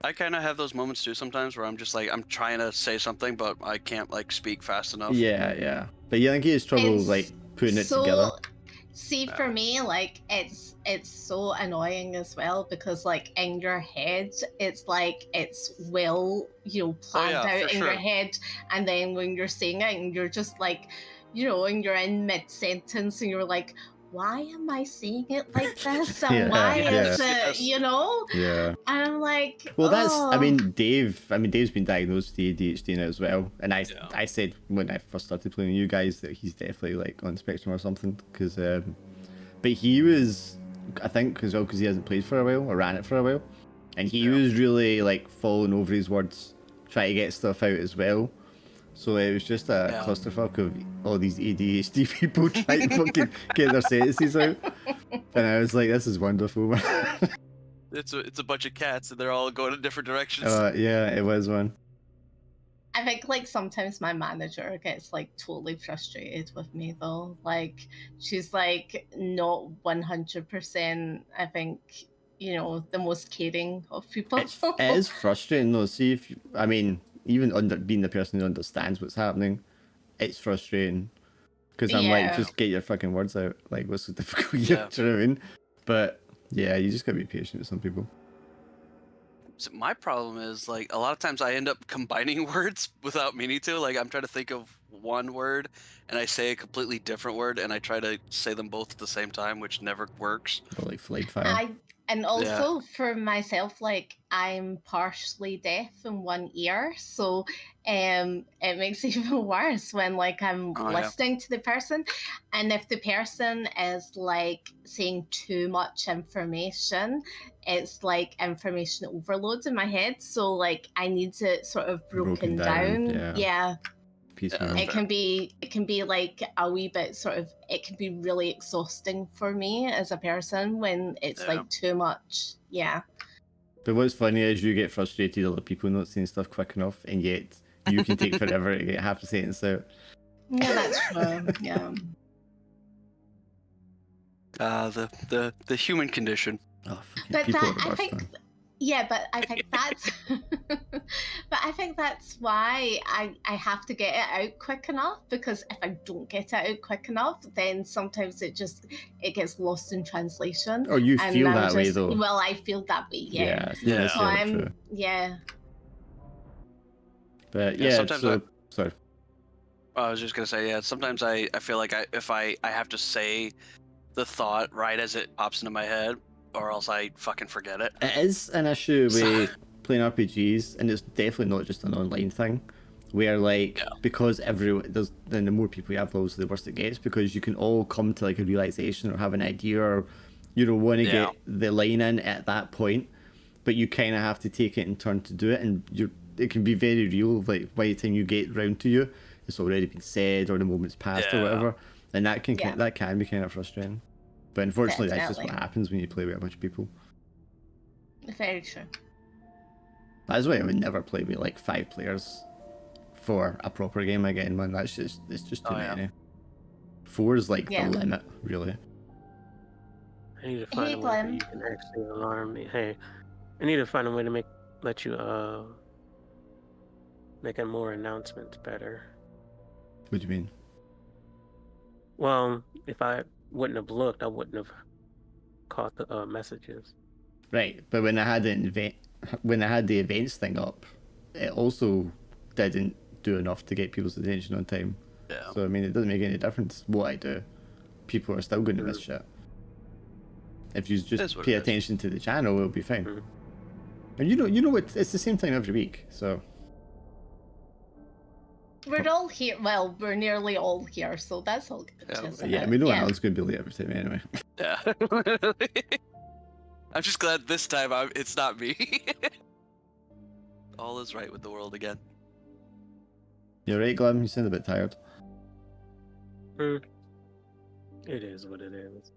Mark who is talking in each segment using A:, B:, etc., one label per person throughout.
A: I kind of have those moments too sometimes where I'm just like, I'm trying to say something, but I can't like speak fast enough.
B: Yeah. But you think he has trouble like putting it together?
C: See, for me, like it's so annoying as well because like in your head, it's like it's well, planned out in your head, and then when you're saying it, and you're just like, and you're in mid-sentence, and you're like, why am I saying it like this? And why is it,
B: Yeah.
C: And I'm like,
B: well, that's, I mean, Dave's been diagnosed with ADHD now as well. And I said when I first started playing with you guys that he's definitely like on the spectrum or something. Because, but he was, I think, as well, because he hasn't played for a while or ran it for a while. And he was really like falling over his words, trying to get stuff out as well. So it was just a clusterfuck of all these ADHD people trying to fucking get their sentences out. And I was like, this is wonderful.
A: It's a bunch of cats and they're all going in different directions.
B: Yeah, it was one.
C: I think like sometimes my manager gets like totally frustrated with me though. Like she's like not 100%, I think, the most caring of people.
B: It is frustrating though. See, if I mean, even being the person who understands what's happening, it's frustrating. Because I'm like, just get your fucking words out. Like, what's so difficult? Do you know what I mean? But yeah, you just gotta be patient with some people.
A: So my problem is like a lot of times I end up combining words without meaning to. Like I'm trying to think of one word and I say a completely different word and I try to say them both at the same time, which never works.
B: Or like flag fire.
C: And also for myself, like I'm partially deaf in one ear, so it makes it even worse when like I'm listening to the person, and if the person is like saying too much information, it's like information overload in my head. So like I need it sort of broken down. Yeah. It can be like a wee bit sort of, it can be really exhausting for me as a person when it's like too much. Yeah.
B: But what's funny is you get frustrated other people not saying stuff quick enough, and yet you can take forever to get half a sentence out.
C: Yeah, that's true. Yeah.
A: The human condition.
B: Oh, but that,
C: I think. Yeah, but I think that's why I have to get it out quick enough, because if I don't get it out quick enough, then sometimes it gets lost in translation.
B: Oh, you feel that way though.
C: Well, I feel that way, yeah.
B: So I'm But yeah,
A: sometimes
B: sorry.
A: I was just gonna say, sometimes I feel like if I have to say the thought right as it pops into my head, or else I fucking forget it.
B: It is an issue with playing RPGs, and it's definitely not just an online thing, where like because then the more people you have, obviously the worse it gets, because you can all come to like a realization or have an idea, or want to get the line in at that point, but you kind of have to take it in turn to do it, and it can be very real. Like by the time you get round to you, it's already been said, or the moment's passed, or whatever, and that can be kind of frustrating. But unfortunately, that's just what happens when you play with a bunch of people.
C: Very true.
B: That's why I would never play with like 5 players for a proper game again, man. It's just too many. 4 is like the limit, really.
D: I need to find a way that you can actually alarm me. Hey, I need to find a way to let you make more announcements better.
B: What do you mean?
D: Well, if I wouldn't have looked, I wouldn't have caught the messages.
B: Right, but when I had the events thing up, it also didn't do enough to get people's attention on time.
A: Yeah.
B: So I mean, it doesn't make any difference what I do. People are still going to miss shit. If you just pay attention to the channel, it'll be fine. And you know it's the same time every week, so.
C: We're all here. Well, we're nearly all here, so that's all good.
B: Yeah, we know Alan's going to be late every time anyway.
A: Yeah. I'm just glad this time it's not me. All is right with the world again.
B: You're right, Glenn. You sound a bit tired.
D: It is what it is.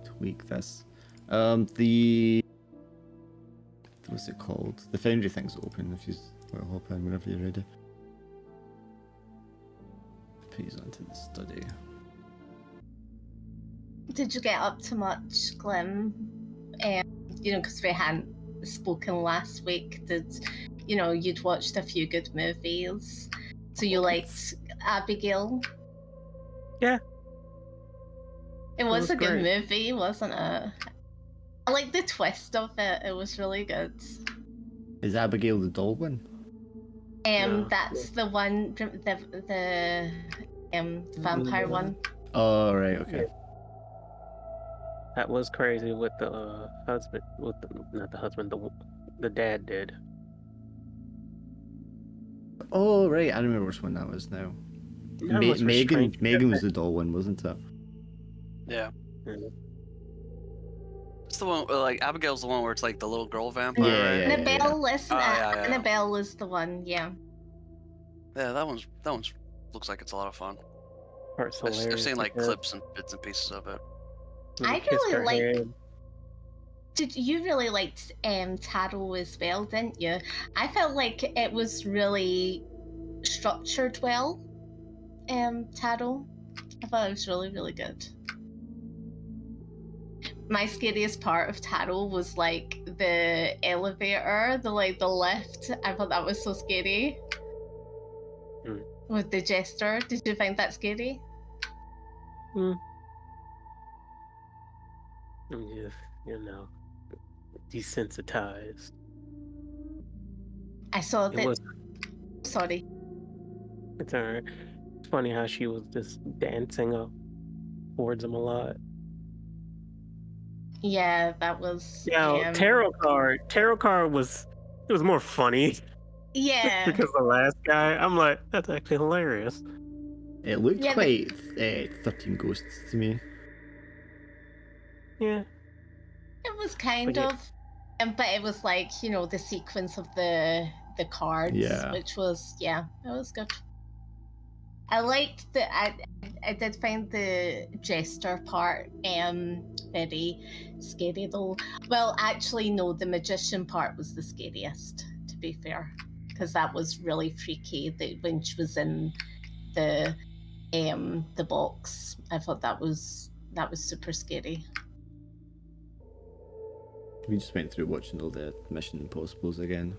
B: Tweak this. What's it called? The Foundry thing's open. If you hop in whenever you're ready. Please onto the study.
C: Did you get up to much, Glim? Because we hadn't spoken last week. You'd watched a few good movies. So you liked Abigail?
D: Yeah.
C: It was a good
D: great.
C: movie, wasn't it? I like the twist of it. It was really good.
B: Is Abigail the doll one?
D: No.
C: That's the one, the vampire one.
B: Oh, right, okay.
D: That was crazy with the husband, not the husband, the dad did.
B: Oh, right, I remember which one that was now.
D: That was
B: Megan
D: restrained.
B: was the doll one, wasn't it?
A: Yeah.
D: Mhm.
A: It's the one like Abigail's the one where it's like the little girl vampire.
B: Yeah,
A: right?
B: yeah.
C: Annabelle, isn't it?
A: yeah.
C: Annabelle is the one, yeah.
A: Yeah, that one's looks like it's a lot of fun.
D: Part's
A: I've
D: hilarious
A: seen like
D: because
A: clips and bits and pieces of it.
D: when
C: I
D: he kissed
C: really
D: her
C: like-
D: head,
C: Did you really liked Tarot as well, didn't you? I felt like it was really structured well. Tarot. I thought it was really, really good. My scariest part of Tarot was like the elevator, the lift. I thought that was so scary.
D: Mm.
C: With the jester. Did you find that scary?
D: I'm just, desensitized.
C: I saw
D: It
C: that.
D: was.
C: Sorry.
D: It's alright. It's funny how she was just dancing up towards him a lot.
C: Yeah, that was.
D: Yeah, tarot card was more funny
C: Yeah.
D: because the last guy, I'm like, that's actually hilarious.
B: It looked
C: Yeah,
B: quite 13 Ghosts to me.
D: Yeah.
C: It was kind
D: But
C: of, but it was like the sequence of the cards,
B: Yeah.
C: which was it was good. I liked I did find the jester part very scary though. Well, actually, no, the magician part was the scariest, to be fair, because that was really freaky. When she was in the box, I thought that was super scary.
B: We just went through watching all the Mission Impossibles again.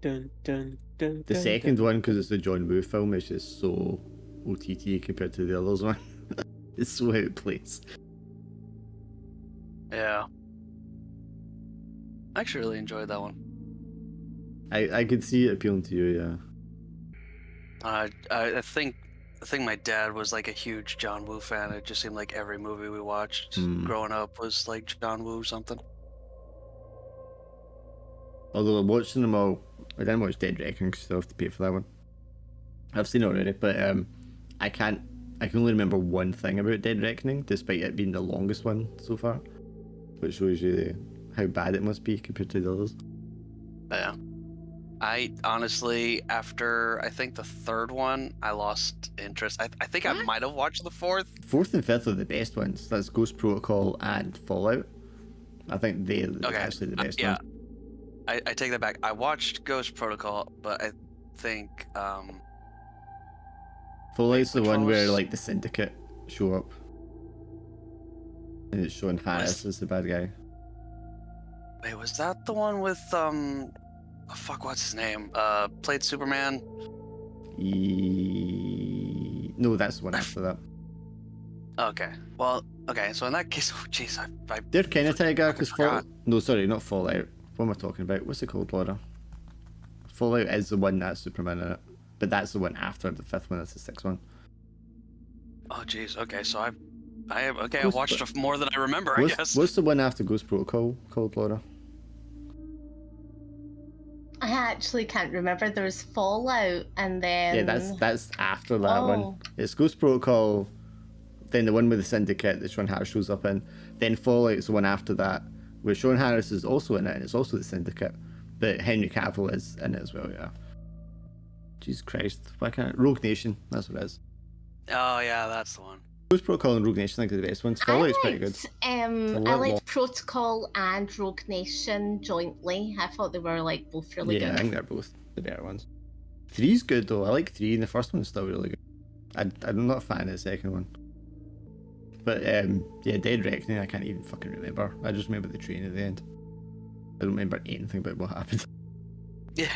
D: Dun, dun, dun,
B: The
D: dun,
B: second
D: dun.
B: one, because it's a John Woo film, is just so OTT compared to the others one. It's so out of place.
A: Yeah. I actually really enjoyed that one.
B: I could see it appealing to you, yeah.
A: I think my dad was like a huge John Woo fan. It just seemed like every movie we watched growing up was like John Woo something.
B: Although I'm watching them all, I didn't watch Dead Reckoning because I have to pay for that one. I've seen it already, but I can only remember one thing about Dead Reckoning, despite it being the longest one so far, which shows you how bad it must be compared to the others.
A: Yeah. I honestly, after I think the third one, I lost interest. I think I might have watched the fourth.
B: Fourth and fifth are the best ones. That's Ghost Protocol and Fallout. I think they're actually the best ones.
A: I take that back. I watched Ghost Protocol, but I think
B: Fallout's the one where
A: was-
B: like the Syndicate show up, and it's showing Harris as the bad guy.
A: Wait, was that the one with what's his name? Played Superman.
B: No, that's the one after that.
A: Okay. Well, okay. So in that case, oh jeez, I
B: They're kind of tiger because
A: forgot.
B: No, sorry, not Fallout. What am I talking about? What's it called, Laura? Fallout is the one that's Superman in it, but that's the one after the fifth one. That's the sixth one.
A: Oh jeez. Okay, so I watched more than I remember, I guess.
B: What's the one after Ghost Protocol called, Laura?
C: I actually can't remember. There's Fallout, and then
B: that's after that one. It's Ghost Protocol, then the one with the Syndicate that Sean Harris shows up in, then Fallout's the one after that, where Sean Harris is also in it, and it's also the Syndicate, but Henry Cavill is in it as well. Yeah. Jesus Christ, why can't Rogue Nation? That's what it is.
A: Oh yeah, that's the one.
B: Ghost Protocol and Rogue Nation, I think, are the best ones. Fallout's pretty good.
C: I liked Protocol and Rogue Nation jointly. I thought they were like both really good.
B: Yeah, I think they're both the better ones. 3's good though. I like 3, and the first one's still really good. I'm not a fan of the second one. But yeah, Dead Reckoning, I can't even fucking remember. I just remember the train at the end. I don't remember anything about what happened.
A: Yeah.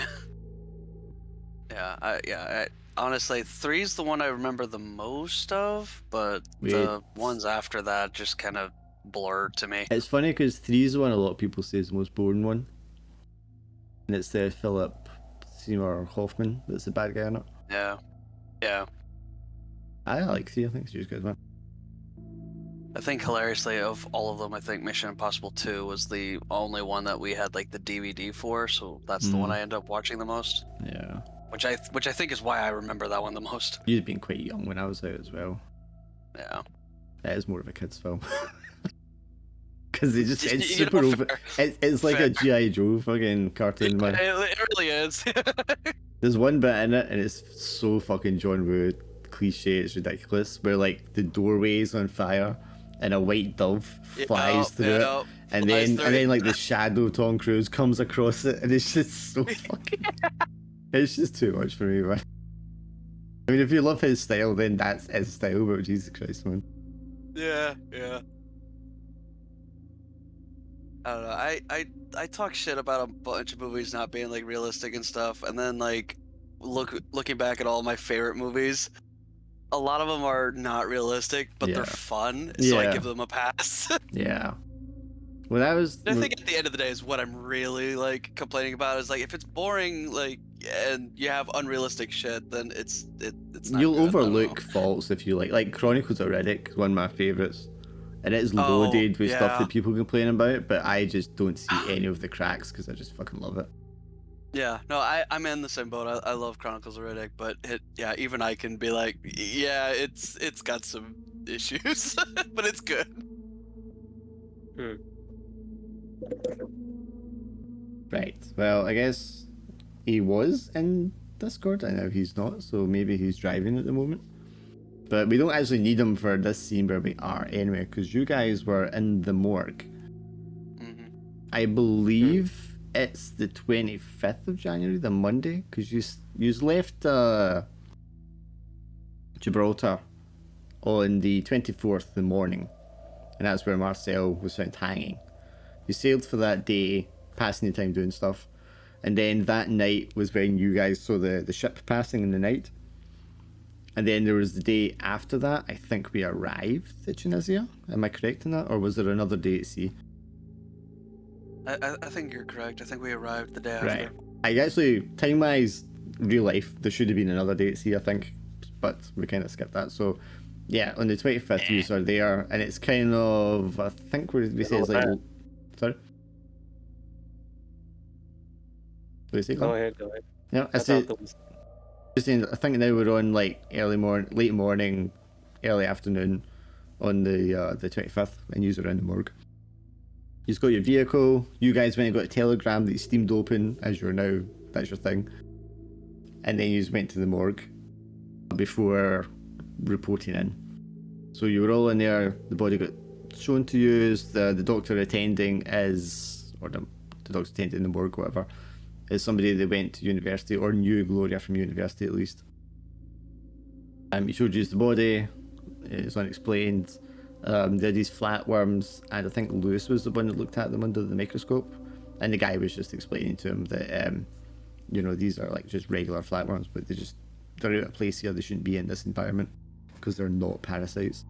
A: Yeah, honestly, 3's the one I remember the most of, but the ones after that just kind of blur to me.
B: It's funny because 3's the one a lot of people say is the most boring one. And it's the Philip Seymour Hoffman that's the bad guy in it.
A: Yeah. Yeah.
B: I like 3, I think she's a good one.
A: I think hilariously of all of them, I think Mission Impossible 2 was the only one that we had like the DVD for, so that's the one I end up watching the most.
B: Yeah.
A: Which I think is why I remember that one the most.
B: You'd been quite young when I was out as well.
A: Yeah.
B: That is more of a kid's film. Because it's super over. It's like a G.I. Joe fucking cartoon, man.
A: It really is.
B: There's one bit in it, and it's so fucking John Woo cliche, it's ridiculous, where like the doorway is on fire and a white dove flies through it, and then like the shadow of Tom Cruise comes across it, and it's just so fucking it's just too much for me, man. I mean, if you love his style, then that's his style, but Jesus Christ, man.
A: Yeah. I don't know. I talk shit about a bunch of movies not being like realistic and stuff, and then like looking back at all my favorite movies, a lot of them are not realistic, but they're fun, so I give them a pass.
B: Yeah. Well, that was.
A: I think at the end of the day is what I'm really like complaining about is like if it's boring, like and you have unrealistic shit, then it's not.
B: You'll
A: good,
B: overlook faults if you like Chronicles of Riddick, one of my favorites, and it is loaded with stuff that people complain about, but I just don't see any of the cracks because I just fucking love it.
A: Yeah, no, I'm in the same boat. I love Chronicles of Riddick, but even I can be like, yeah, it's got some issues, but it's good.
B: Right. Well, I guess he was in Discord, and now he's not, so maybe he's driving at the moment. But we don't actually need him for this scene where we are anyway, because you guys were in the morgue.
A: Mm-hmm.
B: I believe it's the 25th of January, the Monday, because you left Gibraltar on the 24th, the morning, and that's where Marcel was found hanging. You sailed for that day, passing the time doing stuff, and then that night was when you guys saw the ship passing in the night. And then there was the day after that, I think we arrived at Tunisia. Am I correct in that? Or was there another day at sea?
A: I think you're correct. I think we arrived the day after.
B: Right. I actually, time-wise, real life, there should have been another day at sea, I think. But we kind of skipped that. So, yeah, on the 25th, you are there. And it's kind of, I think we say it's like... Sorry? What did you say?
D: Go ahead.
B: Yeah, I think now we're on like late morning, early afternoon on the 25th, and you're in the morgue. You've got your vehicle. You guys went and got a telegram that you steamed open, as you're now. That's your thing. And then you went to the morgue before reporting in. So you were all in there. The body got shown to you. The doctor attending is, or the doctor attending in the morgue, whatever, is somebody that went to university or knew Gloria from university at least. He showed you the body. It's unexplained. They had these flatworms, and I think Lewis was the one that looked at them under the microscope, and the guy was just explaining to him that these are like just regular flatworms, but they're out of place here. They shouldn't be in this environment because they're not parasites.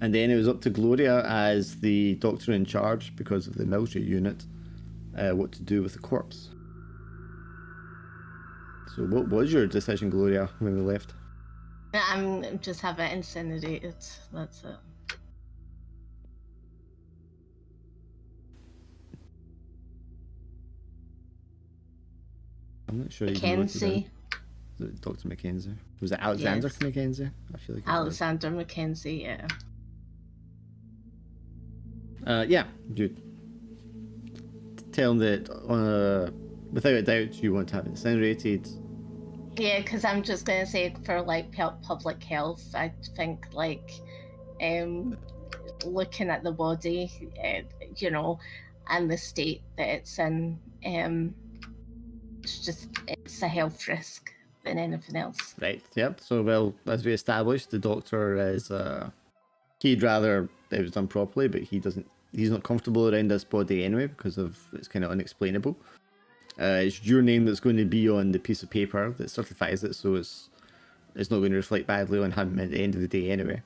B: And then it was up to Gloria as the doctor in charge, because of the military unit, what to do with the corpse. So what was your decision, Gloria, when we left?
C: I'm just have it incinerated. That's it.
B: I'm not sure.
C: Mackenzie.
B: Dr. Mackenzie. Was it Alexander
C: Yes.
B: Mackenzie? I feel like it
C: Alexander Mackenzie, yeah.
B: Yeah, you tell him that without a doubt you want to have it incinerated.
C: Yeah, because I'm just going to say for like public health, I think like looking at the body, and the state that it's in, it's a health risk than anything else.
B: Right, yep. So, well, as we established, the doctor is, he'd rather it was done properly, but he's not comfortable around this body anyway because of it's kind of unexplainable. It's your name that's going to be on the piece of paper that certifies it, so it's not going to reflect badly on him at the end of the day anyway.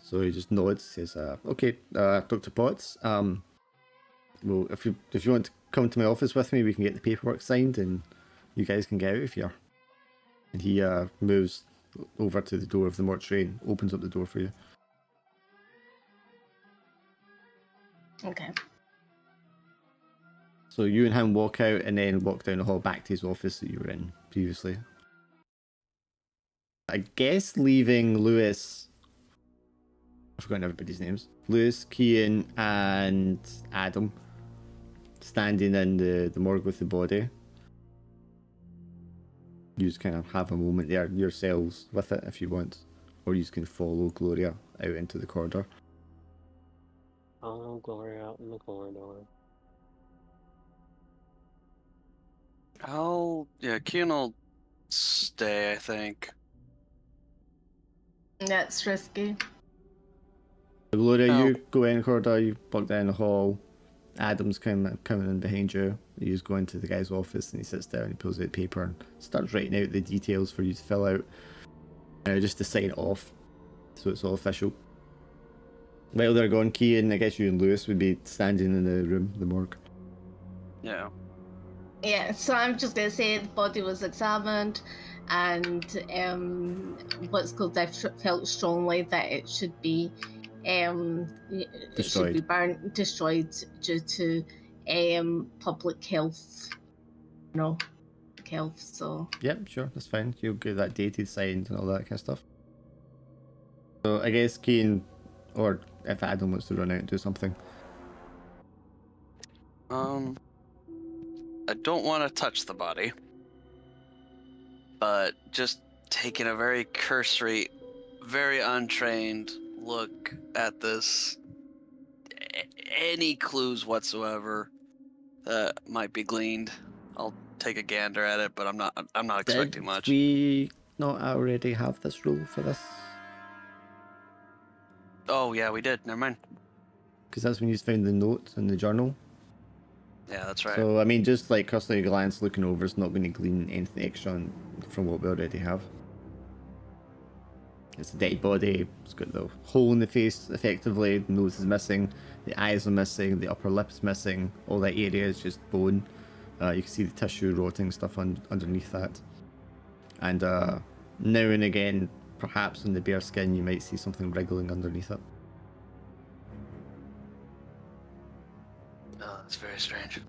B: So he just nods, says, okay, Dr. Potts, well, if you want to come to my office with me, we can get the paperwork signed and you guys can get out of here. And he moves over to the door of the mortuary and opens up the door for you.
C: Okay.
B: So you and him walk out and then walk down the hall back to his office that you were in previously. I guess leaving Lewis... I've forgotten everybody's names. Lewis, Kian, and Adam standing in the morgue with the body. You just kind of have a moment there yourselves with it if you want. Or you just can follow Gloria out into the corridor.
D: Follow Gloria out in the corridor.
A: Kian will stay, I think.
C: That's risky.
B: Gloria, you go in the corridor, you walk down the hall. Adam's coming in behind you. You just go into the guy's office and he sits down and he pulls out paper and starts writing out the details for you to fill out. Just to sign it off. So it's all official. While they're gone, Kian, I guess you and Lewis would be standing in the room, the morgue.
A: Yeah.
C: Yeah, so I'm just going to say the body was examined and what's called, I felt strongly that it should be it should be destroyed due to public health, health, so...
B: Yep, sure, that's fine. You'll get that dated, signed and all that kind of stuff. So I guess Kian, or if Adam wants to run out and do something.
A: I don't want to touch the body, but just taking a very cursory, very untrained look at this, any clues whatsoever that might be gleaned, I'll take a gander at it, but I'm not expecting much.
B: Did we not already have this rule for this?
A: Oh yeah, we did. Never mind.
B: Because that's when you found the note in the journal.
A: Yeah, that's right.
B: So I mean, just like cursory glance looking over, it's not going to glean anything extra from what we already have. It's a dead body. It's got the hole in the face, effectively. The nose is missing. The eyes are missing. The upper lip's missing. All that area is just bone. You can see the tissue rotting stuff underneath that. And now and again, perhaps on the bare skin, you might see something wriggling underneath it.
A: Oh, that's very strange.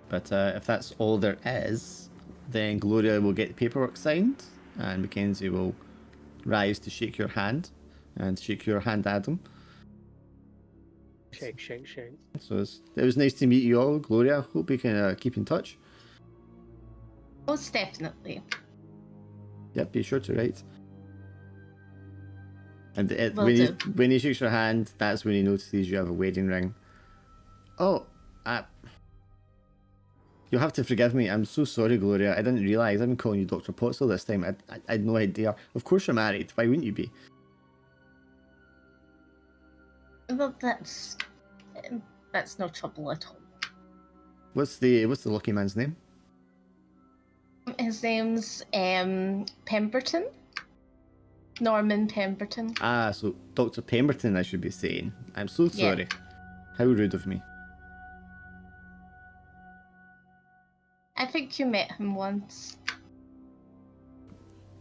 B: But if that's all there is, then Gloria will get the paperwork signed, and Mackenzie will rise to shake your hand, and shake your hand, Adam.
D: Shake, shake, shake.
B: So it was nice to meet you all, Gloria. Hope we can keep in touch.
C: Most definitely.
B: Yep, be sure to write. And
C: Will
B: when he shakes your hand, that's when he notices you have a wedding ring. Oh, you'll have to forgive me. I'm so sorry, Gloria. I didn't realise. I've been calling you Dr. Potts all this time. I had no idea. Of course you're married. Why wouldn't you be?
C: Well, that's no trouble at all.
B: What's the lucky man's name?
C: His name's Pemberton. Norman Pemberton.
B: Ah, so Dr. Pemberton, I should be saying. I'm so sorry.
C: Yeah.
B: How rude of me.
C: I think you met him once.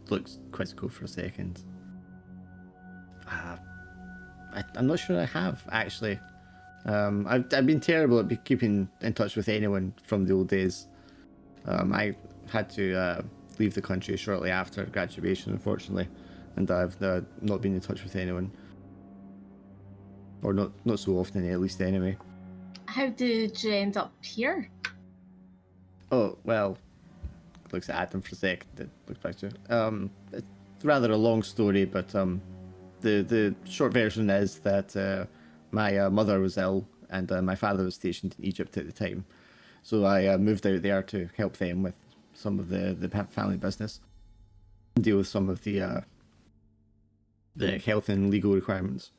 B: Looks quizzical for a second. I'm not sure I have, actually. I've been terrible at keeping in touch with anyone from the old days. I had to leave the country shortly after graduation, unfortunately, and I've not been in touch with anyone, or not so often, at least anyway.
C: How did you end up here?
B: Oh well, looks at Adam for a sec. Look back to it's rather a long story, but the short version is that my mother was ill and my father was stationed in Egypt at the time, so I moved out there to help them with some of the family business, deal with some of the health and legal requirements,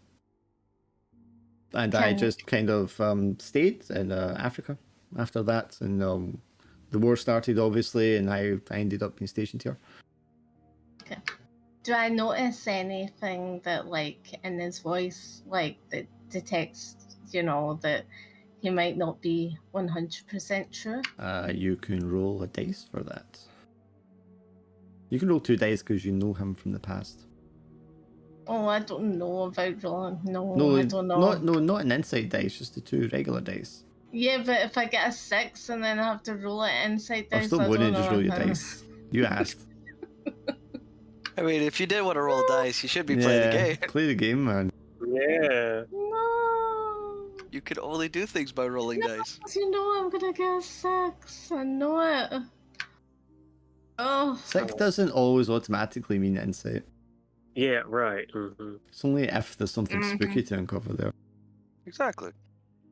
B: and I just kind of stayed in Africa after that, and the war started, obviously, and I ended up being stationed here.
C: Okay. Do I notice anything that, like, in his voice, like, that detects, that he might not be 100% true?
B: You can roll a dice for that. You can roll 2 dice because you know him from the past.
C: Oh, I don't know about rolling. No, I don't know.
B: Not an insight dice, just the 2 regular dice.
C: Yeah, but if I get a 6 and then I have to roll it inside dice,
B: Still wouldn't just roll your dice. You asked.
A: I mean, if you did want to roll dice, you should be playing the game.
B: Play the game, man.
D: Yeah.
C: No.
A: You could only do things by rolling dice.
C: You know I'm gonna get a 6. I know it. Oh.
B: 6 doesn't always automatically mean insight.
D: Yeah, right. Mm-hmm.
B: It's only if there's something spooky to uncover there.
A: Exactly.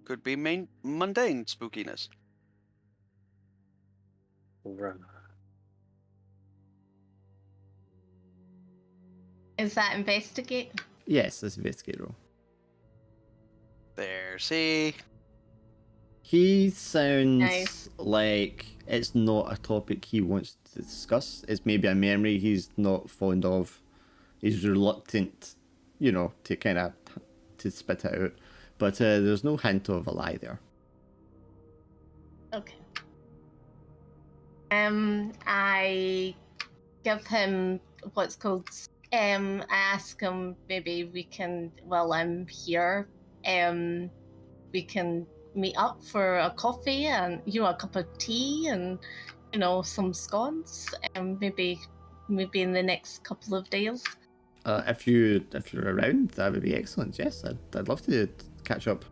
A: Could be mundane spookiness.
D: Right.
C: Is that investigate?
B: Yes, that's investigate roll.
A: There, see?
B: He sounds
C: Nice.
B: like it's not a topic he wants to discuss. It's maybe a memory he's not fond of. He's reluctant, to kind of to spit it out. But there's no hint of a lie there.
C: Okay. I give him what's called. I ask him maybe we can, while I'm here, we can meet up for a coffee and a cup of tea and some scones. Maybe in the next couple of days.
B: If you're around, that would be excellent. Yes, I'd love to catch up.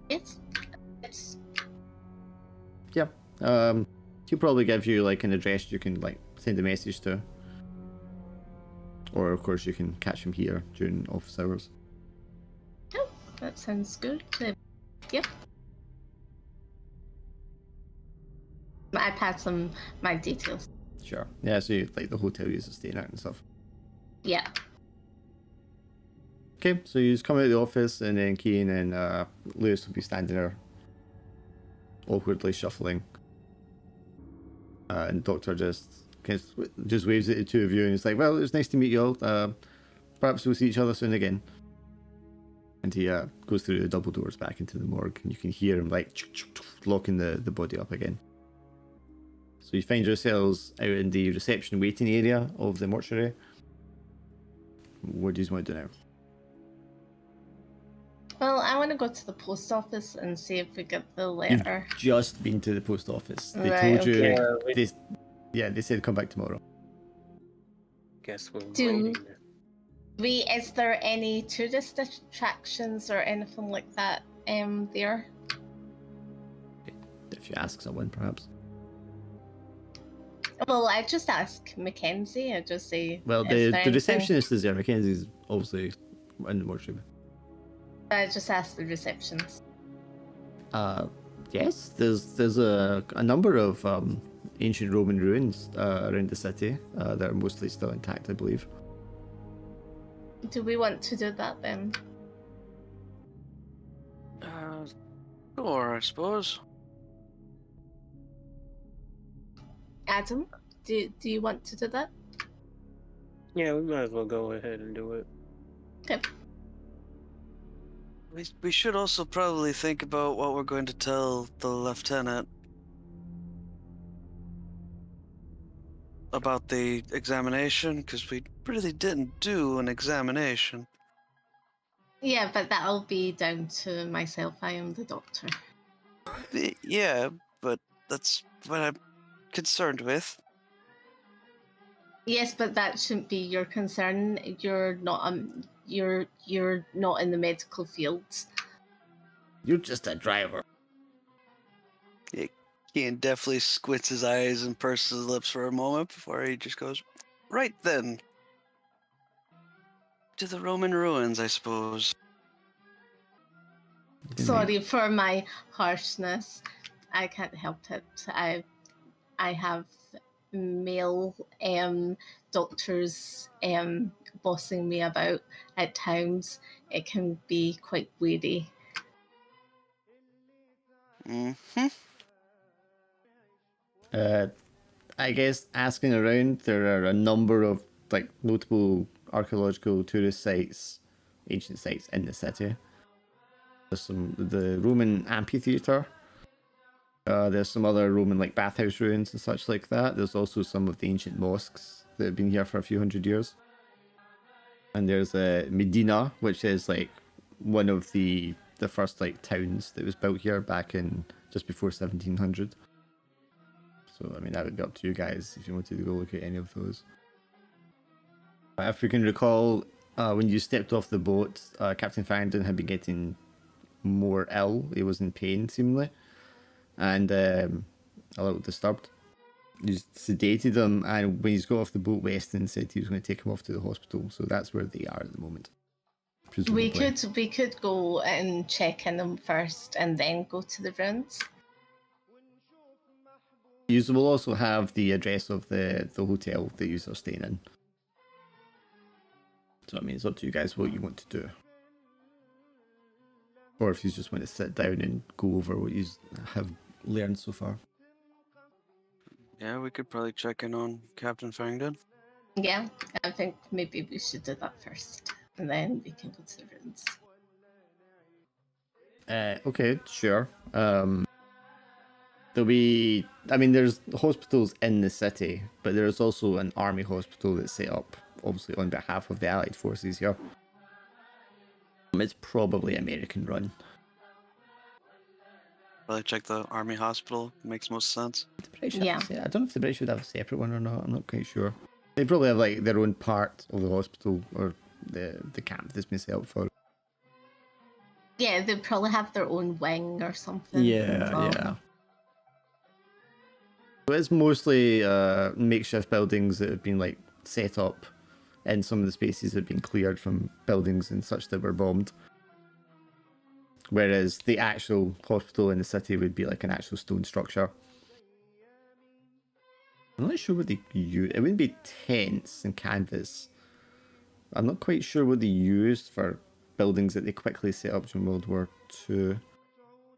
C: Yes.
B: Yeah. He'll probably give you like an address you can like send a message to. Or of course you can catch him here during office hours.
C: Oh, that sounds good. Yep. I pass him my details.
B: Sure. Yeah, so you like the hotel you're staying at and stuff.
C: Yeah.
B: Okay, so you just come out of the office and then Keane and Lewis will be standing there awkwardly shuffling. And Doctor just waves at the two of you and it's like, well, it was nice to meet you all. Perhaps we'll see each other soon again. And he goes through the double doors back into the morgue and you can hear him like locking the body up again. So you find yourselves out in the reception waiting area of the mortuary. What do you want to do now?
C: Well, I want to go to the post office and see if we get the letter.
B: You've just been to the post office. They
C: Right,
B: told you.
D: okay.
B: They said come back tomorrow.
D: Guess we're
C: Do-
D: waiting.
C: Is there any tourist attractions or anything like that there?
B: If you ask someone, perhaps.
C: Well, I just ask Mackenzie. I just say.
B: Well,
C: is
B: the
C: there anything?
B: receptionist is there. Mackenzie's obviously in the mortuary.
C: I just ask the receptionist.
B: Yes, there's a number of ancient Roman ruins around the city that are mostly still intact, I believe.
C: Do we want to do that then?
A: Sure, I suppose.
C: Adam, do you want to do that?
D: Yeah, we might as well go ahead and do it.
C: Okay.
A: We should also probably think about what we're going to tell the lieutenant about the examination, because we really didn't do an examination.
C: Yeah, but that'll be down to myself. I am the doctor.
A: Yeah, but that's what I'm concerned with.
C: Yes, but that shouldn't be your concern. You're not you're not in the medical field.
B: You're just a driver.
A: Ian definitely squints his eyes and purses his lips for a moment before he just goes, right then. To the Roman ruins, I suppose.
C: Sorry for my harshness. I can't help it. I have male doctors bossing me about at times. It can be quite weary.
B: I guess asking around, there are a number of like notable archaeological tourist sites, ancient sites in the city. There's the Roman amphitheater. There's some other Roman like bathhouse ruins and such like that. There's also some of the ancient mosques that have been here for a few hundred years. And there's Medina, which is like one of the first like towns that was built here back in just before 1700. So I mean that would be up to you guys if you wanted to go look at any of those. If we can recall, when you stepped off the boat, Captain Farrington had been getting more ill. He was in pain, seemingly, and a little disturbed. You sedated him, and when he's got off the boat, Weston said he was going to take him off to the hospital. So that's where they are at the moment.
C: Presumably. We could go and check in them first, and then go to the ruins.
B: You will also have the address of the hotel that you are staying in. So I mean, it's up to you guys what you want to do. Or if you just want to sit down and go over what you have learned so far.
A: Yeah, we could probably check in on Captain Farrington.
C: Yeah, I think maybe we should do that first, and then we can go to the ruins.
B: Okay, sure. There'll be, I mean, there's hospitals in the city, but there's also an army hospital that's set up, obviously, on behalf of the Allied forces here. It's probably American run.
A: Probably check the army hospital. Makes most sense.
C: Yeah.
B: I don't know if the British would have a separate one or not. I'm not quite sure. They probably have like their own part of the hospital or the camp that's been set up for.
C: Yeah, they probably have their own wing or something.
B: Yeah. So it's mostly makeshift buildings that have been like set up in some of the spaces that have been cleared from buildings and such that were bombed. Whereas the actual hospital in the city would be like an actual stone structure. I'm not sure what they use. It wouldn't be tents and canvas. I'm not quite sure what they used for buildings that they quickly set up during World War II.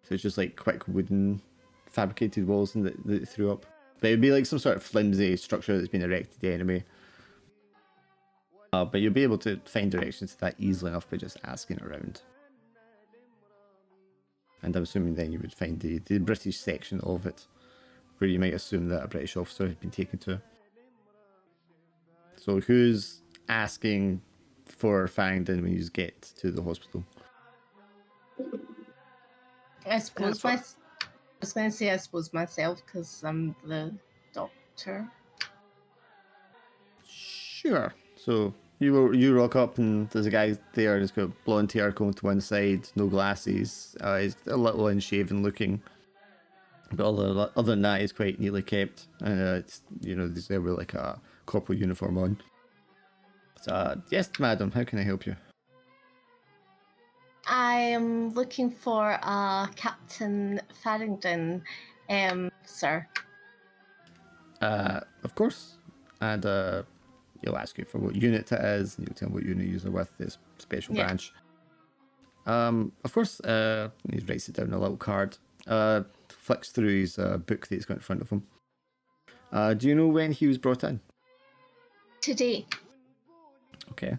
B: So it's just like quick wooden fabricated walls that they threw up. But it would be like some sort of flimsy structure that's been erected anyway. But you'll be able to find directions to that easily enough by just asking around. And I'm assuming then you would find the British section of it, where you might assume that a British officer had been taken to. So who's asking for Farrington when you get to the hospital?
C: I suppose I was going to say I suppose myself because I'm the doctor.
B: Sure. So you rock up and there's a guy there and he's got blonde hair going to one side, no glasses. He's a little unshaven looking. But other than that, he's quite neatly kept. And it's, he's there with like a corporal uniform on. So, yes, madam, how can I help you?
C: I am looking for Captain Farrington, sir.
B: Of course. And he'll ask you for what unit it is, and you'll tell him what unit you're with, this special branch. Of course, he writes it down on a little card. Flicks through his book that he's got in front of him. Do you know when he was brought in?
C: Today.
B: Okay.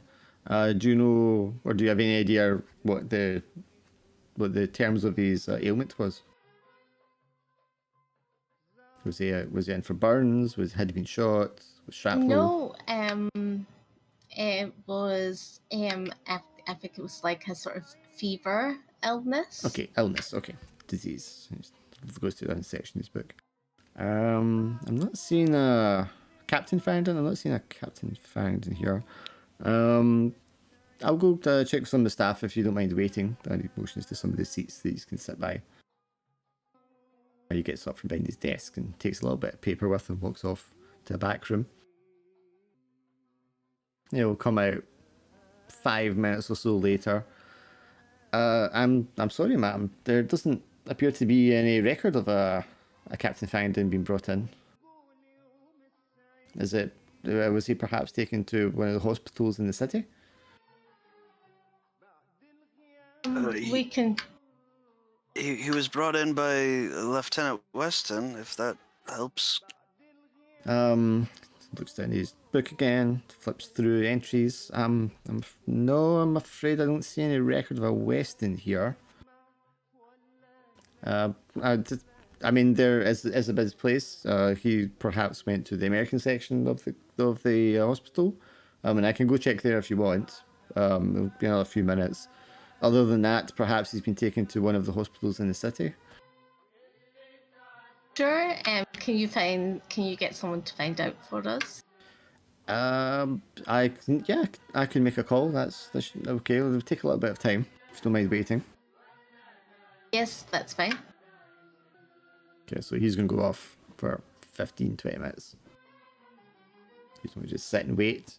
B: Do you know, or do you have any idea what the terms of his ailment was? Was he in for burns? Had he been shot? Was shrapnel?
C: No. It was I think it was like a sort of fever illness.
B: Okay, illness. Okay, disease. It goes to that section of this book. I'm not seeing a Captain Farrington. I'm not seeing a Captain Farrington here. I'll go check with some of the staff if you don't mind waiting. I need motions to some of the seats that you can sit by. He gets up from behind his desk and takes a little bit of paper with him, walks off to a back room. He'll come out 5 minutes or so later. I'm sorry, ma'am. There doesn't appear to be any record of a Captain Farrington being brought in. Is it? Was he perhaps taken to one of the hospitals in the city?
C: We can.
A: He was brought in by Lieutenant Weston, if that helps.
B: Looks down his book again, flips through entries. I'm afraid I don't see any record of a Weston here. I mean, there is a busy place. He perhaps went to the American section of the hospital. And I can go check there if you want. It'll be another few minutes. Other than that, perhaps he's been taken to one of the hospitals in the city.
C: Sure. Can you get someone to find out for us?
B: I can make a call. That's okay. It'll take a little bit of time if you don't mind waiting.
C: Yes, that's fine.
B: Okay, so he's gonna go off for 15-20 minutes. He's gonna just sit and wait.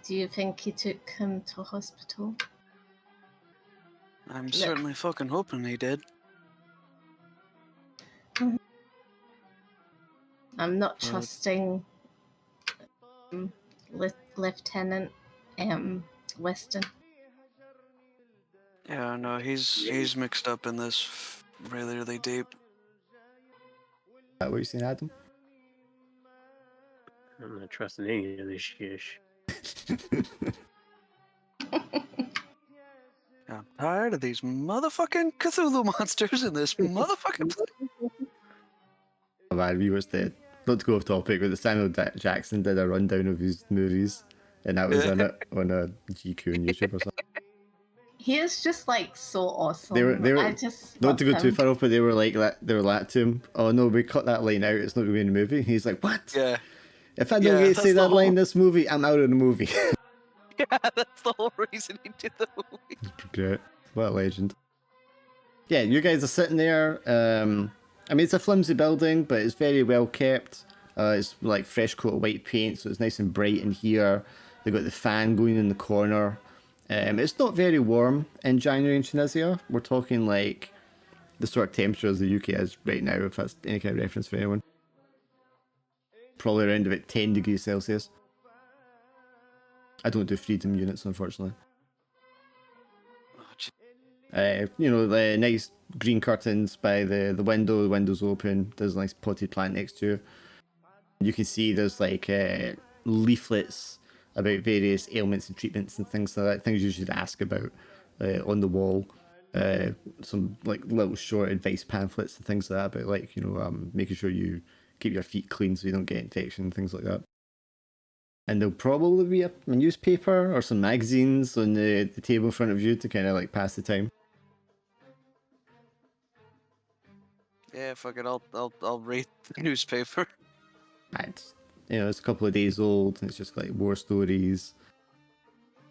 C: Do you think he took him to hospital?
A: I'm certainly fucking hoping he did.
C: I'm not trusting Lieutenant Weston.
A: Yeah, no, he's mixed up in this really, really deep.
B: Is that what you're saying, Adam?
D: I'm not trusting any of this shish.
A: I'm tired of these motherfucking Cthulhu monsters in this motherfucking place.
B: Oh man, we watched not to go off topic, but the Samuel Jackson did a rundown of his movies, and that was in it on a GQ on YouTube or something.
C: He is just like so awesome.
B: They were
C: I just
B: not to go
C: love
B: too
C: him.
B: far off, but they were like to him, "Oh no, we cut that line out. It's not going to be in the movie." And he's like, "What?
A: Yeah.
B: If I don't get to say that line in this movie, I'm out of the movie."
A: Yeah, that's the whole reason he did the movie.
B: Great. What a legend. Yeah, you guys are sitting there. I mean, it's a flimsy building, but it's very well kept. It's like fresh coat of white paint, so it's nice and bright in here. They've got the fan going in the corner. It's not very warm in January in Tunisia. We're talking like the sort of temperature as the UK is right now, if that's any kind of reference for anyone. Probably around about 10 degrees Celsius. I don't do freedom units, unfortunately. The nice green curtains by the window. The window's open. There's a nice potted plant next to you. You can see there's like leaflets about various ailments and treatments and things like that. Things you should ask about on the wall. Some like little short advice pamphlets and things like that about like making sure you keep your feet clean so you don't get infection and things like that. And there'll probably be a newspaper or some magazines on the table in front of you to kind of like pass the time.
A: Yeah, fuck it. I'll read the newspaper.
B: And it's a couple of days old, and it's just like war stories.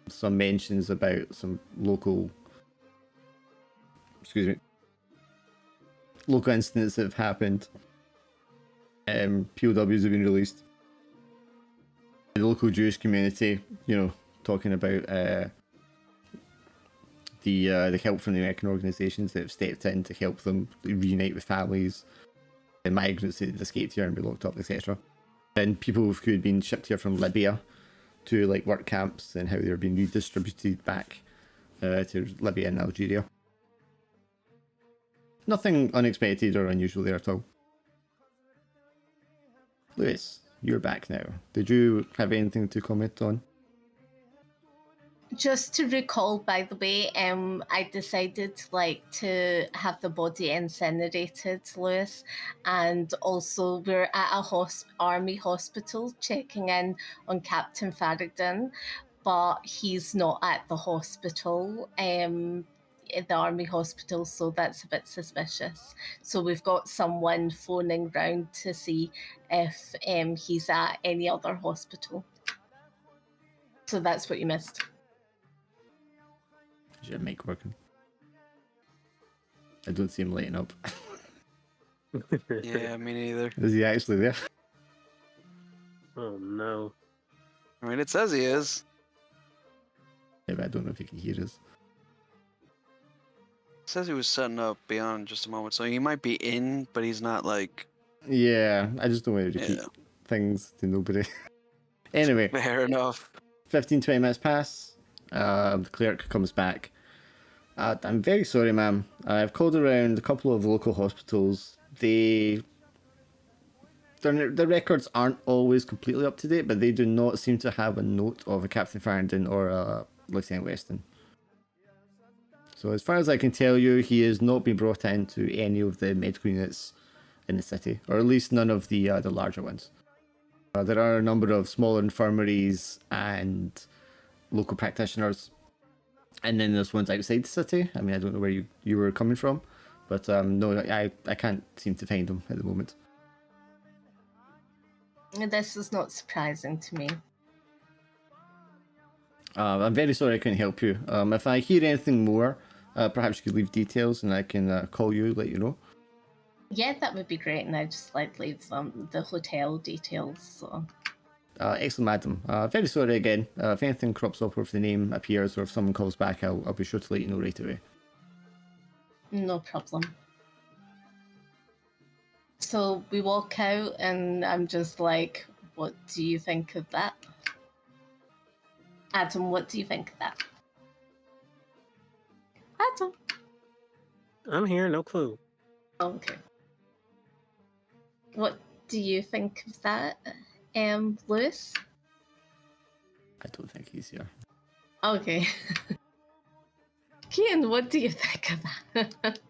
B: Some mentions about some local incidents that have happened. POWs have been released. The local Jewish community, talking about the help from the American organisations that have stepped in to help them reunite with families, and migrants that had escaped here and been locked up, etc. And people who had been shipped here from Libya to like work camps and how they were being redistributed back to Libya and Algeria. Nothing unexpected or unusual there at all. Lewis, you're back now. Did you have anything to comment on?
C: Just to recall, by the way, I decided to have the body incinerated, Lewis, and also we're at a army hospital checking in on Captain Farrington, but he's not at the hospital, at the army hospital, so that's a bit suspicious. So we've got someone phoning round to see if he's at any other hospital. So that's what you missed.
B: Is your mic working? I don't see him lighting up.
A: Yeah, me neither.
B: Is he actually there?
D: Oh no.
A: I mean, it says he is.
B: Yeah, but I don't know if he can hear us.
A: It says he was setting up beyond just a moment, so he might be in, but he's not like.
B: Yeah, I just don't want to repeat things to nobody. Anyway.
A: Fair enough.
B: 15-20 minutes pass. The clerk comes back. I'm very sorry, ma'am. I've called around a couple of local hospitals. Their records aren't always completely up to date, but they do not seem to have a note of a Captain Farrington or a Lieutenant Weston. So as far as I can tell you, he has not been brought into any of the medical units in the city, or at least none of the larger ones. There are a number of smaller infirmaries and local practitioners, and then there's ones outside the city. I mean, I don't know where you were coming from, but no, I can't seem to find them at the moment.
C: This is not surprising to me.
B: I'm very sorry I couldn't help you. If I hear anything more, perhaps you could leave details and I can call you, let you know.
C: Yeah, that would be great, and I just leave the hotel details. So.
B: Excellent, madam. Very sorry again. If anything crops up or if the name appears or if someone calls back, I'll be sure to let you know right away.
C: No problem. So we walk out, and I'm just like, what do you think of that? Adam, what do you think of that? Adam?
D: I'm here, no clue.
C: Okay. What do you think of that, Lewis?
B: I don't think he's here.
C: Okay. Kian, what do you think of that?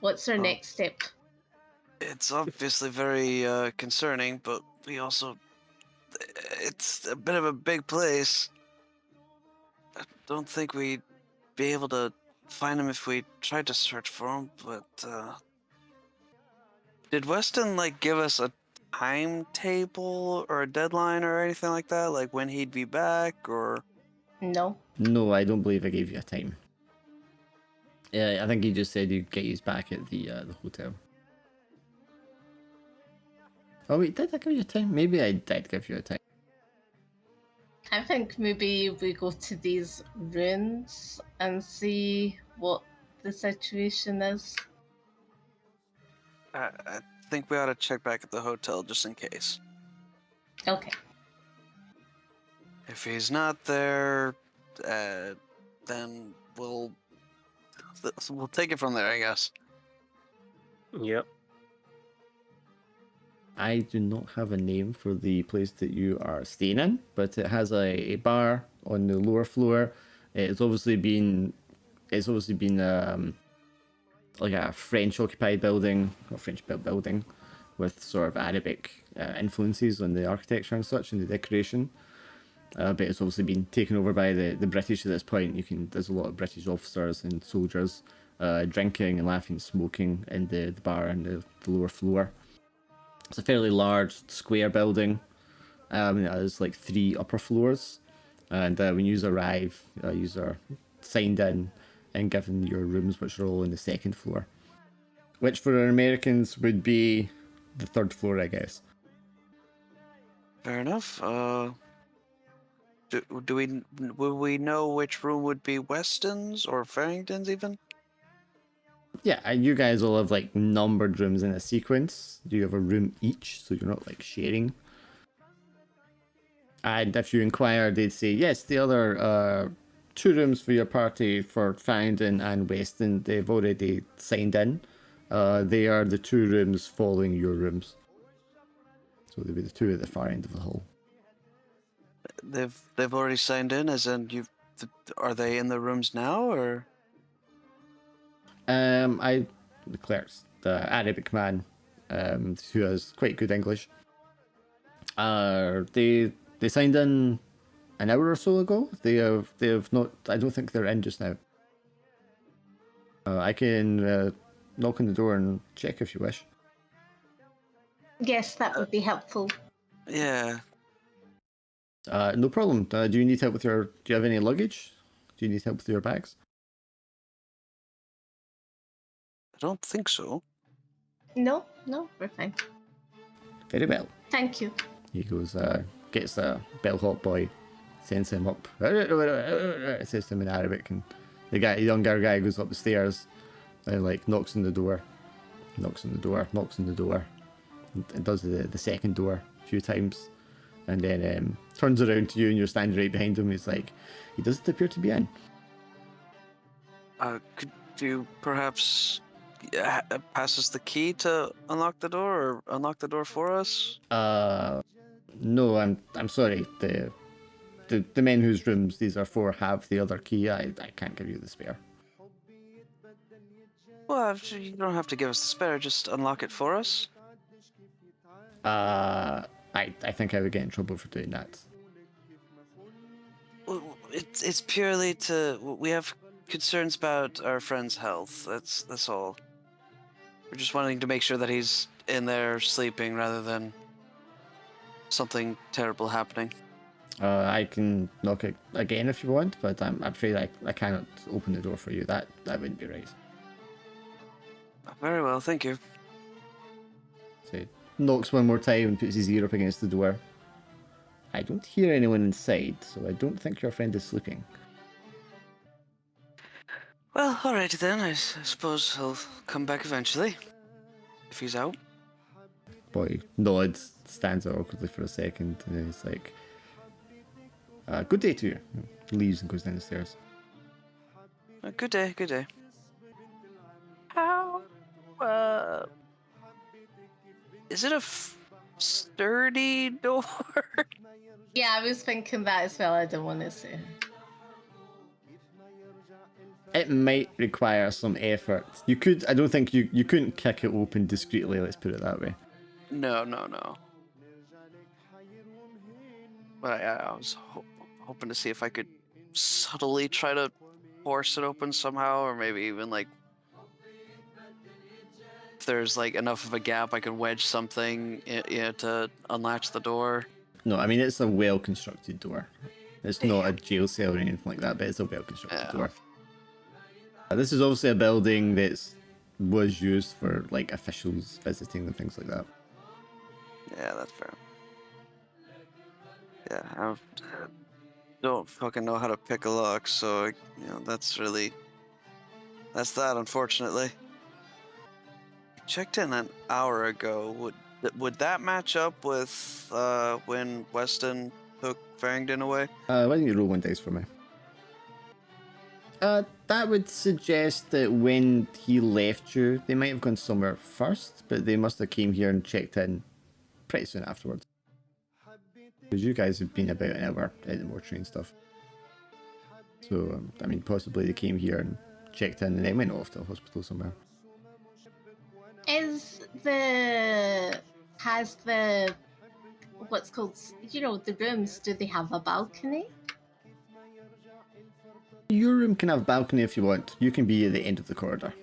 C: What's our next step?
A: It's obviously very concerning, but we also... It's a bit of a big place. I don't think we'd be able to find him if we tried to search for him, but did Weston give us a timetable or a deadline or anything like that? Like when he'd be back or...
C: No.
B: No, I don't believe I gave you a time. Yeah, I think he just said he'd get you back at the hotel. Oh wait, did I give you a time? Maybe I did give you a time.
C: I think maybe we go to these ruins and see what the situation is.
A: I think we ought to check back at the hotel just in case.
C: Okay.
A: If he's not there, then we'll take it from there, I guess.
D: Yep.
B: I do not have a name for the place that you are staying in, but it has a bar on the lower floor. It's obviously been like a French occupied building, or French built building, with sort of Arabic influences on the architecture and such and the decoration. But it's obviously been taken over by the British at this point. There's a lot of British officers and soldiers drinking and laughing, smoking in the bar on the lower floor. It's a fairly large square building. There's 3 upper floors, and when you arrive, you are signed in and given your rooms, which are all on the 2nd floor, which for Americans would be the 3rd floor, I guess.
A: Fair enough. Will we know which room would be Weston's or Farrington's even?
B: Yeah, you guys all have numbered rooms in a sequence. You have a room each, so you're not sharing. And if you inquire, they'd say, yes, the other 2 rooms for your party for Farrington and Weston, they've already signed in. They are the 2 rooms following your rooms. So they'll be the 2 at the far end of the hall.
A: they've already signed in, as in are they in the rooms now, or?
B: The clerks, the Arabic man, who has quite good English. They signed in an hour or so ago. They have not. I don't think they're in just now. I can knock on the door and check if you wish.
C: Yes, that would be helpful.
A: Yeah.
B: No problem. Do you need help with your? Do you have any luggage? Do you need help with your bags?
A: I don't think so.
C: No, we're fine.
B: Very well.
C: Thank you.
B: He goes, gets a bellhop boy, sends him up. Says to him in Arabic, and the younger guy goes up the stairs and like knocks on the door, and does the second door a few times, and then turns around to you, and you're standing right behind him. He's like, he doesn't appear to be in.
A: Could you perhaps pass us the key to unlock the door, or unlock the door for us?
B: No, I'm sorry. The men whose rooms these are for have the other key. I can't give you the spare.
A: Well, you don't have to give us the spare. Just unlock it for us.
B: I think I would get in trouble for doing that.
A: Well, it's purely we have concerns about our friend's health. That's all. We're just wanting to make sure that he's in there sleeping rather than something terrible happening.
B: I can knock it again if you want, but I'm afraid I cannot open the door for you. That wouldn't be right.
A: Very well, thank you.
B: So he knocks one more time and puts his ear up against the door. I don't hear anyone inside, so I don't think your friend is sleeping.
A: Well, alright then. I suppose he'll come back eventually. If he's out.
B: Boy nods, stands awkwardly for a second, and then he's like, good day to you. Leaves and goes down the stairs.
A: Good day, good day. How? Is it a sturdy door?
C: Yeah, I was thinking that as well. I don't want to say.
B: It might require some effort. You could. I don't think you couldn't kick it open discreetly. Let's put it that way.
A: No. But I was hoping to see if I could subtly try to force it open somehow, or maybe even like if there's like enough of a gap I could wedge something to unlatch the door.
B: No, I mean it's a well-constructed door. It's not a jail cell or anything like that, but it's a well-constructed door. This is obviously a building that was used for like officials visiting and things like that.
A: Yeah, that's fair. Yeah, I don't fucking know how to pick a lock, so that's that. Unfortunately, I checked in an hour ago. Would that match up with when Weston took Farrington away?
B: Why don't you roll one dice for me? That would suggest that when he left you, they might have gone somewhere first, but they must have came here and checked in pretty soon afterwards. Because you guys have been about an hour in the mortuary and stuff. So, I mean, possibly they came here and checked in and then went off to a hospital somewhere.
C: Has the what's called, the rooms, do they have a balcony?
B: Your room can have a balcony if you want. You can be at the end of the corridor.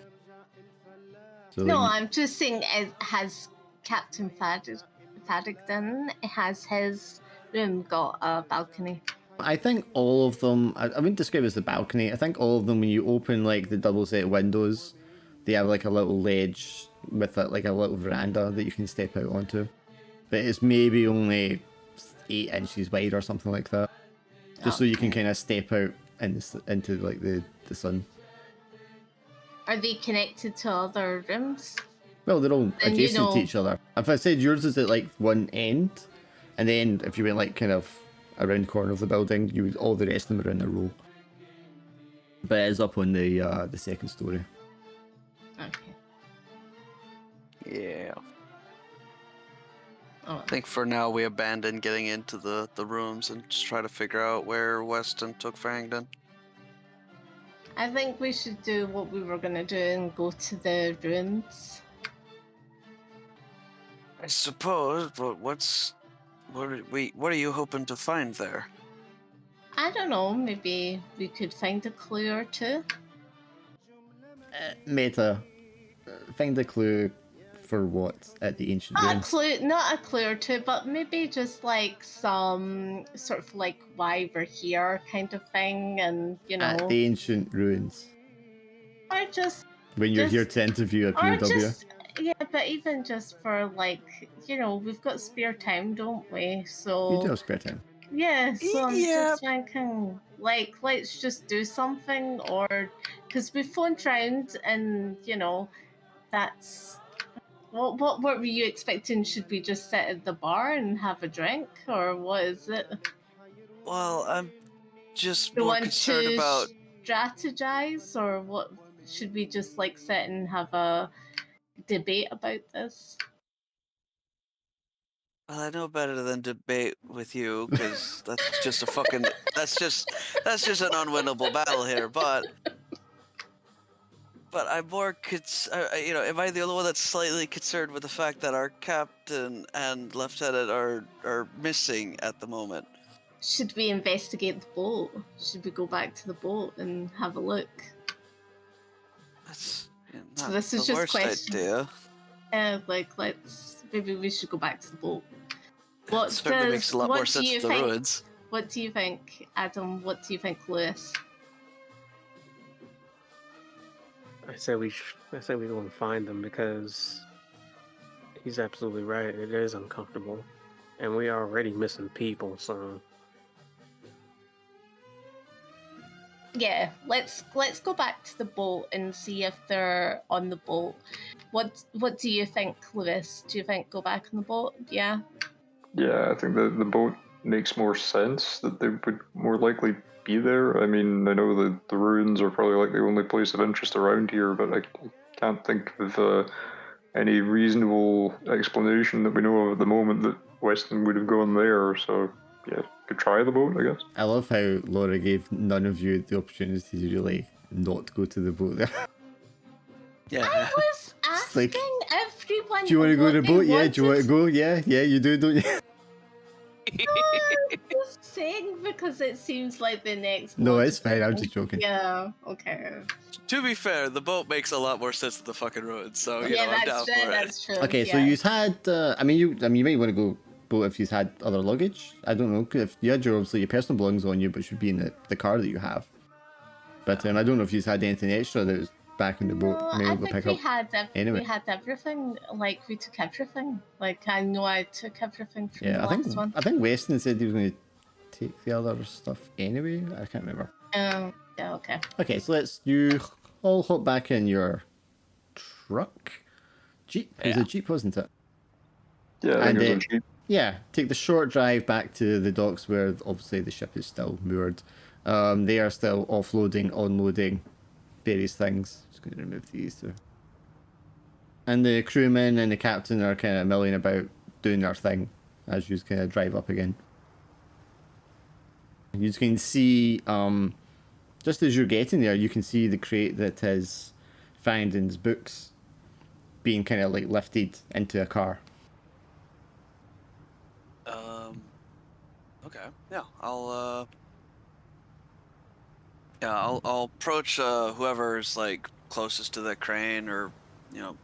B: So
C: no, I'm just saying, has Captain Farrington, has his room got a balcony?
B: I think all of them, I wouldn't describe it as the balcony. I think all of them, when you open like the double set windows, they have like a little ledge with like a little veranda that you can step out onto. But it's maybe only 8 inches wide or something like that. Just so you can kind of step out into like the sun.
C: Are they connected to other rooms?
B: Well, they're all adjacent to each other. If I said yours is at like one end, and then if you went like kind of around the corner of the building, all the rest of them are in a row. But it is up on the second story.
C: Okay.
A: Yeah.
C: Oh.
A: I think for now we abandon getting into the rooms and just try to figure out where Weston took Farrington.
C: I think we should do what we were gonna do and go to the ruins.
A: I suppose, but what are you hoping to find there?
C: I don't know, maybe we could find a clue or two.
B: Meta, find a clue for what at the ancient ruins?
C: Not a clue or two, but maybe just like some sort of like why we're here kind of thing, and you know.
B: At the ancient ruins.
C: Or just
B: when you're here to interview a POW.
C: Or just, yeah, but even just for like, you know, we've got spare time, don't we? So
B: you do have spare time.
C: Yeah, so I'm just thinking, like, let's just do something, or because we phoned round and you know, that's what were you expecting? Should we just sit at the bar and have a drink, or what is it?
A: Well, I'm just
C: We
A: more
C: want
A: concerned
C: to
A: about
C: strategize, or what? Should we just like sit and have a debate about this?
A: Well, I know better than debate with you, because that's just a fucking that's just an unwinnable battle here. But I'm more you know, am I the only one that's slightly concerned with the fact that our captain and lieutenant are missing at the moment?
C: Should we investigate the boat? Should we go back to the boat and have a look?
A: That's not
C: So this is
A: the
C: just
A: worst
C: question.
A: idea.
C: Like, maybe we should go back to the boat.
A: It certainly makes a lot more sense to the ruins.
C: What do you think, Adam? What do you think, Lewis?
D: I say we go and find them, because he's absolutely right. It is uncomfortable, and we are already missing people. So
C: yeah, let's go back to the boat and see if they're on the boat. What do you think, Lewis? Do you think go back on the boat? Yeah.
E: Yeah, I think the boat makes more sense, that they would more likely be there. I mean, I know that the ruins are probably like the only place of interest around here, but I can't think of any reasonable explanation that we know of at the moment that Weston would have gone there. So yeah, could try the boat, I guess.
B: I love how Laura gave none of you the opportunity to really not go to the boat there.
C: Yeah. I was asking everyone.
B: Do you want to go to the boat? Yeah. Do you want to go? Yeah. Yeah, you do, don't you?
C: I'm just saying because it seems like the next.
B: No, it's fine. I'm just joking.
C: Yeah. Okay.
A: To be fair, the boat makes a lot more sense than the fucking ruins. So you know, I'm down for it.
C: That's true.
B: Okay, so you had. I mean, you might want to go boat if you've had other luggage. I don't know if you had obviously your personal belongings on you, but should be in the car that you have. But I don't know if you've had anything extra that was back in the boat.
C: No,
B: maybe
C: I
B: we'll
C: think
B: pick
C: we
B: up.
C: had
B: Anyway.
C: we had everything. Like we took everything. Like I know I took everything from the last one.
B: I think Weston said he was going to take the other stuff anyway. I can't remember.
C: Yeah. Okay.
B: Okay, so you all hop back in your truck. Jeep. It was a Jeep, wasn't it?
E: Yeah, I think it was a Jeep.
B: Yeah, take the short drive back to the docks where obviously the ship is still moored. They are still offloading, unloading various things. Just going to remove these two. And the crewmen and the captain are kind of milling about doing their thing as you kind of drive up again. You can see, just as you're getting there, you can see the crate that is Farrington's books being kind of like lifted into a car.
A: Okay. Yeah, I'll approach whoever's like closest to the crane, or you know,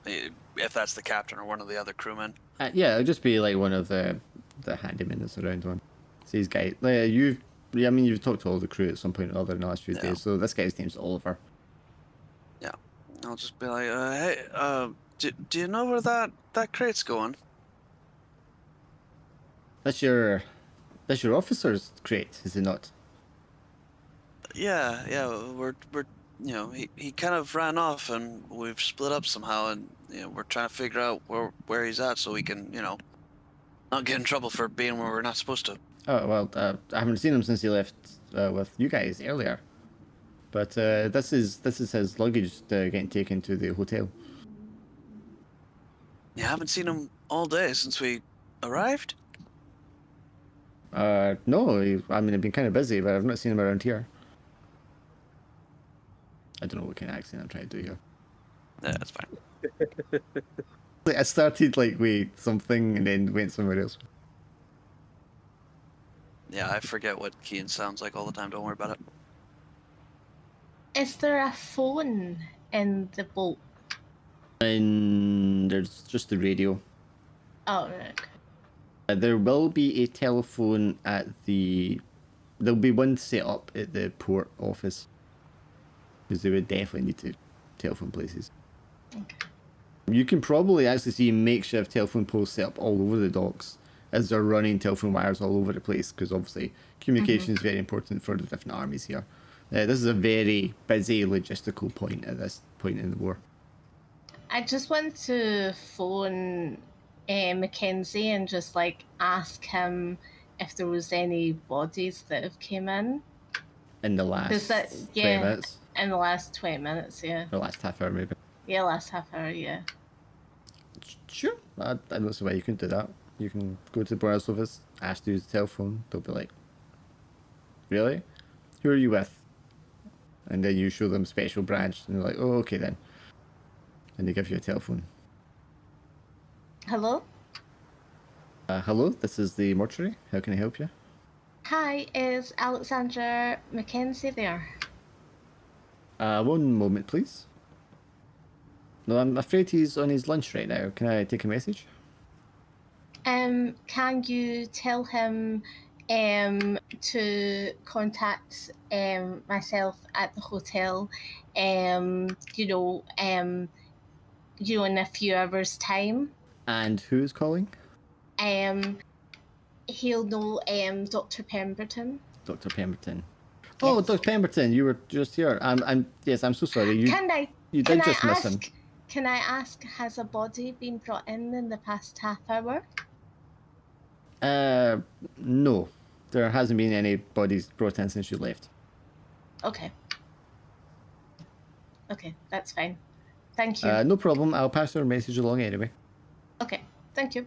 A: if that's the captain or one of the other crewmen.
B: Yeah, it'll just be like one of the handymen that's around one. So these guys, you've talked to all the crew at some point or other in the last few days. So this guy's name's Oliver.
A: Yeah, I'll just be like, hey, do you know where that crate's going?
B: That's your officer's crate, is it not?
A: Yeah, we're you know, he kind of ran off and we've split up somehow, and you know, we're trying to figure out where he's at so we can, you know, not get in trouble for being where we're not supposed to.
B: Oh well, I haven't seen him since he left with you guys earlier. But this is his luggage getting taken to the hotel.
A: You haven't seen him all day since we arrived?
B: No, I mean, I've been kind of busy, but I've not seen him around here. I don't know what kind of accent I'm trying to do here.
A: Yeah, that's fine.
B: Like, I started like with something and then went somewhere else.
A: Yeah, I forget what Kean sounds like all the time. Don't worry about it.
C: Is there a phone in the boat?
B: And there's just the radio.
C: Oh, right.
B: There will be a telephone at the. There'll be one set up at the port office. Because they would definitely need to telephone places.
C: Okay.
B: You can probably actually see makeshift telephone posts set up all over the docks as they're running telephone wires all over the place, because obviously communication is very important for the different armies here. This is a very busy logistical point at this point in the war.
C: I just want to phone Mackenzie and just like ask him if there was any bodies that have came in.
B: In the last 20 minutes?
C: In the last 20 minutes, yeah.
B: Or last half hour, maybe.
C: Yeah, last half hour, yeah.
B: Sure. I don't see why you couldn't do that. You can go to the board's office, ask to use the telephone. They'll be like, really? Who are you with? And then you show them special branch, and they're like, oh, okay then. And they give you a telephone.
C: Hello?
B: Hello, this is the mortuary. How can I help you?
C: Hi, is Alexander Mackenzie there?
B: One moment, please. No, I'm afraid he's on his lunch right now. Can I take a message?
C: Can you tell him to contact myself at the hotel, in a few hours' time?
B: And who's calling?
C: He'll know Dr. Pemberton.
B: Dr. Pemberton.
C: Yes.
B: Oh, Dr. Pemberton, you were just here. Yes, I'm so sorry. You did just miss him.
C: Can I ask, has a body been brought in the past half hour?
B: No. There hasn't been any bodies brought in since you left.
C: Okay. Okay, that's fine. Thank you.
B: No problem. I'll pass your message along anyway.
C: Okay, thank you.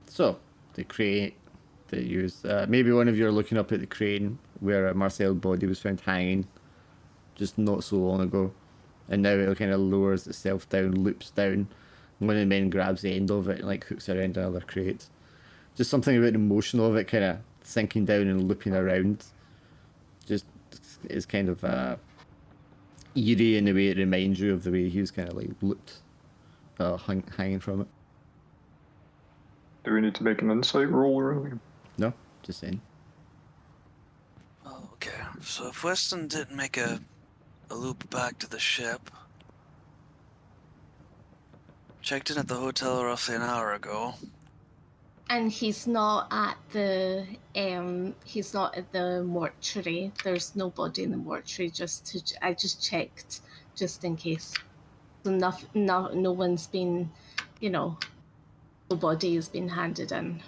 B: So, the crane they use. Maybe one of you are looking up at the crane where a Marcel's body was found hanging just not so long ago. And now it kind of lowers itself down, loops down. One of the men grabs the end of it and like hooks around another crate. Just something about the motion of it kind of sinking down and looping around. Just is kind of eerie in the way it reminds you of the way he was kind of like looped, hanging from it.
E: Do we need to make an insight roll or anything?
B: No, just saying.
A: Okay, so if Weston didn't make a loop back to the ship, checked in at the hotel roughly an hour ago.
C: And he's not at the mortuary. There's nobody in the mortuary. I just checked just in case. So no one's been, no body has been handed in.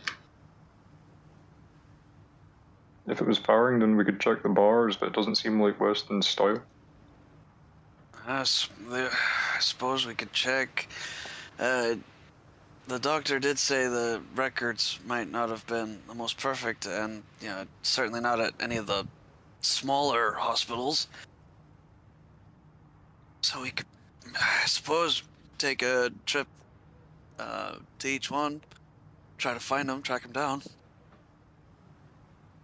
E: If it was firing, then we could check the bars, but it doesn't seem like Weston's style.
A: I suppose we could check. The doctor did say the records might not have been the most perfect, and certainly not at any of the smaller hospitals. So we could, I suppose, take a trip to each one, try to find them, track them down.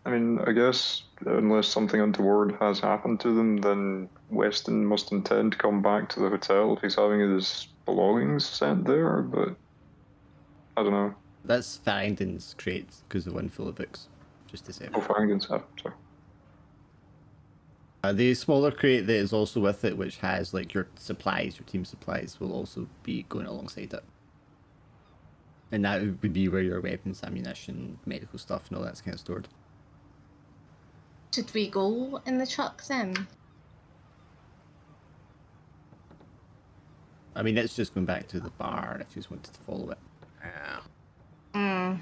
E: I mean, I guess unless something untoward has happened to them, then Weston must intend to come back to the hotel if he's having his belongings sent there, but I don't know.
B: That's Farrington's crate, because the one full of books, just to say.
E: Oh, Farrington's, sorry.
B: The smaller crate that is also with it, which has like your supplies, your team supplies, will also be going alongside it. And that would be where your weapons, ammunition, medical stuff, and all that's kind of stored.
C: Should we go in the truck then?
B: I mean, it's just going back to the bar if you just wanted to follow it.
A: Yeah.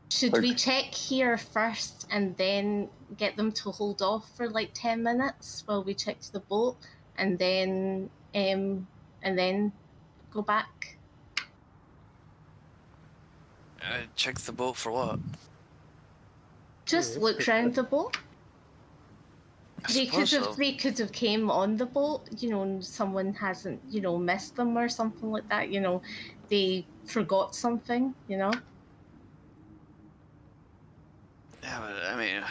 C: Should we check here first and then get them to hold off for like 10 minutes while we check the boat, and then go back?
A: Check the boat for what?
C: Just
D: it's
C: look
D: good.
C: round the boat.
A: I
C: They could
A: suppose
C: have
A: so.
C: they could have came on the boat, and someone hasn't, missed them or something like that, they forgot something,
A: Yeah, but I mean,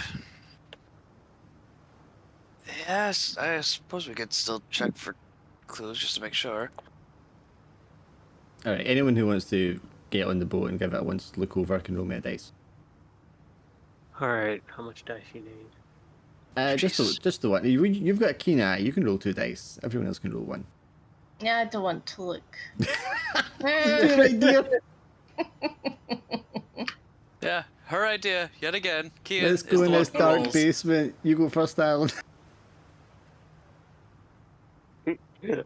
A: yes, I suppose we could still check for clues just to make sure.
B: All right, anyone who wants to get on the boat and give it a once look over can roll me a dice.
D: All right, how much dice you need?
A: Jesus.
B: Just the one. You've got a keen eye. You can roll 2 dice. Everyone else can roll 1.
C: Yeah, I don't want to look.
B: Good idea.
A: Yeah, her idea yet again. Kian
B: Let's
A: is
B: go
A: the
B: in
A: one
B: this
A: who
B: dark
A: rolls.
B: basement. You go first, Alan.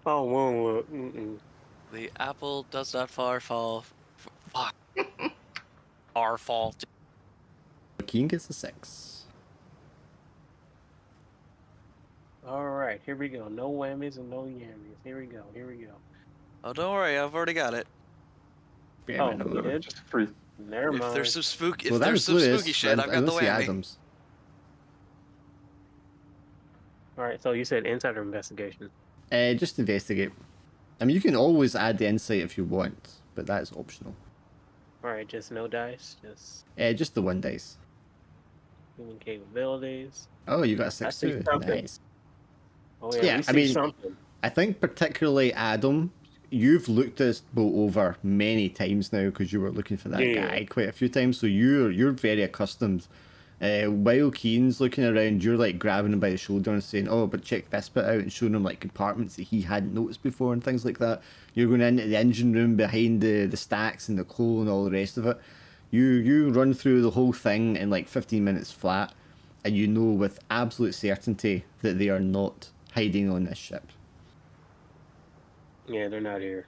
D: Oh, won't look. Mm-mm.
A: The apple does not fall. Fuck. Our fault.
B: Keen gets a 6.
D: All right, here we go. No whammies and no yammies. Here we go. Here we go.
A: Oh, don't worry, I've already got it.
B: Yeah,
D: Oh,
B: I know.
D: you did?
E: Just 3.
D: Never
A: If there's
D: mind.
A: some spooky,
B: Well,
A: if
B: that
A: there's
B: was
A: some spooky
B: Lewis.
A: shit, I've
B: I
A: got
B: don't
A: the
B: see
A: whammy.
B: Adams.
D: All right, so you said insider investigation.
B: Just investigate. I mean, you can always add the insight if you want, but that's optional.
D: All right, just no dice, just
B: Just the 1 dice.
D: human capabilities.
B: Oh, you got a
D: I
B: 6
D: see
B: too.
D: something.
B: Nice.
D: Oh yeah,
B: Yeah,
D: we
B: I
D: see
B: mean,
D: something.
B: I think particularly Adam, you've looked this boat over many times now because you were looking for that
D: Yeah.
B: guy quite a few times. So you're very accustomed. While Keen's looking around, you're like grabbing him by the shoulder and saying, "Oh, but check this bit out," and showing him like compartments that he hadn't noticed before and things like that. You're going into the engine room behind the stacks and the coal and all the rest of it. You run through the whole thing in like 15 minutes flat, and you know with absolute certainty that they are not hiding on this ship.
D: Yeah, they're not here.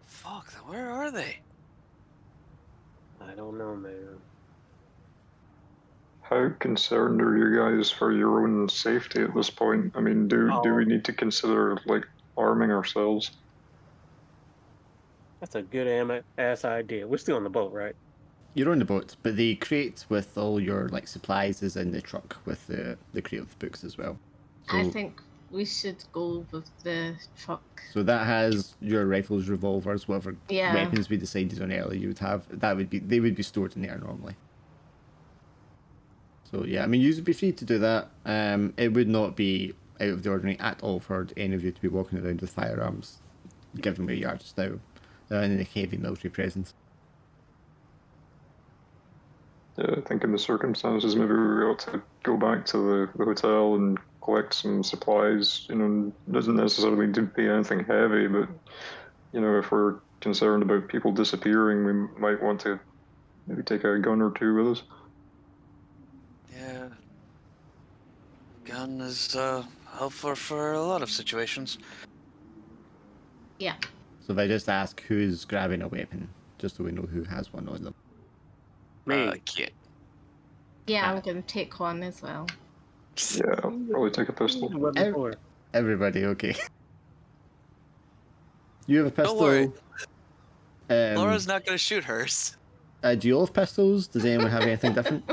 A: Fuck, where are they?
D: I don't know, man.
E: How concerned are you guys for your own safety at this point? I mean, do we need to consider like arming ourselves?
D: That's a good ass idea. We're still on the boat, right?
B: You're on the boat, but the crate with all your like supplies is in the truck with the crate of books as well. So,
C: I think we should go with the truck.
B: so that has your rifles, revolvers, whatever
C: Yeah.
B: weapons we decided on earlier you would have. They would be stored in there normally. So yeah, I mean, you would be free to do that. It would not be out of the ordinary at all for any of you to be walking around with firearms, given where you are just now, and the heavy military presence.
E: Yeah, I think in the circumstances, maybe we ought to go back to the hotel and collect some supplies. You know, it doesn't necessarily need to be anything heavy, but you know, if we're concerned about people disappearing, we might want to maybe take a gun or 2 with us.
A: Yeah. Gun is helpful for a lot of situations.
C: Yeah.
B: So if I just ask who's grabbing a weapon, just so we know who has one on them.
D: Me.
A: Can't.
C: Yeah, I'm going to take one as well.
E: Yeah, I'll probably take a pistol.
D: What before?
B: Everybody, okay. You have a pistol.
A: Don't worry. Laura's not gonna shoot hers.
B: Do you all have pistols? Does anyone have anything different?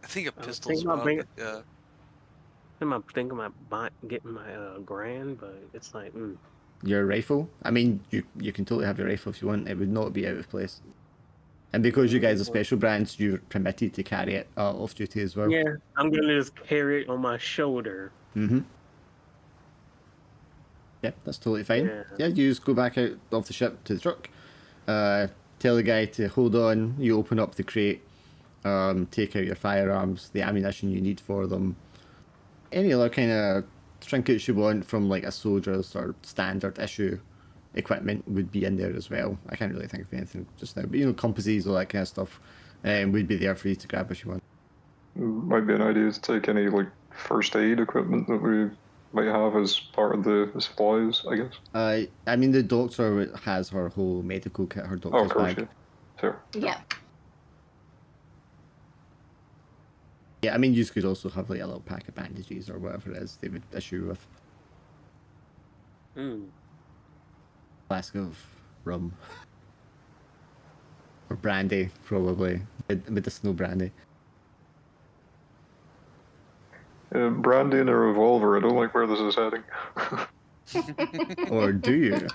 A: I think a
D: I was
A: pistol's
D: thinking about
A: probably.
D: I'm thinking about getting my grand, but it's like,
B: Your rifle? I mean, you can totally have your rifle if you want. It would not be out of place. And because you guys are special brands, you're permitted to carry it off duty as well.
D: yeah, I'm gonna just carry it on my shoulder.
B: Mm-hmm. Yeah, that's totally fine. Yeah, you just go back out of the ship to the truck. Tell the guy to hold on. You open up the crate. Take out your firearms, the ammunition you need for them. Any other kind of trinkets you want from like a soldier's or standard issue equipment would be in there as well. I can't really think of anything just now, but you know, compasses, all that kind of stuff, would be there for you to grab if you want.
E: Might be an idea to take any like first aid equipment that we might have as part of the supplies, I guess.
B: I mean, the doctor has her whole medical kit, her doctor's
E: Of course,
B: bag.
E: yeah. Sure.
C: Yeah.
B: Yeah, I mean, you could also have like a little pack of bandages or whatever it is they would issue with. Flask of rum. Or brandy, probably. Medicinal brandy.
E: Brandy and a revolver. I don't like where this is heading.
B: Or do you?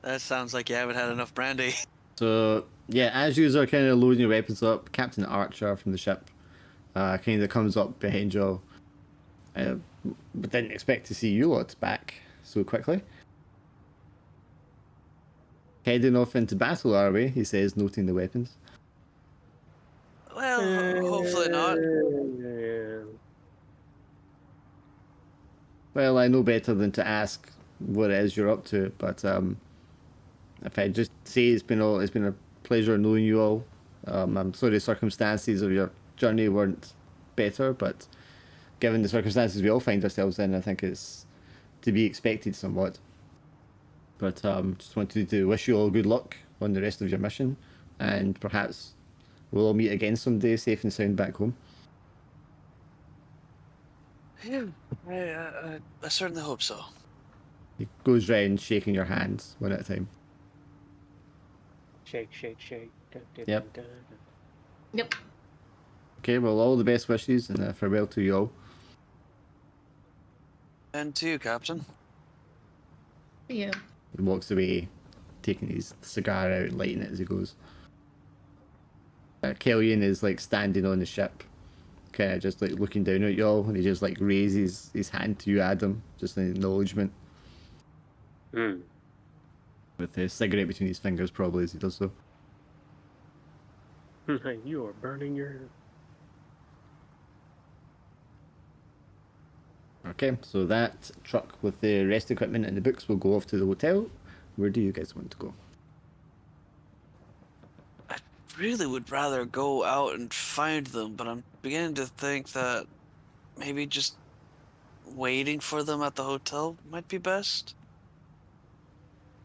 A: That sounds like you haven't had enough brandy.
B: So, yeah, as you are kind of loading your weapons up, Captain Archer from the ship kind of comes up behind you, but didn't expect to see you lot back so quickly. Heading off into battle, are we? He says, noting the weapons.
A: Well, hopefully not.
B: Well, I know better than to ask what it is you're up to, but if I just say it's been a pleasure knowing you all. I'm sorry the circumstances of your journey weren't better, but given the circumstances we all find ourselves in, I think it's to be expected somewhat. But just wanted to wish you all good luck on the rest of your mission, and perhaps we'll all meet again someday, safe and sound back home.
A: Yeah, I certainly hope so.
B: He goes round shaking your hands one at a time.
D: Shake, shake, shake. Dun, dun,
B: Yep.
D: dun, dun, dun.
C: Yep.
B: Okay, well, all the best wishes and farewell to you all.
A: And to you, Captain.
C: Yeah.
B: He walks away, taking his cigar out, lighting it as he goes. Kellyan is like standing on the ship, kind of just like looking down at y'all, and he just like raises his hand to you, Adam, just an acknowledgement, with a cigarette between his fingers, probably as he does so.
D: You are burning your.
B: Okay, so that truck with the rest equipment and the books will go off to the hotel. Where do you guys want to go?
A: I really would rather go out and find them, but I'm beginning to think that maybe just waiting for them at the hotel might be best.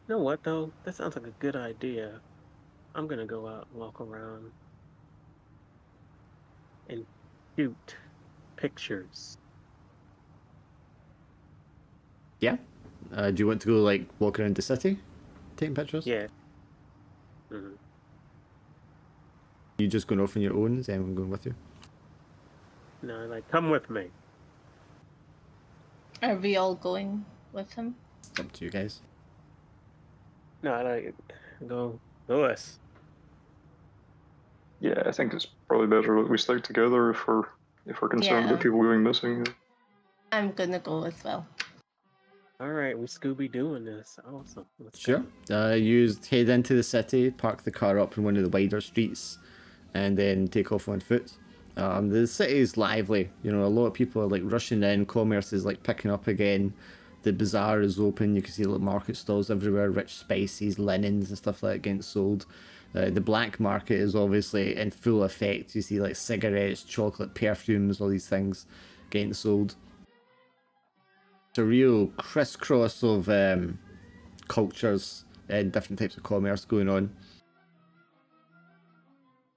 D: You know what though? That sounds like a good idea. I'm gonna go out and walk around and shoot pictures.
B: Yeah. Do you want to go like walk around the city, taking pictures?
D: Yeah.
B: You just going off on your own? Is anyone going with you?
D: No, like come with me.
C: Are we all going with him?
B: It's up to you guys.
D: No, I like go Lewis.
E: Yeah, I think it's probably better that we stick together if we're concerned about
C: Yeah.
E: people going missing.
C: I'm gonna go as well.
D: All right, we Scooby doing this. Awesome. Let's
B: Sure.
D: go.
B: You head into the city, park the car up in one of the wider streets, and then take off on foot. The city is lively. You know, a lot of people are like rushing in. Commerce is like picking up again. The bazaar is open. You can see little market stalls everywhere, rich spices, linens, and stuff like that getting sold. The black market is obviously in full effect. You see like cigarettes, chocolate, perfumes, all these things getting sold. It's a real crisscross of cultures and different types of commerce going on.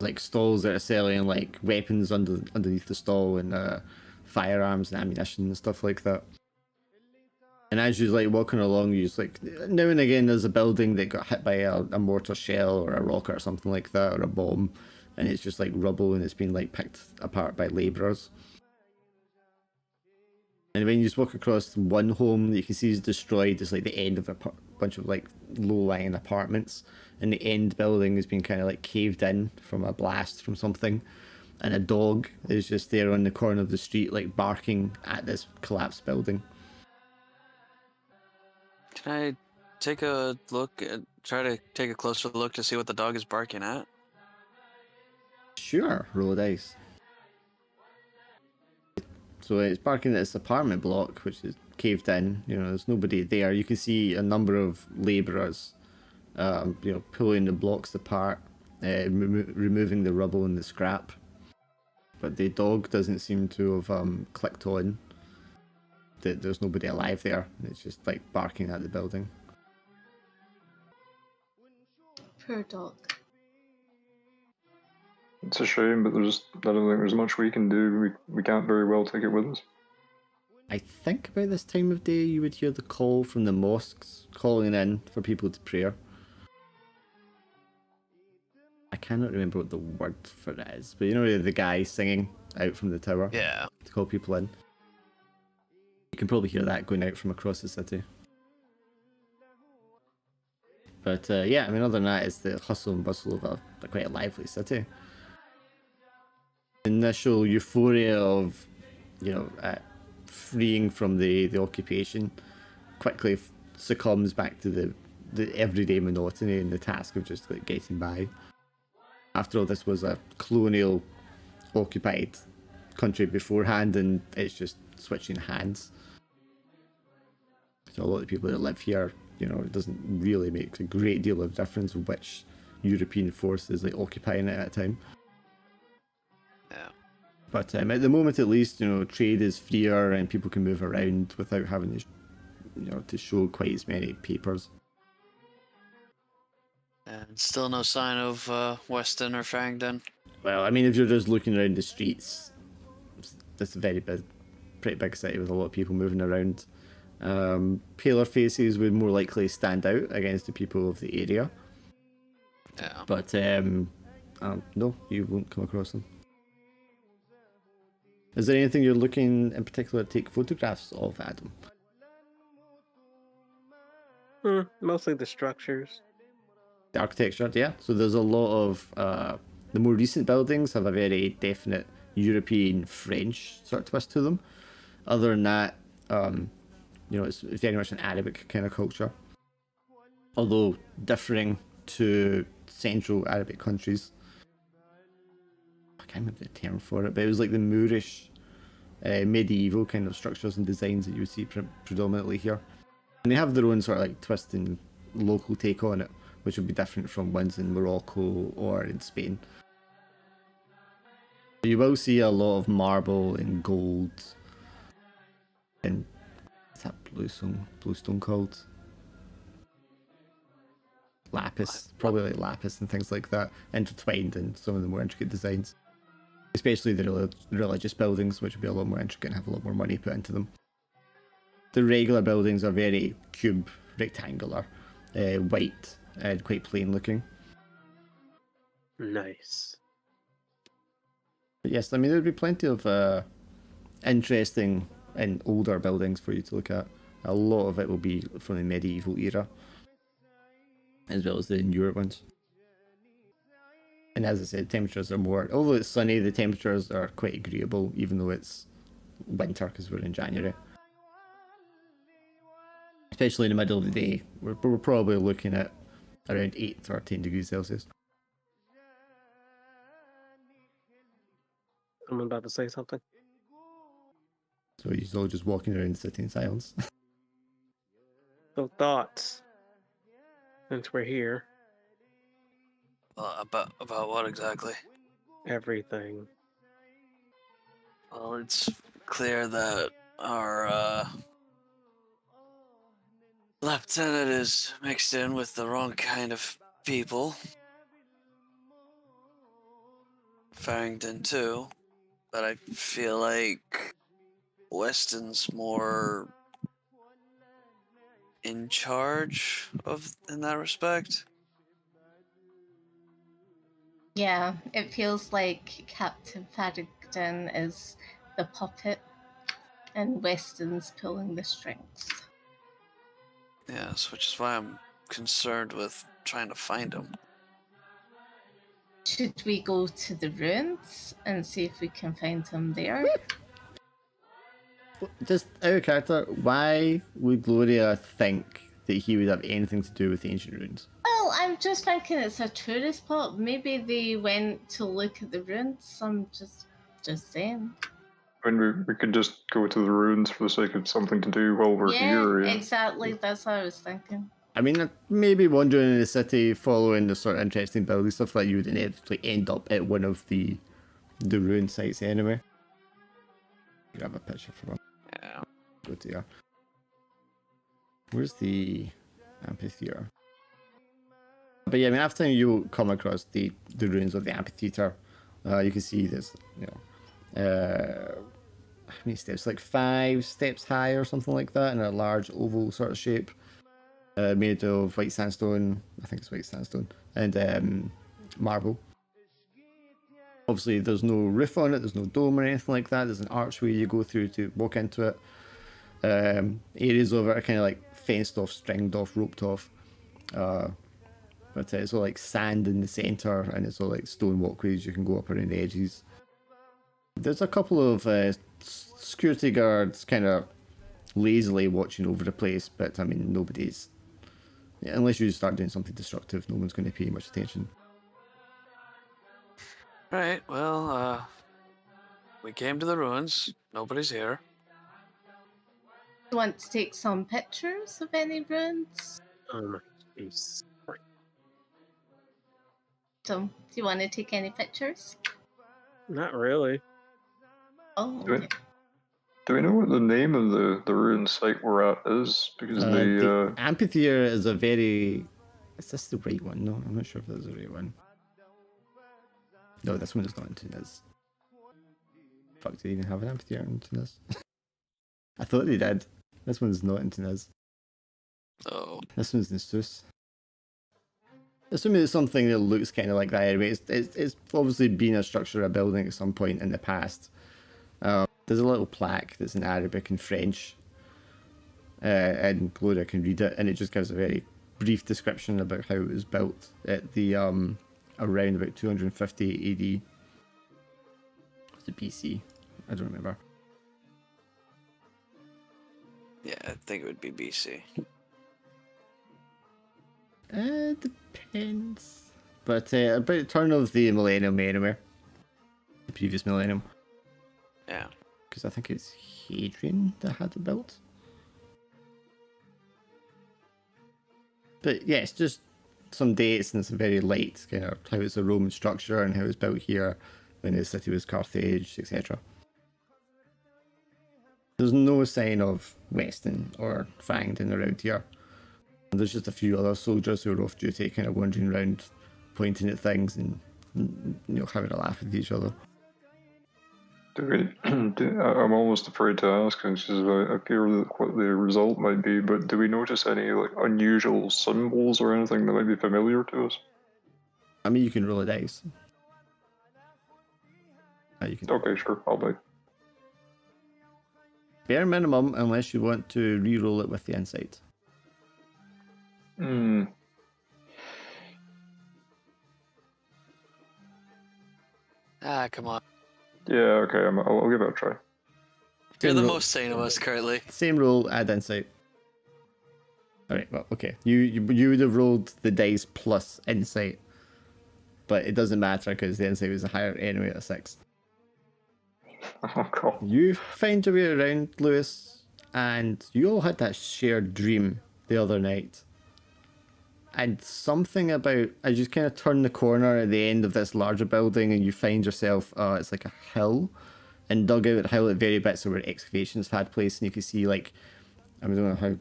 B: Like stalls that are selling like weapons underneath the stall, and firearms and ammunition and stuff like that. And as you're like walking along, you just like now and again there's a building that got hit by a mortar shell or a rocket or something like that, or a bomb, and it's just like rubble and it's been like picked apart by labourers. And when you just walk across one home that you can see is destroyed, it's like the end of a bunch of like low-lying apartments, and the end building has been kind of like caved in from a blast from something, and a dog is just there on the corner of the street like barking at this collapsed building.
A: Can I take a look and try to take a closer look to see what the dog is barking at?
B: Sure, roll a dice. So it's barking at this apartment block, which is caved in. You know, there's nobody there. You can see a number of labourers, pulling the blocks apart, removing the rubble and the scrap. But the dog doesn't seem to have clicked on that there's nobody alive there. It's just like barking at the building.
C: Poor dog.
E: It's a shame, but I don't think there's much we can do. We can't very well take it with us.
B: I think about this time of day you would hear the call from the mosques calling in for people to prayer. I cannot remember what the word for it is, but you know the guy singing out from the tower
F: Yeah.
B: to call people in. You can probably hear that going out from across the city. But yeah, I mean, other than that, it's the hustle and bustle of a quite a lively city. Initial euphoria of, freeing from the occupation quickly succumbs back to the everyday monotony and the task of just like getting by. After all, this was a colonial occupied country beforehand, and it's just switching hands. So a lot of people that live here, it doesn't really make a great deal of difference which European force is like occupying it at a time.
F: Yeah.
B: But at the moment, at least, trade is freer and people can move around without having to show quite as many papers.
F: And still no sign of Weston or Farringdon.
B: Well, I mean, if you're just looking around the streets, it's a pretty big city with a lot of people moving around. Paler faces would more likely stand out against the people of the area.
F: Yeah.
B: But no, you won't come across them. Is there anything you're looking in particular to take photographs of, Adam?
D: Mostly the structures.
B: The architecture, yeah. So there's a lot of the more recent buildings have a very definite European French sort of twist to them. Other than that, it's very much an Arabic kind of culture, although differing to Central Arabic countries. I can't remember the term for it, but it was like the Moorish medieval kind of structures and designs that you would see predominantly here. And they have their own sort of like twist and local take on it, which would be different from ones in Morocco or in Spain. You will see a lot of marble and gold and what's that bluestone called? Lapis, probably like lapis and things like that, intertwined in some of the more intricate designs. Especially the religious buildings, which would be a lot more intricate and have a lot more money put into them. The regular buildings are very cube, rectangular, white, and quite plain looking.
D: Nice.
B: But yes, I mean, there'd be plenty of interesting and older buildings for you to look at. A lot of it will be from the medieval era, as well as the newer ones. And as I said, temperatures are more, although it's sunny, the temperatures are quite agreeable, even though it's winter because we're in January. Especially in the middle of the day, we're probably looking at around 8 or 10 degrees Celsius.
D: I'm about to say something.
B: So you're all just walking around the city in silence.
D: So thoughts, since we're here.
F: About what exactly?
D: Everything.
F: Well, it's clear that our lieutenant is mixed in with the wrong kind of people. Farrington too, but I feel like Weston's more in charge in that respect.
C: Yeah, it feels like Captain Farrington is the puppet and Weston's pulling the strings.
F: Yes, which is why I'm concerned with trying to find him.
C: Should we go to the ruins and see if we can find him there?
B: Just out of character, why would Gloria think that he would have anything to do with the ancient ruins?
C: Well, I'm just thinking it's a tourist spot. Maybe they went to look at the ruins. I'm just saying.
E: I mean, we could just go to the ruins for the sake of something to do while we're here.
C: Yeah, exactly. That's what I was thinking.
B: I mean, maybe wandering in the city, following the sort of interesting building stuff like you would inevitably end up at one of the ruin sites anyway. Grab a picture from him.
F: Yeah.
B: Go to here. Where's the amphitheater? But yeah, I mean, after you come across the ruins of the amphitheater, you can see this, how many steps? Like 5 steps high or something like that, in a large oval sort of shape, made of white sandstone. I think it's white sandstone and marble. Obviously, there's no roof on it. There's no dome or anything like that. There's an archway you go through to walk into it. Areas of it are kind of like fenced off, stringed off, roped off. But it's all like sand in the centre, and it's all like stone walkways you can go up around the edges. There's a couple of security guards kind of lazily watching over the place, but I mean, nobody's... Unless you start doing something destructive, no one's going to pay much attention.
F: Right, well, we came to the ruins. Nobody's here.
C: Do you want to take some pictures of any ruins?
D: Jeez.
C: So, do you want to take any pictures?
D: Not really.
C: Oh,
E: Do we,
C: okay.
E: do we know what the name of the ruin site we're at is? Because
B: the amphitheater is a very... Is this the right one? No, I'm not sure if that's the right one. No, this one is not in Tunis. Fuck, do they even have an amphitheater in Tunis? I thought they did. This one's not in Tunis.
F: Oh.
B: This one's in Sus. Assuming it's something that looks kind of like that anyway. It's obviously been a structure, a building at some point in the past. There's a little plaque that's in Arabic and French. And Gloria can read it, and it just gives a very brief description about how it was built at the around about 250 AD. Was it BC? I don't remember.
F: Yeah, I think it would be BC.
B: Depends. But about the turn of the millennium anyway. The previous millennium.
F: Yeah.
B: Because I think it's Hadrian that had it built. But yeah, it's just some dates and some very light, kind of how it's a Roman structure and how it was built here when the city was Carthage, etc. There's no sign of Weston or Fangden around here. And there's just a few other soldiers who are off duty, kind of wandering around, pointing at things and having a laugh with each other.
E: I'm almost afraid to ask, because I fear that what the result might be. But do we notice any like unusual symbols or anything that might be familiar to us?
B: I mean, you can roll a dice. You can...
E: Okay, sure, I'll bite.
B: Bare minimum, unless you want to re-roll it with the insight.
F: Ah, come on.
E: Yeah, okay, I'll give it a try.
F: You're the most sane of us currently.
B: Same roll, add insight. Alright, well, okay. You would have rolled the dice plus insight. But it doesn't matter because the insight was a higher anyway at a 6.
E: Oh, God.
B: You find your way around, Lewis, and you all had that shared dream the other night. And something about, as you kind of turn the corner at the end of this larger building and you find yourself, it's like a hill, and dug out at the hill at very bits of where excavations have had place, and you can see, like, I don't know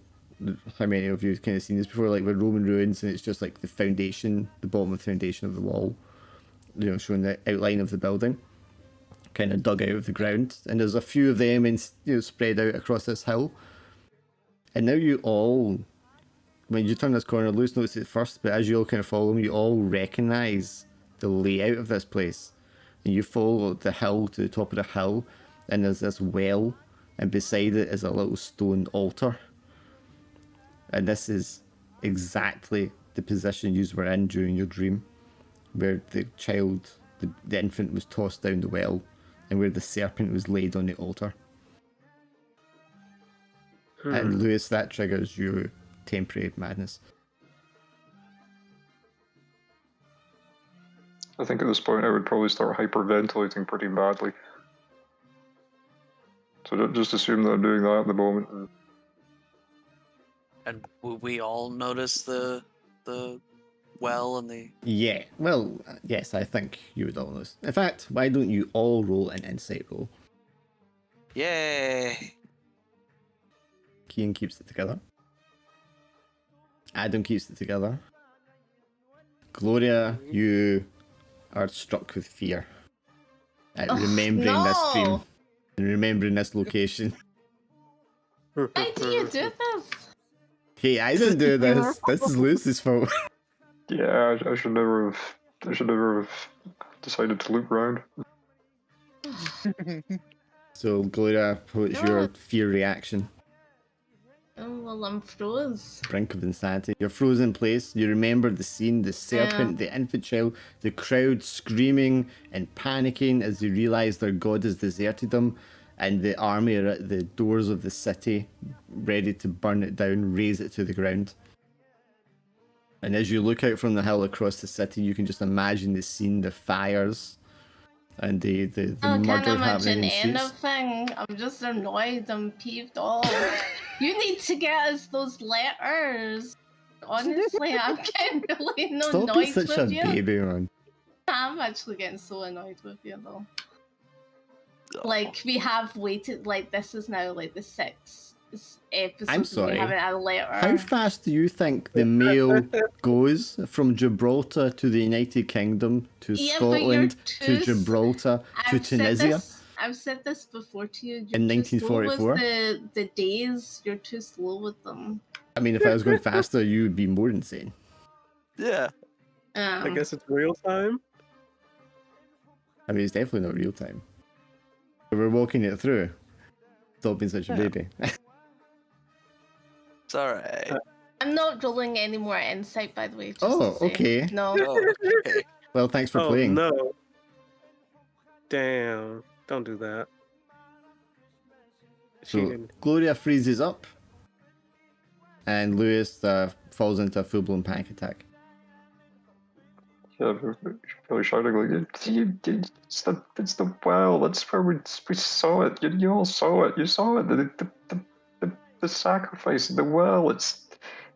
B: how many of you have kind of seen this before, like with Roman ruins, and it's just like the foundation, the bottom of the foundation of the wall, showing the outline of the building, kind of dug out of the ground, and there's a few of them spread out across this hill. And now you all, when you turn this corner, Lewis noticed it first, but as you all kind of follow him, you all recognise the layout of this place. And you follow the hill to the top of the hill, and there's this well, and beside it is a little stone altar. And this is exactly the position you were in during your dream, where the child, the infant, was tossed down the well, and where the serpent was laid on the altar. And Lewis, that triggers your temporary madness.
E: I think at this point I would probably start hyperventilating pretty badly. So just assume that I'm doing that at the moment.
F: And we all notice the well and the...
B: Yeah, well, yes, I think you would all notice. In fact, why don't you all roll an insight roll?
F: Yay!
B: Kian keeps it together. Adam keeps it together. Gloria, you are struck with fear at remembering this dream. and remembering this location.
C: Why do you do this?
B: Hey, I didn't do this. This is Lewis's fault.
E: Yeah, I should never have decided to loop around.
B: So, Gloria, what's your fear reaction?
C: Oh, well, I'm froze.
B: Brink of insanity. You're frozen in place. You remember the scene, the serpent, the infant child, the crowd screaming and panicking as they realise their god has deserted them, and the army are at the doors of the city, ready to burn it down, raze it to the ground. And as you look out from the hill across the city, you can just imagine the scene, the fires, and the
C: I can't
B: murder happening
C: imagine
B: in the streets.
C: anything. I'm just annoyed. I'm peeved off. You need to get us those letters. Honestly, I'm getting really
B: Stop being
C: annoyed
B: such a
C: with you.
B: baby, man.
C: I'm actually getting so annoyed with you, though. Like, we have waited, like, this is now, like, the 6th episode.
B: I'm sorry.
C: We haven't had a letter.
B: How fast do you think the mail goes from Gibraltar to the United Kingdom to Scotland to Gibraltar to Tunisia?
C: I've said this before to you.
B: In 1944?
C: The days, you're too slow with them.
B: I mean, if I was going faster, you would be more insane.
F: Yeah.
D: I guess it's real time.
B: I mean, it's definitely not real time. But we're walking it through. Stop being such a baby.
F: It's alright.
C: I'm not rolling any more insight, by the way. Just
B: Oh,
C: to say.
B: okay.
C: No.
F: Oh, okay.
B: Well, thanks for playing.
D: No. Damn. Don't do that.
B: So, Gloria freezes up, and Lewis falls into a full-blown panic attack.
E: Yeah, really shouting like, it's the well. That's where we saw it. You all saw it. You saw it. The sacrifice, the well. It's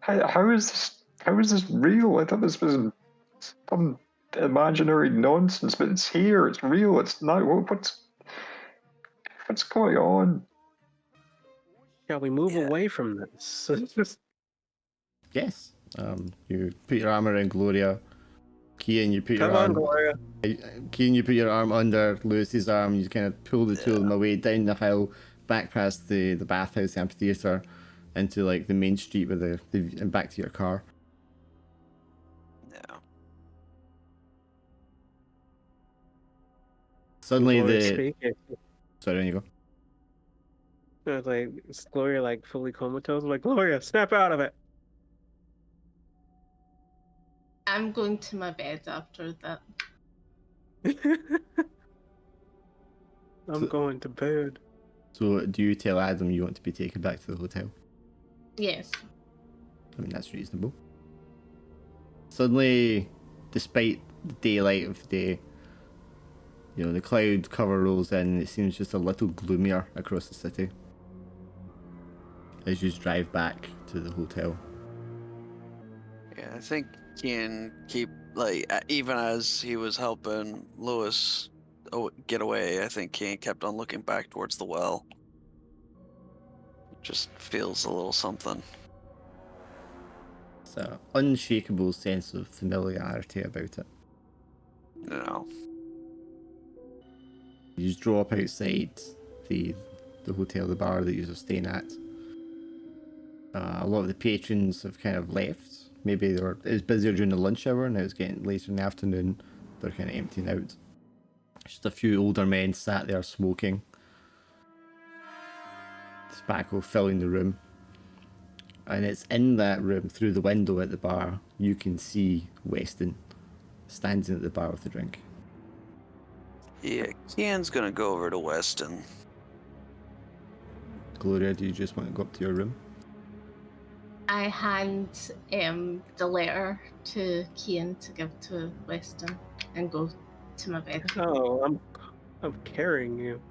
E: how is this real? I thought this was some imaginary nonsense, but it's here. It's real. It's not. What's going on?
D: Shall we move away from this?
B: Yes. You put your arm around Gloria. Kian, you put your
D: Come on,
B: arm.
D: Gloria.
B: Kian, you put your arm under Lewis's arm. You kind of pull the two of them away down the hill, back past the bathhouse, the amphitheater, into like the main street with and back to your car.
F: Yeah.
B: Suddenly
D: Gloria
B: Sorry, there you go.
D: like, is Gloria like fully comatose? I'm like, Gloria, snap out of it.
C: I'm going to my bed after that.
D: I'm going to bed.
B: So, do you tell Adam you want to be taken back to the hotel?
C: Yes.
B: I mean, that's reasonable. Suddenly, despite the daylight of the day, you know, the cloud cover rolls in and it seems just a little gloomier across the city as you drive back to the hotel.
F: Yeah, I think Kian keep like even as he was helping Lewis get away, I think Kian kept on looking back towards the well. Just feels a little something.
B: It's an unshakable sense of familiarity about it.
F: You know.
B: You just draw up outside the hotel, the bar that you're staying at. A lot of the patrons have kind of left. Maybe it was busier during the lunch hour, now it's getting later in the afternoon. They're kind of emptying out. Just a few older men sat there smoking. Tobacco filling the room. And it's in that room, through the window at the bar, you can see Weston standing at the bar with a drink.
F: Yeah, Kian's gonna go over to Weston.
B: Gloria, do you just want to go up to your room?
C: I hand the letter to Kian to give to Weston and go to my bed.
D: Oh, I'm carrying you.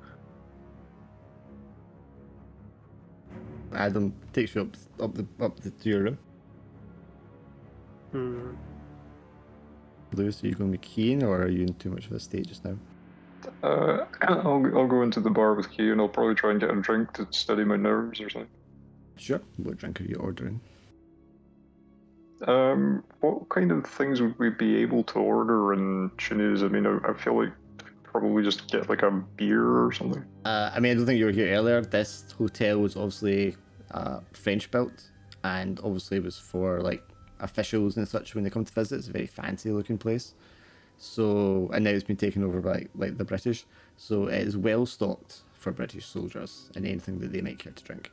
B: Adam takes you up to your room. Lewis, are you going to be keen, or are you in too much of a state just now?
E: I'll go into the bar with Key and I'll probably try and get a drink to steady my nerves or something.
B: Sure. What drink are you ordering?
E: What kind of things would we be able to order in Chinese? I mean, I feel like probably just get like a beer or something.
B: I mean, I don't think you were here earlier. This hotel was obviously French built, and obviously was for like officials and such when they come to visit. It's a very fancy looking place. So, and now it's been taken over by like the British. So it is well stocked for British soldiers and anything that they might care to drink.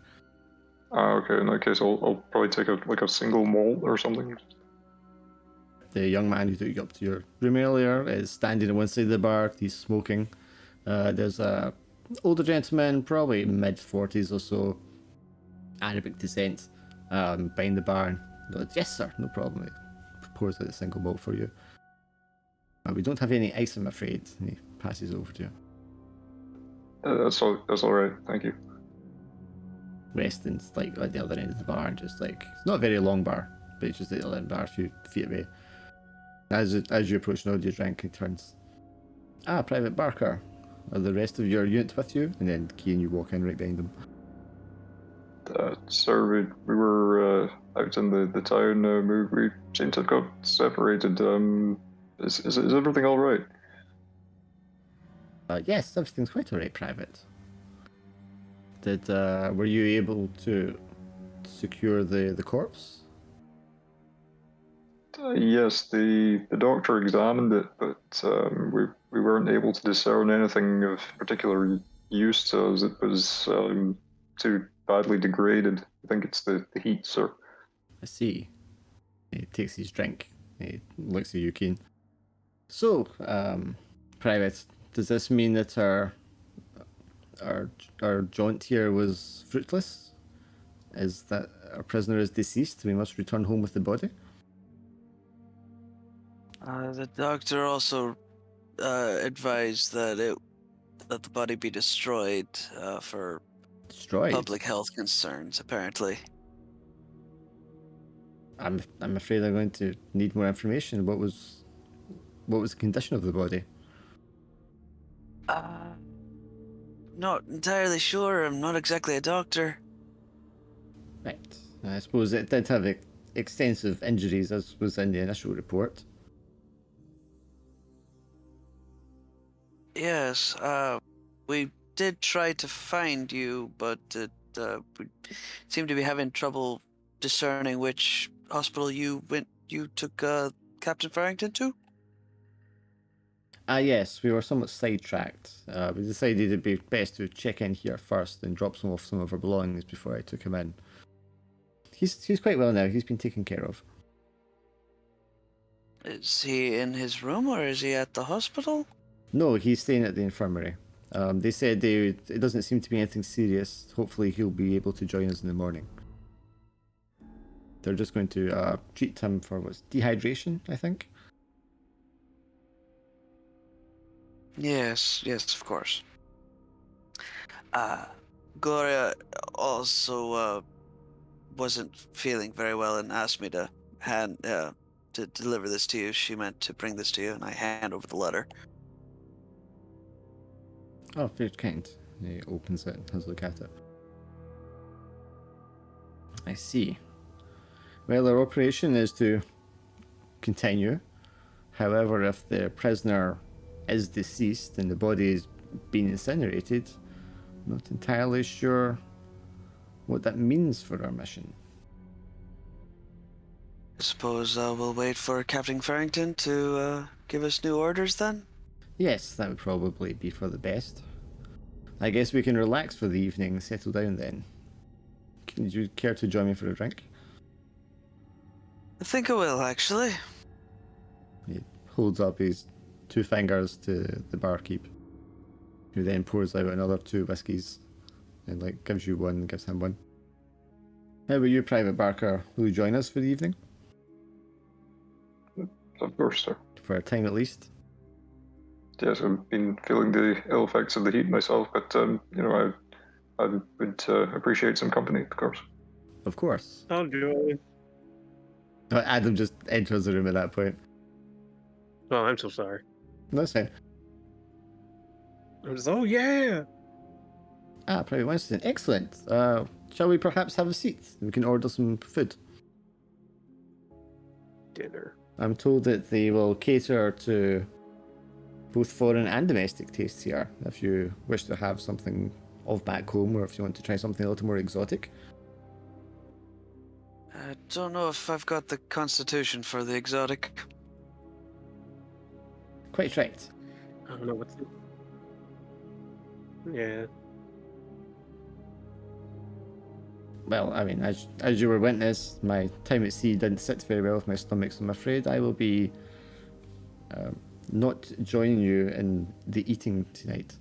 E: Okay, in that case, I'll probably take a single malt or something.
B: The young man who took you up to your room earlier is standing on one side of the bar. He's smoking. There's a older gentleman, probably mid-40s or so, Arabic descent, behind the bar. And goes, "Yes, sir, no problem." He pours out a single malt for you. We don't have any ice, I'm afraid. And he passes over to you.
E: That's all right. Thank you.
B: Reston's like at the other end of the bar, and just like it's not a very long bar, but it's just at the other end of the bar, a few feet away. As you approach and order your drink, he turns. "Ah, Private Barker, are the rest of your unit with you?" And then Key and you walk in right behind them.
E: Sir, we were out in the town. We seem to have got separated. Is everything all right?
B: Yes, everything's quite alright, Private. Were you able to secure the corpse?
E: Yes, the doctor examined it, but we weren't able to discern anything of particular use to us. It was too badly degraded. I think it's the heat, sir.
B: I see. He takes his drink. He looks at you, Keen. So, Private, does this mean that our jaunt here was fruitless? Is that our prisoner is deceased? We must return home with the body?
F: The doctor also advised that the body be destroyed for
B: Destroyed?
F: public health concerns, apparently.
B: I'm afraid I'm going to need more information. What was the condition of the body?
F: Not entirely sure. I'm not exactly a doctor.
B: Right. I suppose it did have extensive injuries, as was in the initial report.
F: Yes, we did try to find you, but we seem to be having trouble discerning which hospital you took Captain Farrington to.
B: Yes, we were somewhat sidetracked. We decided it'd be best to check in here first and drop some of our belongings before I took him in. He's quite well now. He's been taken care of.
F: Is he in his room or is he at the hospital?
B: No, he's staying at the infirmary. They said it doesn't seem to be anything serious. Hopefully he'll be able to join us in the morning. They're just going to treat him for dehydration, I think.
F: Yes, of course. Gloria also wasn't feeling very well and asked me to to deliver this to you. She meant to bring this to you, and I hand over the letter.
B: Oh, very kind. He opens it and has a look at it. I see. Well, our operation is to continue. However, if the prisoner is deceased and the body is being incinerated, I'm not entirely sure what that means for our mission.
F: I suppose we'll wait for Captain Farrington to give us new orders then?
B: Yes, that would probably be for the best. I guess we can relax for the evening and settle down then. Would you care to join me for a drink?
F: I think I will, actually.
B: He holds up his 2 fingers to the barkeep, who then pours out another 2 whiskies and gives you one, gives him one. How about you, Private Barker? Will you join us for the evening?
E: Of course, sir.
B: For a time at least?
E: Yes, I've been feeling the ill effects of the heat myself, but I would appreciate some company, of course.
B: Of course.
D: I'll join.
B: Adam just enters the room at that point.
D: Oh, I'm so sorry.
B: No, that's fine.
D: I was, oh yeah.
B: Private Winston, excellent. Shall we perhaps have a seat? We can order some food.
D: Dinner.
B: I'm told that they will cater to both foreign and domestic tastes here, if you wish to have something of back home, or if you want to try something a little more exotic.
F: I don't know if I've got the constitution for the exotic.
B: Quite right.
D: I don't know what's. Yeah.
B: Well, I mean, as you were witness, my time at sea didn't sit very well with my stomach, so I'm afraid I will be not joining you in the eating tonight.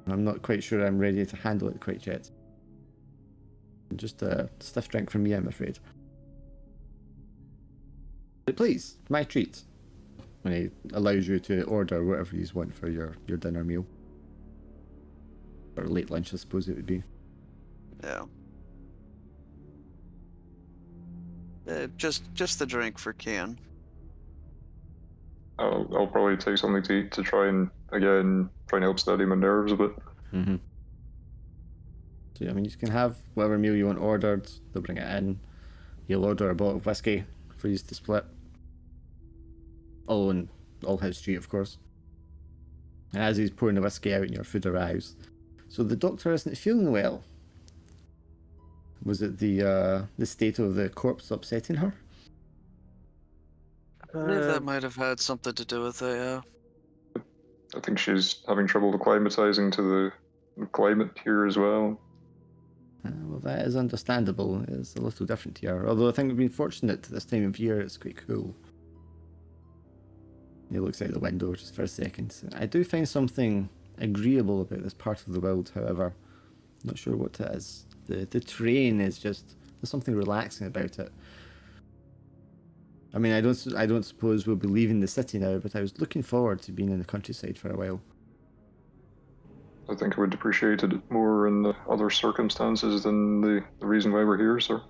B: I'm not quite sure I'm ready to handle it quite yet. Just a stiff drink for me, I'm afraid. But please, my treat. When he allows you to order whatever you want for your dinner meal. Or late lunch, I suppose it would be.
F: Yeah. Just the drink for Kian.
E: I'll probably take something to eat to try and, again, try and help steady my nerves a bit.
B: Mm-hmm. So, I mean, you can have whatever meal you want ordered. They'll bring it in. You'll order a bottle of whiskey for you to split. All his street, of course. And as he's pouring the whiskey out and your food arrives. So the doctor isn't feeling well. Was it the state of the corpse upsetting her?
F: I believe that might have had something to do with it, yeah.
E: I think she's having trouble acclimatizing to the climate here as well.
B: Well, that is understandable. It's a little different here. Although I think we've been fortunate this time of year, it's quite cool. He looks out the window just for a second. I do find something agreeable about this part of the world, however. Not sure what it is. The terrain is just, there's something relaxing about it. I mean, I don't suppose we'll be leaving the city now, but I was looking forward to being in the countryside for a while.
E: I think I would appreciate it more in the other circumstances than the reason why we're here, sir.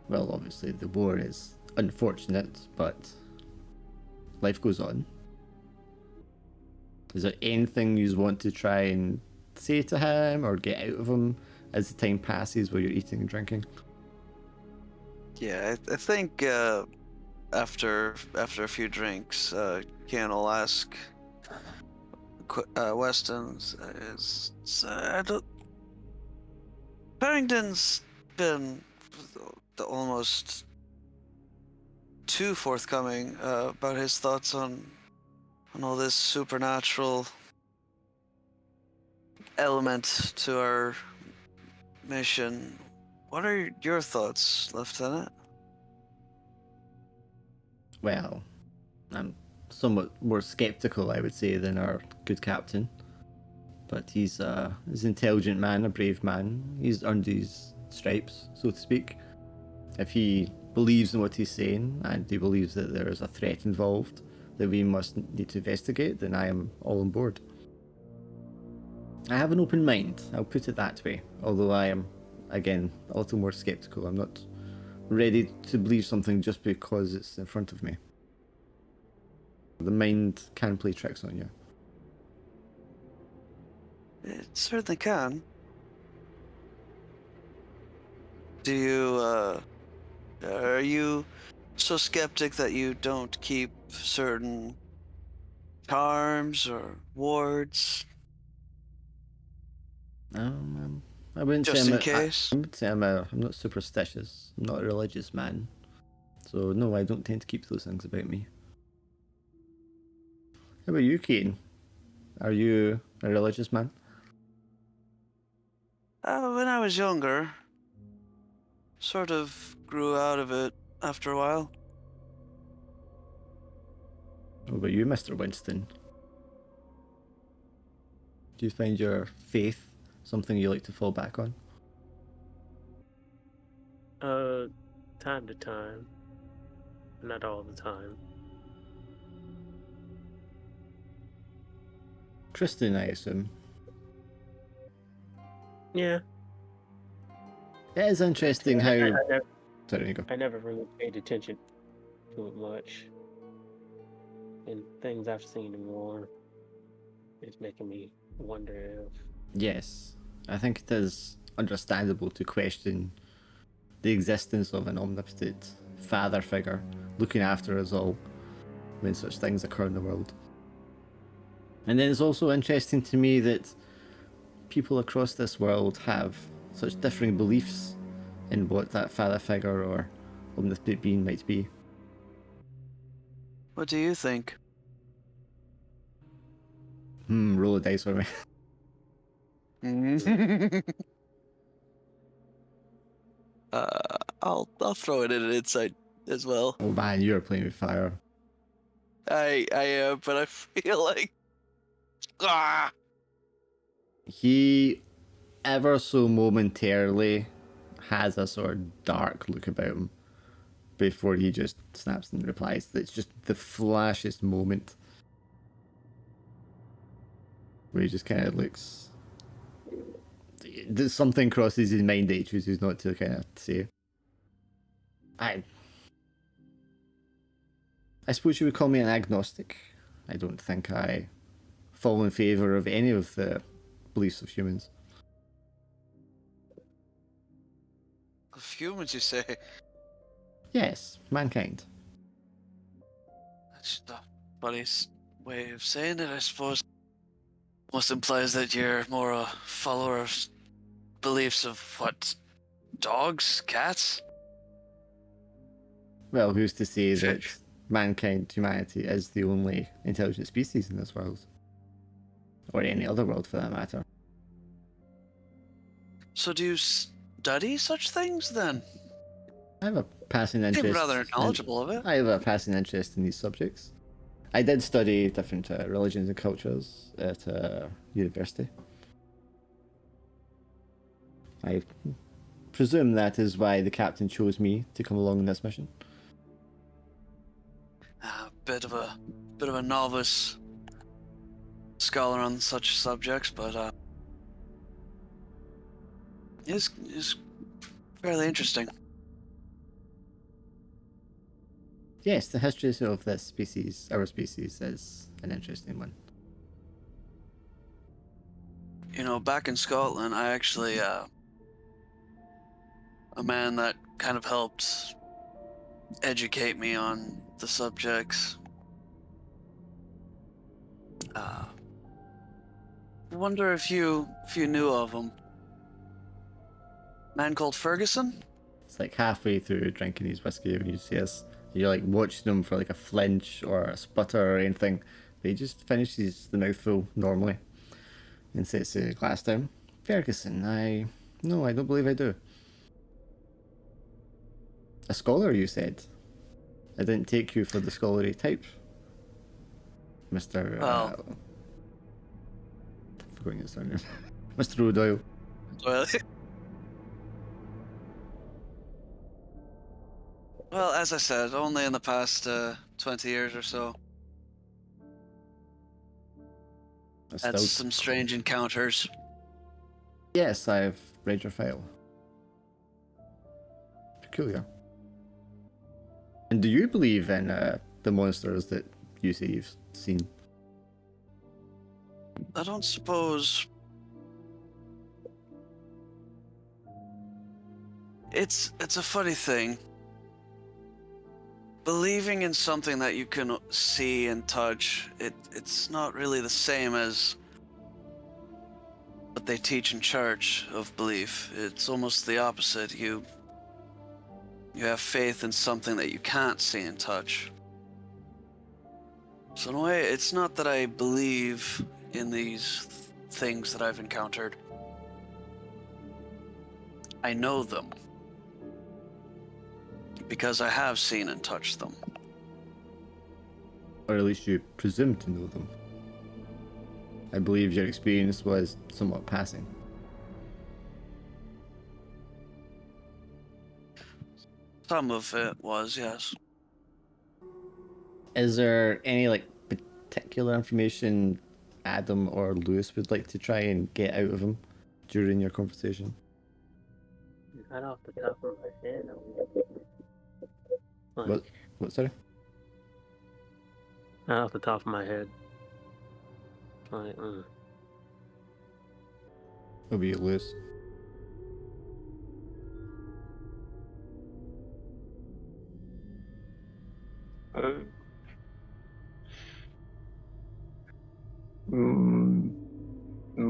B: Well, obviously the war is unfortunate, but life goes on. Is there anything you want to try and say to him or get out of him as the time passes while you're eating and drinking?
F: Yeah, I think after a few drinks, Kian will ask Weston's Farrington's been almost too forthcoming about his thoughts on all this supernatural element to our mission. What are your thoughts, Lieutenant?
B: Well, I'm somewhat more skeptical, I would say, than our good captain. But he's an intelligent man, a brave man. He's earned his stripes, so to speak. If he believes in what he's saying, and he believes that there is a threat involved that we must need to investigate, then I am all on board. I have an open mind, I'll put it that way. Although I am, again, a little more skeptical. I'm not ready to believe something just because it's in front of me. The mind can play tricks on you.
F: It certainly can. Do you, are you so skeptic that you don't keep certain charms or wards?
B: I wouldn't
F: Just
B: say
F: in case?
B: I would say I'm not superstitious. I'm not a religious man. So no, I don't tend to keep those things about me. How about you, Kane? Are you a religious man?
F: When I was younger, sort of grew out of it after a while.
B: What about you, Mr. Winston? Do you find your faith something you like to fall back on?
D: Time to time. Not all the time.
B: Tristan, I assume.
D: Yeah.
B: It is interesting how... Sorry, you go.
D: I never really paid attention to it much. And things I've seen in war, it's making me wonder if...
B: Yes, I think it is understandable to question the existence of an omnipotent father figure looking after us all when such things occur in the world. And then it's also interesting to me that people across this world have such differing beliefs in what that father figure or omnipotent being might be.
F: What do you think?
B: Roll a dice for me.
F: I'll throw it in an insight as well.
B: Oh man, you're playing with fire.
F: I am, but I feel like
B: He ever so momentarily has a sort of dark look about him before he just snaps and replies. It's just the flashiest moment where he just kind of looks. There's something crosses his mind that he chooses not to kind of say. I suppose you would call me an agnostic. I don't think I fall in favour of any of the beliefs of humans.
F: of humans, you say.
B: Yes, mankind.
F: That's the funniest way of saying it, I suppose. Almost implies that you're more a follower of beliefs of what? Dogs? Cats?
B: Well, who's to say that humanity, is the only intelligent species in this world? Or any other world for that matter.
F: So do you study such things then?
B: I have a passing
F: You
B: interest.
F: seem rather knowledgeable of it.
B: I have a passing interest in these subjects. I did study different religions and cultures at university. I presume that is why the captain chose me to come along on this mission.
F: A bit of a novice scholar on such subjects, but is fairly interesting.
B: Yes, the history of this species, our species, is an interesting one.
F: You know, back in Scotland, I actually a man that kind of helped educate me on the subjects. I wonder if you knew of him. Man called Ferguson?
B: It's like halfway through drinking his whiskey when you see us. You're like watching him for like a flinch or a sputter or anything. But he just finishes the mouthful normally and sets the glass down. Ferguson, no, I don't believe I do. A scholar, you said? I didn't take you for the scholarly type, Mr.
F: Well,
B: I'm forgetting his surname. Mr. O'Doyle.
F: Well, as I said, only in the past 20 years or so. That's some strange encounters.
B: Yes, I've read your file. Peculiar. And do you believe in the monsters that you say you've seen?
F: I don't suppose... It's a funny thing. Believing in something that you can see and touch, it's not really the same as what they teach in church of belief. It's almost the opposite. You have faith in something that you can't see and touch. So in a way, it's not that I believe in these things that I've encountered. I know them. Because I have seen and touched them.
B: Or at least you presume to know them. I believe your experience was somewhat passing.
F: Some of it was, yes.
B: Is there any particular information Adam or Lewis would like to try and get out of him during your conversation?
D: Not off the top of my head.
B: What, sorry?
D: Not off the top of my head.
B: It'll be Lewis.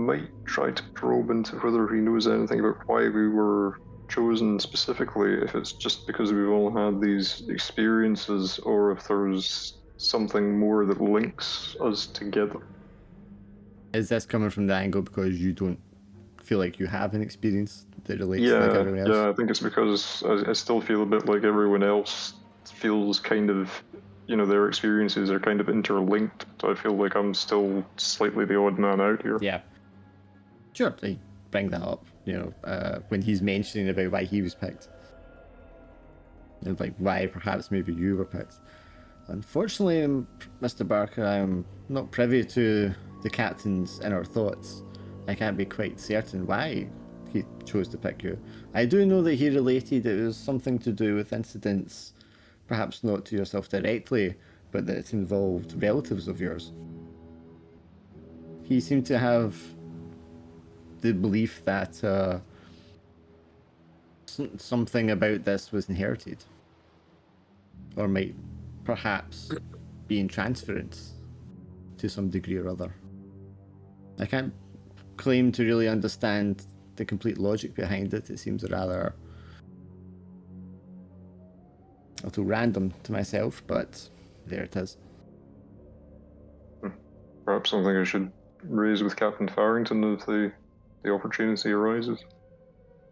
E: might try to probe into whether he knows anything about why we were chosen specifically, if it's just because we've all had these experiences, or if there's something more that links us together.
B: Is this coming from the angle because you don't feel like you have an experience that relates like everyone else?
E: Yeah, I think it's because I still feel a bit like everyone else feels kind of, their experiences are kind of interlinked. So I feel like I'm still slightly the odd man out here.
B: Yeah. Sure, I bring that up, when he's mentioning about why he was picked. And like why perhaps maybe you were picked. Unfortunately, Mr. Barker, I'm not privy to the captain's inner thoughts. I can't be quite certain why he chose to pick you. I do know that he related it was something to do with incidents, perhaps not to yourself directly, but that it involved relatives of yours. He seemed to have the belief that something about this was inherited, or might perhaps be in transference to some degree or other. I can't claim to really understand the complete logic behind it. It seems rather a little random to myself, but there it is.
E: Perhaps something I should raise with Captain Farrington if the opportunity arises.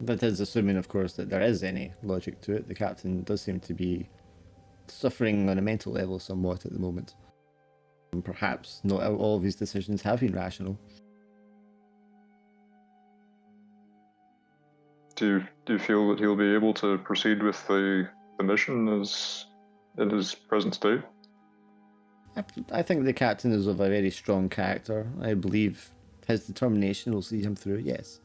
B: That is assuming, of course, that there is any logic to it. The captain does seem to be suffering on a mental level somewhat at the moment. And perhaps not all of his decisions have been rational.
E: Do you feel that he'll be able to proceed with the mission as in his present state?
B: I think the captain is of a very strong character. I believe his determination will see him through, yes.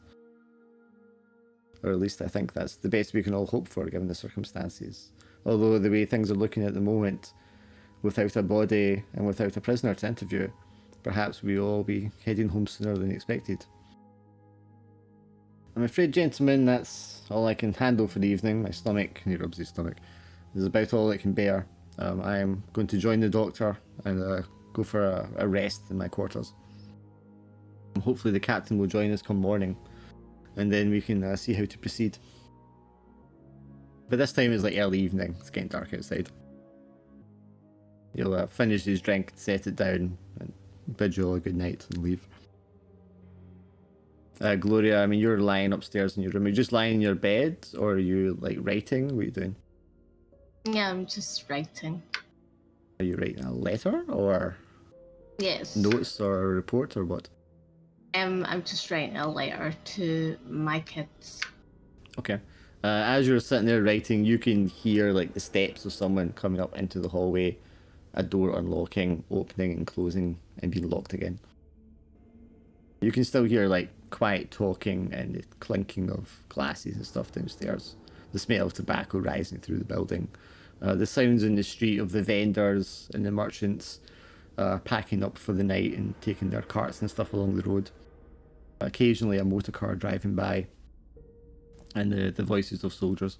B: Or at least I think that's the best we can all hope for given the circumstances. Although the way things are looking at the moment, without a body and without a prisoner to interview, perhaps we'll all be heading home sooner than expected. I'm afraid, gentlemen, that's all I can handle for the evening. My stomach, and he rubs his stomach, is about all it can bear. I am going to join the doctor and go for a rest in my quarters. Hopefully the captain will join us come morning, and then we can see how to proceed. But this time is like early evening, it's getting dark outside. He'll finish his drink, set it down, and bid you all a good night and leave. Gloria, I mean, you're lying upstairs in your room. Are you just lying in your bed, or are you like writing? What are you doing?
C: Yeah, I'm just writing.
B: Are you writing a letter, or
C: Yes.
B: notes, or a report, or what?
C: I'm just writing a letter to my kids.
B: Okay. As you're sitting there writing, you can hear like the steps of someone coming up into the hallway, a door unlocking, opening and closing, and being locked again. You can still hear like quiet talking and the clinking of glasses and stuff downstairs. The smell of tobacco rising through the building. The sounds in the street of the vendors and the merchants packing up for the night and taking their carts and stuff along the road. Occasionally a motor car driving by, and the voices of soldiers.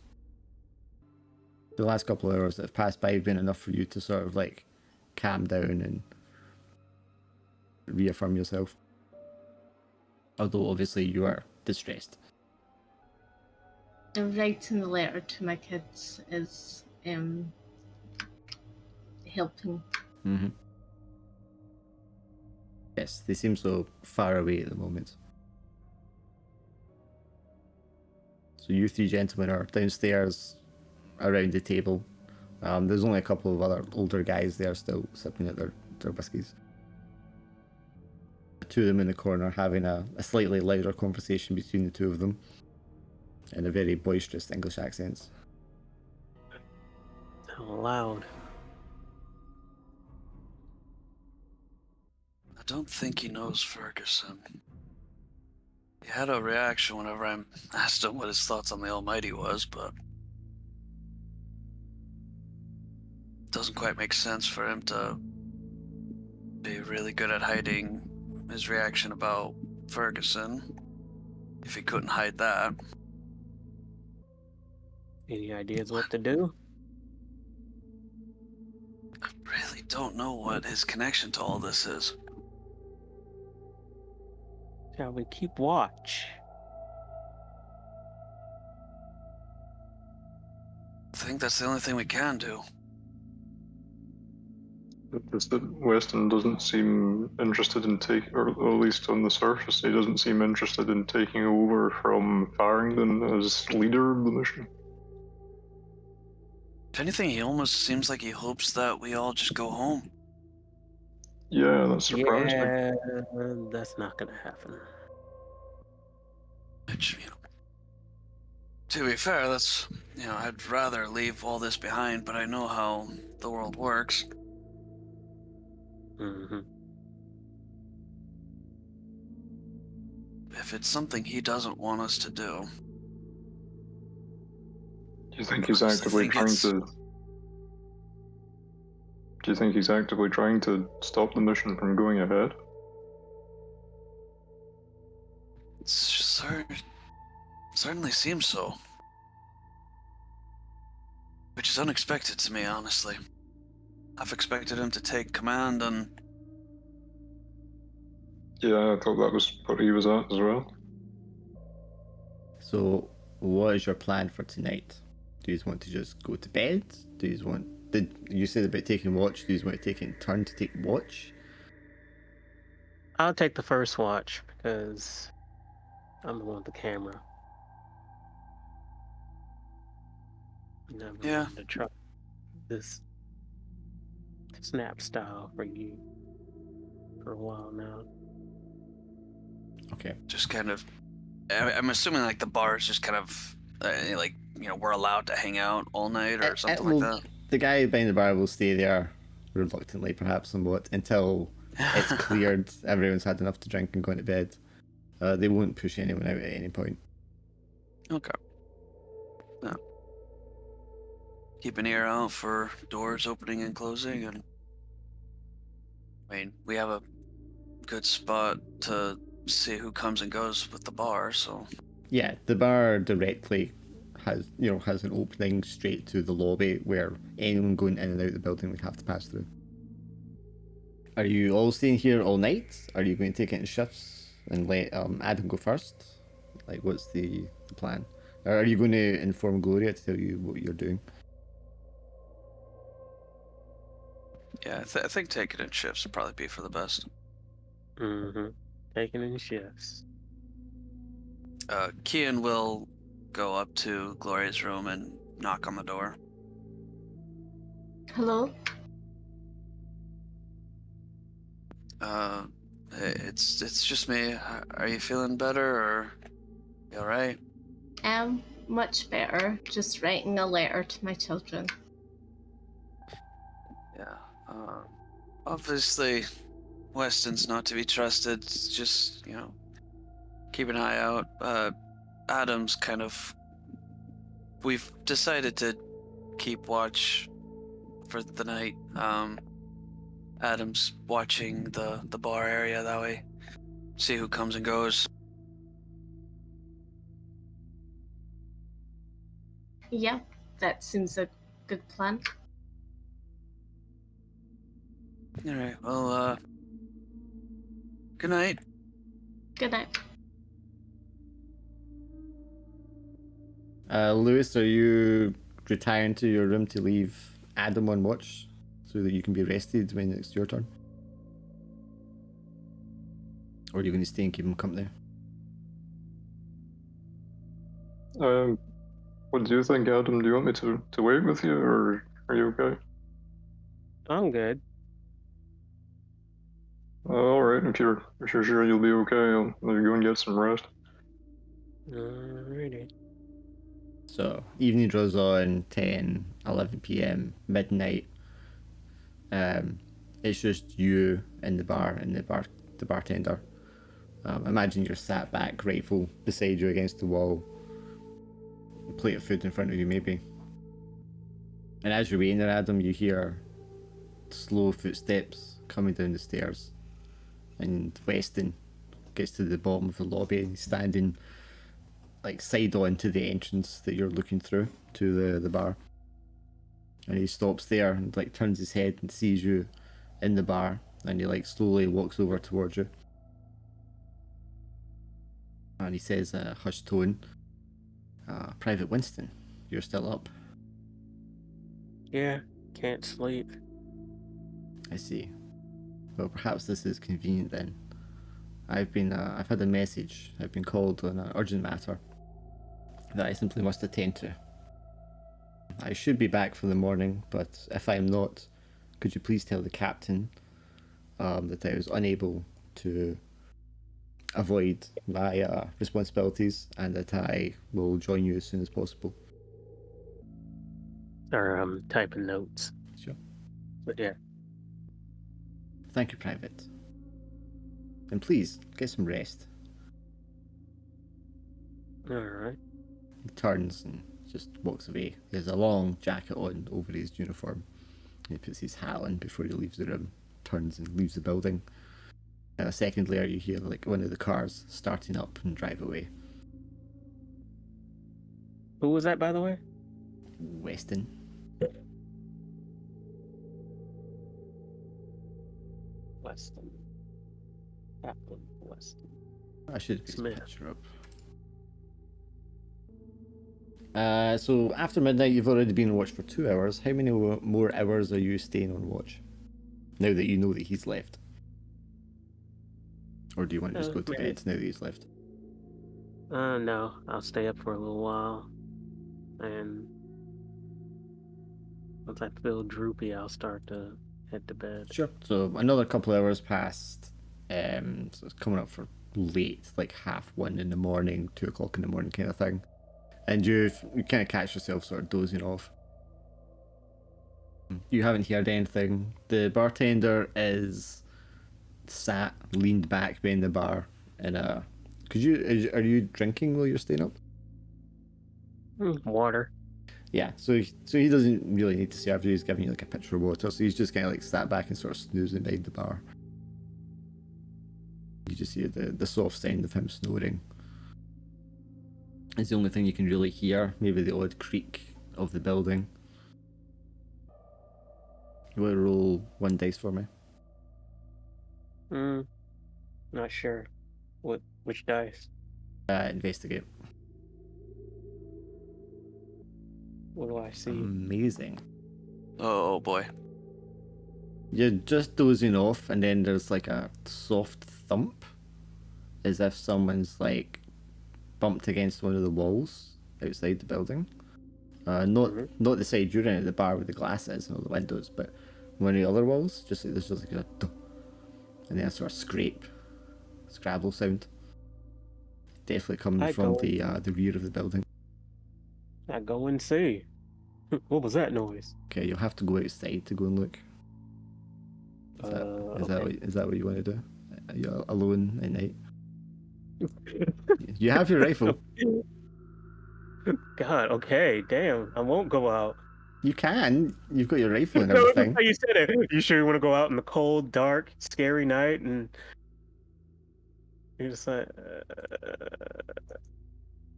B: The last couple of hours that have passed by have been enough for you to sort of like calm down and reaffirm yourself. Although obviously you are distressed.
C: Writing the letter to my kids is helping.
B: Mm-hmm. Yes, they seem so far away at the moment. So you three gentlemen are downstairs around the table. There's only a couple of other older guys there still sipping at their whiskies. The two of them in the corner having a slightly louder conversation between the two of them in a very boisterous English accents.
D: How loud?
A: I don't think he knows Ferguson. He had a reaction whenever I asked him what his thoughts on the Almighty was, but it doesn't quite make sense for him to be really good at hiding his reaction about Ferguson, if he couldn't hide that.
D: Any ideas what to do?
A: I really don't know what his connection to all this is.
D: Shall we keep watch?
A: I think that's the only thing we can do.
E: Just that Weston doesn't seem interested in taking, or at least on the surface, he doesn't seem interested in taking over from Farrington as leader of the mission.
A: If anything, he almost seems like he hopes that we all just go home.
E: Yeah, that surprised me.
D: Yeah, that's not gonna happen.
A: Which, to be fair, that's, I'd rather leave all this behind, but I know how the world works.
D: Mm-hmm.
A: If it's something he doesn't want us to do,
E: Do you think
A: I
E: he's
A: honestly
E: actively
A: think
E: trying
A: it's-
E: to? Do you think he's actively trying to stop the mission from going ahead?
A: certainly seems so. Which is unexpected to me, honestly. I've expected him to take command and...
E: Yeah, I thought that was what he was at as well.
B: So, what is your plan for tonight? Do you want to just go to bed? Do you want? Did you said about taking watch? Do you want to take it in turn to take watch?
D: I'll take the first watch because I'm the one with the camera. Never
A: Yeah.
D: mind to try this snap style for you for a while now.
B: Okay.
A: Just kind of... I'm assuming, like, the bar is just kind of... we're allowed to hang out all night or something like that.
B: The guy behind the bar will stay there, reluctantly perhaps somewhat, until it's cleared, everyone's had enough to drink and gone to bed. They won't push anyone out at any point.
A: Okay. Yeah. Keep an ear out for doors opening and closing, and... we have a good spot to see who comes and goes with the bar, so...
B: Yeah, the bar directly has an opening straight to the lobby where anyone going in and out of the building would have to pass through. Are you all staying here all night? Are you going to take it in shifts and let Adam go first? Like, what's the plan? Or are you going to inform Gloria to tell you what you're doing?
A: Yeah, I think taking in shifts would probably be for the best.
D: Mm-hmm. Taking in shifts.
A: Kian will go up to Gloria's room and knock on the door.
C: Hello?
A: It's just me. Are you feeling better, or you all right?
C: Much better. Just writing a letter to my children.
A: Yeah. Obviously, Weston's not to be trusted. Just keep an eye out. Adam's kind of... We've decided to keep watch for the night. Adam's watching the bar area, that way see who comes and goes.
C: Yeah, that seems a good plan.
A: All right. Well, good night.
C: Good night.
B: Lewis, are you retiring to your room to leave Adam on watch so that you can be rested when it's your turn? Or are you going to stay and keep him company?
E: What do you think, Adam? Do you want me to wait with you, or are you okay?
D: I'm good.
E: All right, if you're sure you'll be okay, I'll let you go and get some rest.
D: Alrighty.
B: So, evening draws on, 10, 11 p.m, midnight. It's just you in the bar and the bartender. Imagine you're sat back, rifle beside you against the wall, a plate of food in front of you maybe. And as you're waiting there, Adam, you hear slow footsteps coming down the stairs. And Weston gets to the bottom of the lobby and he's standing like side on to the entrance that you're looking through to the bar. And he stops there and like turns his head and sees you in the bar, and he like slowly walks over towards you. And he says, hushed tone, Private Winston, you're still up.
D: Yeah, can't sleep.
B: I see. Well, perhaps this is convenient then. I've had a message. I've been called on an urgent matter that I simply must attend to. I should be back for the morning, but if I'm not, could you please tell the captain that I was unable to avoid my responsibilities and that I will join you as soon as possible.
D: Or I'm typing notes.
B: Sure.
D: But yeah.
B: Thank you, Private. And please, get some rest.
D: Alright.
B: He turns and just walks away. He has a long jacket on over his uniform. He puts his hat on before he leaves the room, turns and leaves the building. And a second later you hear like one of the cars starting up and drive away.
D: Who was that, by the way?
B: Weston.
D: Weston. Captain Weston.
B: I should put his
D: Smith.
B: picture up. So after midnight, you've already been on watch for 2 hours. How many more hours are you staying on watch? Now that you know that he's left. Or do you want to just go to bed now that he's left?
D: No. I'll stay up for a little while. And once I feel droopy, I'll start to head to bed.
B: Sure. So another couple hours passed. So it's coming up for late, like 1:30 in the morning, 2 o'clock in the morning kind of thing. And you kind of catch yourself sort of dozing off. You haven't heard anything. The bartender is sat, leaned back behind the bar in a... Are you drinking while you're staying up?
D: Water.
B: Yeah, so he doesn't really need to serve you. He's giving you like a pitcher of water, so he's just kind of like sat back and sort of snoozing behind the bar. You just hear the soft sound of him snoring. It's the only thing you can really hear. Maybe the odd creak of the building. You want to roll 1 dice for me?
D: Not sure. Which dice?
B: Investigate.
D: What do I see?
B: Amazing.
A: Oh boy.
B: You're just dozing off, and then there's like a soft thump, as if someone's like bumped against one of the walls outside the building. Not the side you're in at the bar with the glasses and all the windows, but one of the other walls. Just like there's just like a duh, and then a sort of scrabble sound. Definitely coming from the rear of the building.
D: I go and see. What was that noise?
B: Okay, you'll have to go outside to go and look. Is that what you want to do? Are you alone at night? You have your rifle.
D: God, okay, damn. I won't go out.
B: You can. You've got your rifle and everything.
D: How you said it. You sure you want to go out in the cold, dark, scary night and you're just like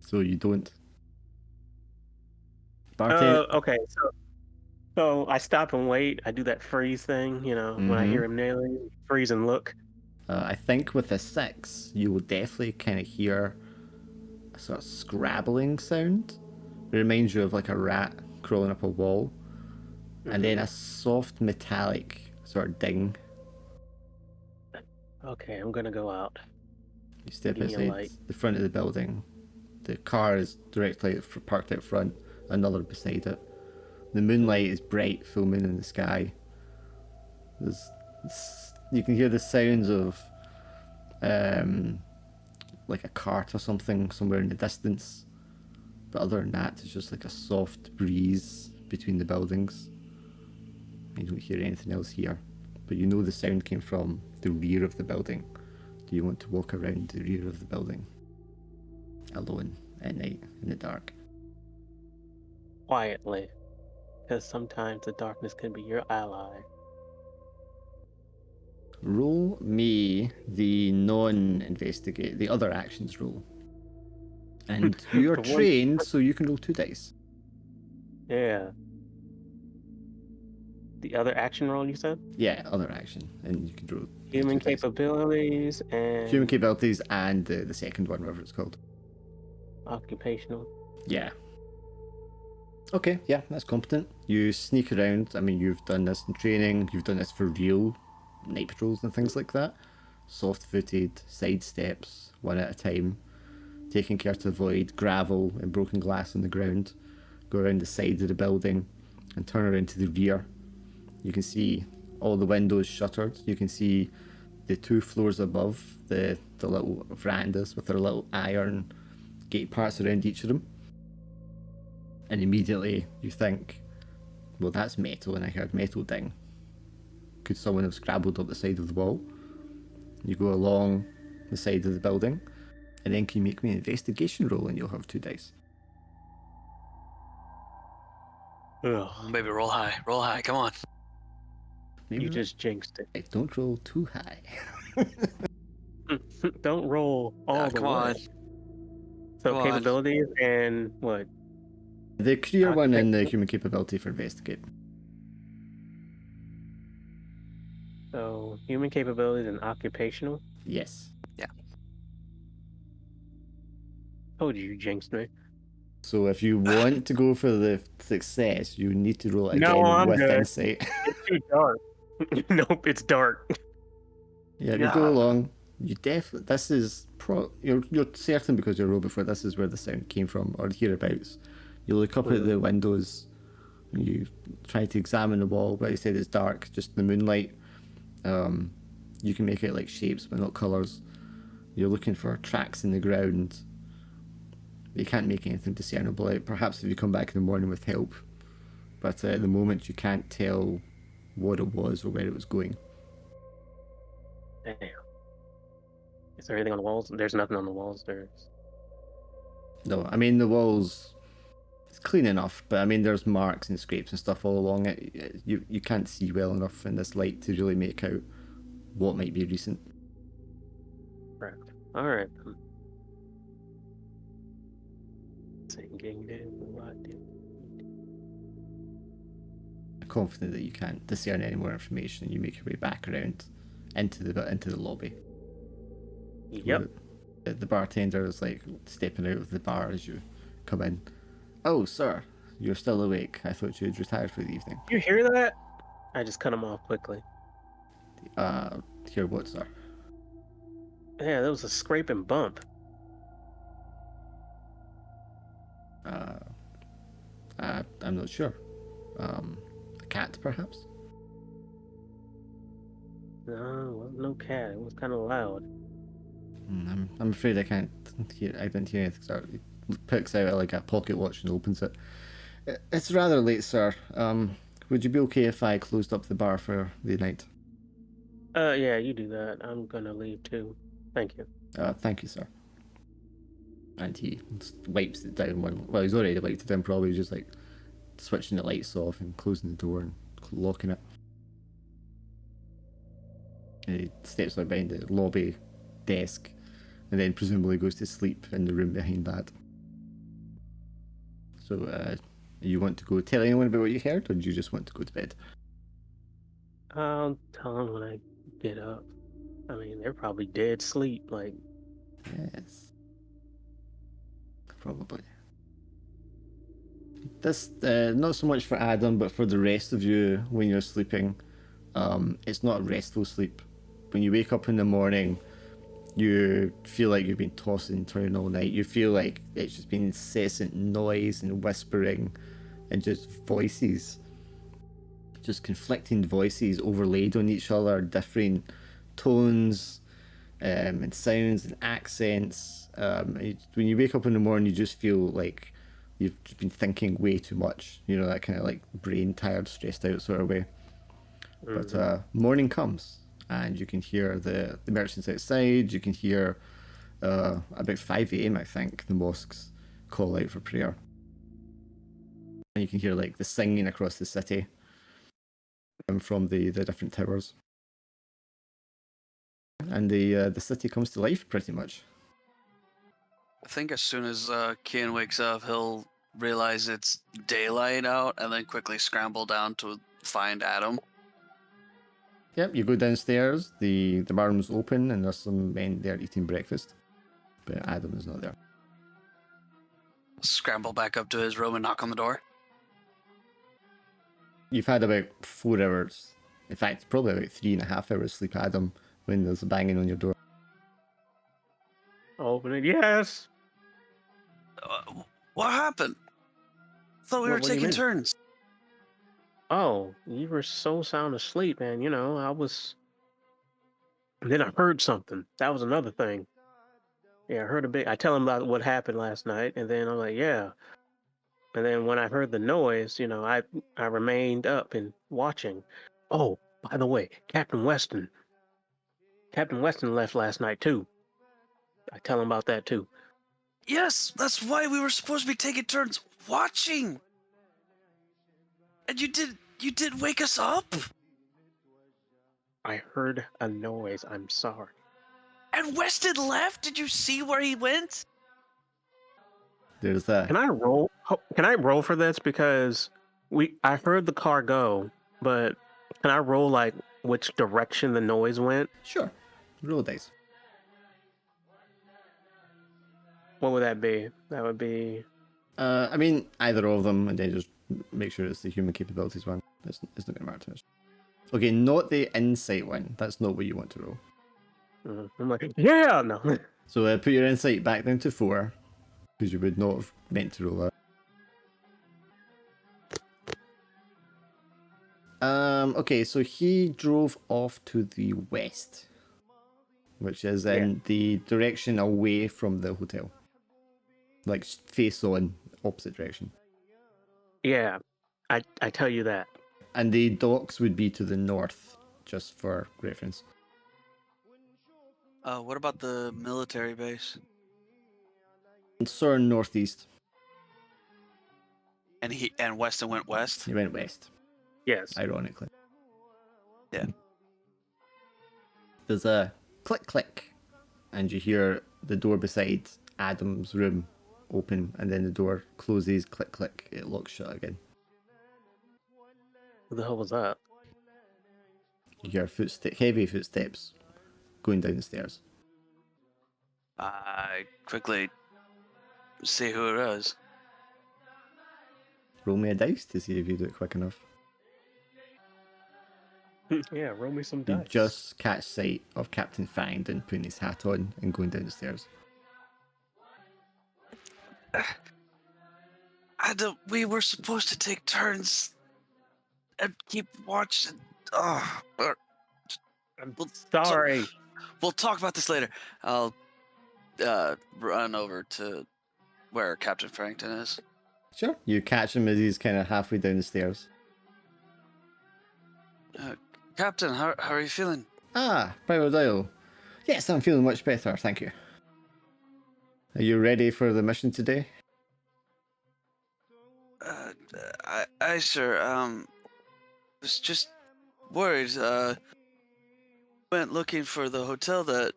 B: So you don't. Bartender.
D: Okay, so I stop and wait. I do that freeze thing, when I hear him nailing, freeze and look.
B: I think with a 6, you will definitely kind of hear a sort of scrabbling sound. It reminds you of like a rat crawling up a wall. And then a soft metallic sort of ding.
D: Okay, I'm gonna go out.
B: You step
D: Give me a
B: outside
D: light.
B: the front of the building. The car is directly parked out front, another beside it. The moonlight is bright, full moon in the sky. You can hear the sounds of like a cart or something somewhere in the distance. But other than that, it's just like a soft breeze between the buildings. You don't hear anything else here. But you know the sound came from the rear of the building. Do you want to walk around the rear of the building? Alone, at night, in the dark.
D: Quietly. Because sometimes the darkness can be your ally.
B: Roll me the non-investigate, the other actions roll. And you are
D: The one-
B: trained, so you can roll 2 dice.
D: Yeah. the other action roll you said?
B: Yeah, other action, and you can roll
D: Human
B: 2 dice.
D: capabilities and
B: Human capabilities and the second one, whatever it's called.
D: occupational.
B: Yeah. Okay, yeah, that's competent. You sneak around. I mean, you've done this in training. You've done this for real night patrols and things like that. Soft-footed, side steps, one at a time. Taking care to avoid gravel and broken glass on the ground. Go around the side of the building and turn around to the rear. You can see all the windows shuttered. You can see the 2 floors above, the little verandas with their little iron gate parts around each of them. And immediately you think, well, that's metal, and I heard metal ding. Could someone have scrabbled up the side of the wall? You go along the side of the building, and then can you make me an investigation roll, and you'll have 2 dice.
D: Ugh,
A: Maybe roll high, come on.
B: Maybe
D: you just jinxed it.
B: I don't roll too high.
D: Don't roll all the
A: Come
D: way.
A: on.
D: So
A: Come on.
D: capabilities and what?
B: The career one and the
D: Occupation.
B: human capability for investigate.
D: So human capabilities and occupational.
B: Yes.
D: Told you jinxed me.
B: So if you want to go for the success, you need to roll it
D: No,
B: again
D: I'm
B: with
D: good.
B: insight.
D: It's too dark. Nope, it's dark.
B: Yeah, you go along. You definitely. This is you're certain because you rolled before. This is where the sound came from, or hereabouts. You look up at the windows. And you try to examine the wall, but you said it's dark, just the moonlight. You can make out like shapes, but not colours. You're looking for tracks in the ground. You can't make anything discernible out. Perhaps if you come back in the morning with help, but at the moment you can't tell what it was or where it was going.
D: Damn. Is there anything on the walls? There's nothing on the walls. There's.
B: No, I mean the walls. It's clean enough, but I mean there's marks and scrapes and stuff all along it. You can't see well enough in this light to really make out what might be recent.
D: Correct. All right. Singing in the light.
B: I'm confident that you can't discern any more information. You make your way back around into the lobby.
D: Yep.
B: The bartender is like stepping out of the bar as you come in. Oh, sir, you're still awake. I thought you had retired for the evening.
D: You hear that? I just cut him off quickly.
B: Hear what, sir?
D: Yeah, there was a scrape and bump.
B: I'm not sure. A cat, perhaps?
D: No, it wasn't no cat. It was kind of loud.
B: I'm afraid I can't hear. I didn't hear anything, sir. He picks out like a pocket watch and opens it. It's rather late, sir. Would you be okay if I closed up the bar for the night?
D: Yeah, you do that. I'm gonna leave too. Thank you.
B: Thank you, sir. And he wipes it down. Well, he's already wiped it down. Probably just like switching the lights off and closing the door and locking it. And he steps out behind the lobby desk, and then presumably goes to sleep in the room behind that. So, you want to go tell anyone about what you heard, or do you just want to go to bed?
D: I'll tell them when I get up. I mean, they're probably dead sleep. Like,
B: Yes. Probably. This, not so much for Adam, but for the rest of you when you're sleeping, it's not restful sleep. When you wake up in the morning, you feel like you've been tossing and turning all night. You feel like it's just been incessant noise and whispering and just voices. Just conflicting voices overlaid on each other, differing tones and sounds and accents. When you wake up in the morning, you just feel like you've just been thinking way too much. You know, that kind of like brain tired, stressed out sort of way. But morning comes, and you can hear the merchants outside. You can hear about 5 a.m. I think the mosques call out for prayer, and you can hear like the singing across the city from the different towers, and the city comes to life pretty much.
A: I think as soon as Kian wakes up, he'll realize it's daylight out and then quickly scramble down to find Adam.
B: Yep, you go downstairs. The bar room's open, and there's some men there eating breakfast, but Adam is not there.
A: Scramble back up to his room and knock on the door.
B: You've had about 4 hours. In fact, probably about 3.5 hours sleep, Adam, when there's a banging on your door.
D: Open it. Yes.
A: What happened? I thought we were
D: What do you
A: taking
D: mean?
A: turns.
D: Oh, you were so sound asleep, man. You know, I was. And then I heard something. That was another thing. Yeah, I heard a bit. I tell him about what happened last night, and then I'm like, yeah. And then when I heard the noise, you know, I remained up and watching. Oh, by the way, Captain Weston left last night too. I tell him about that too.
A: Yes, that's why we were supposed to be taking turns watching. And you did wake us up?
D: I heard a noise. I'm sorry.
A: And Weston left? Did you see where he went?
B: There's that.
D: Can I roll? Can I roll for this? Because I heard the car go, but can I roll like which direction the noise went?
B: Sure. Roll dice.
D: What would that be? That would be.
B: I mean, either of them, and then just make sure it's the human capabilities one. It's not going to matter too much. Okay, not the insight one. That's not what you want to roll.
D: I'm like, yeah, no.
B: So put your insight back down to 4, because you would not have meant to roll that. Okay, so he drove off to the west, which is in the direction away from the hotel. Like face on, opposite direction.
D: Yeah, I tell you that.
B: And the docks would be to the north, just for reference.
A: What about the military base?
B: Sort of northeast.
A: And Weston went west?
B: He went west.
D: Yes.
B: Ironically.
A: Yeah.
B: There's a click click, and you hear the door beside Adam's room open, and then the door closes, click click, it locks shut again.
D: What the hell was that?
B: You hear heavy footsteps going down the stairs.
A: I quickly see who it is.
B: Roll me a dice to see if you do it quick enough.
D: Yeah, roll me some
B: You
D: dice.
B: just catch sight of Captain Farrington putting his hat on and going down the stairs.
A: We were supposed to take turns and keep watching. Oh,
D: I'm sorry.
A: We'll talk about this later. I'll run over to where Captain Farrington is.
B: Sure. You catch him as he's kind of halfway down the stairs.
A: Captain, how are you feeling?
B: Ah, Private Dial. Yes, I'm feeling much better, thank you. Are you ready for the mission today?
A: I sure, was just worried, went looking for the hotel that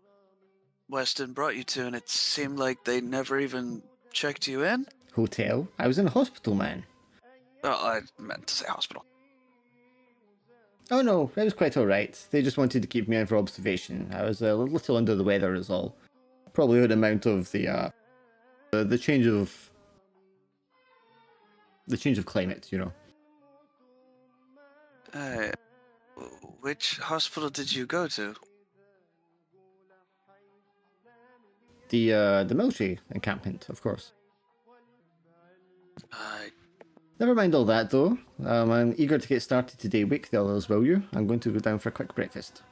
A: Weston brought you to, and it seemed like they never even checked you in?
B: Hotel? I was in a hospital, man.
A: Oh, I meant to say hospital.
B: Oh no, it was quite alright. They just wanted to keep me in for observation. I was a little under the weather is all. Probably an amount of the change of climate, you know.
A: Which hospital did you go to?
B: The military encampment, of course.
A: I
B: Never mind all that though. I'm eager to get started today. Wake the others, will you? I'm going to go down for a quick breakfast.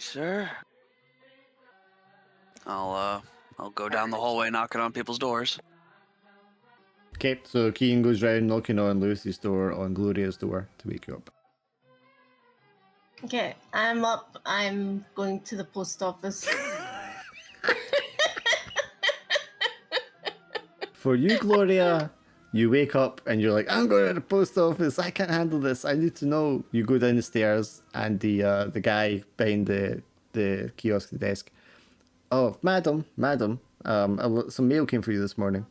A: Sure. I'll go down the hallway knocking on people's doors.
B: Okay, so Keane goes round knocking on Lewis's door, on Gloria's door to wake you up.
C: Okay, I'm up. I'm going to the post office.
B: For you, Gloria, you wake up and you're like, I'm going to the post office. I can't handle this. I need to know. You go down the stairs and the guy behind the kiosk desk. Oh, madam, some mail came for you this morning.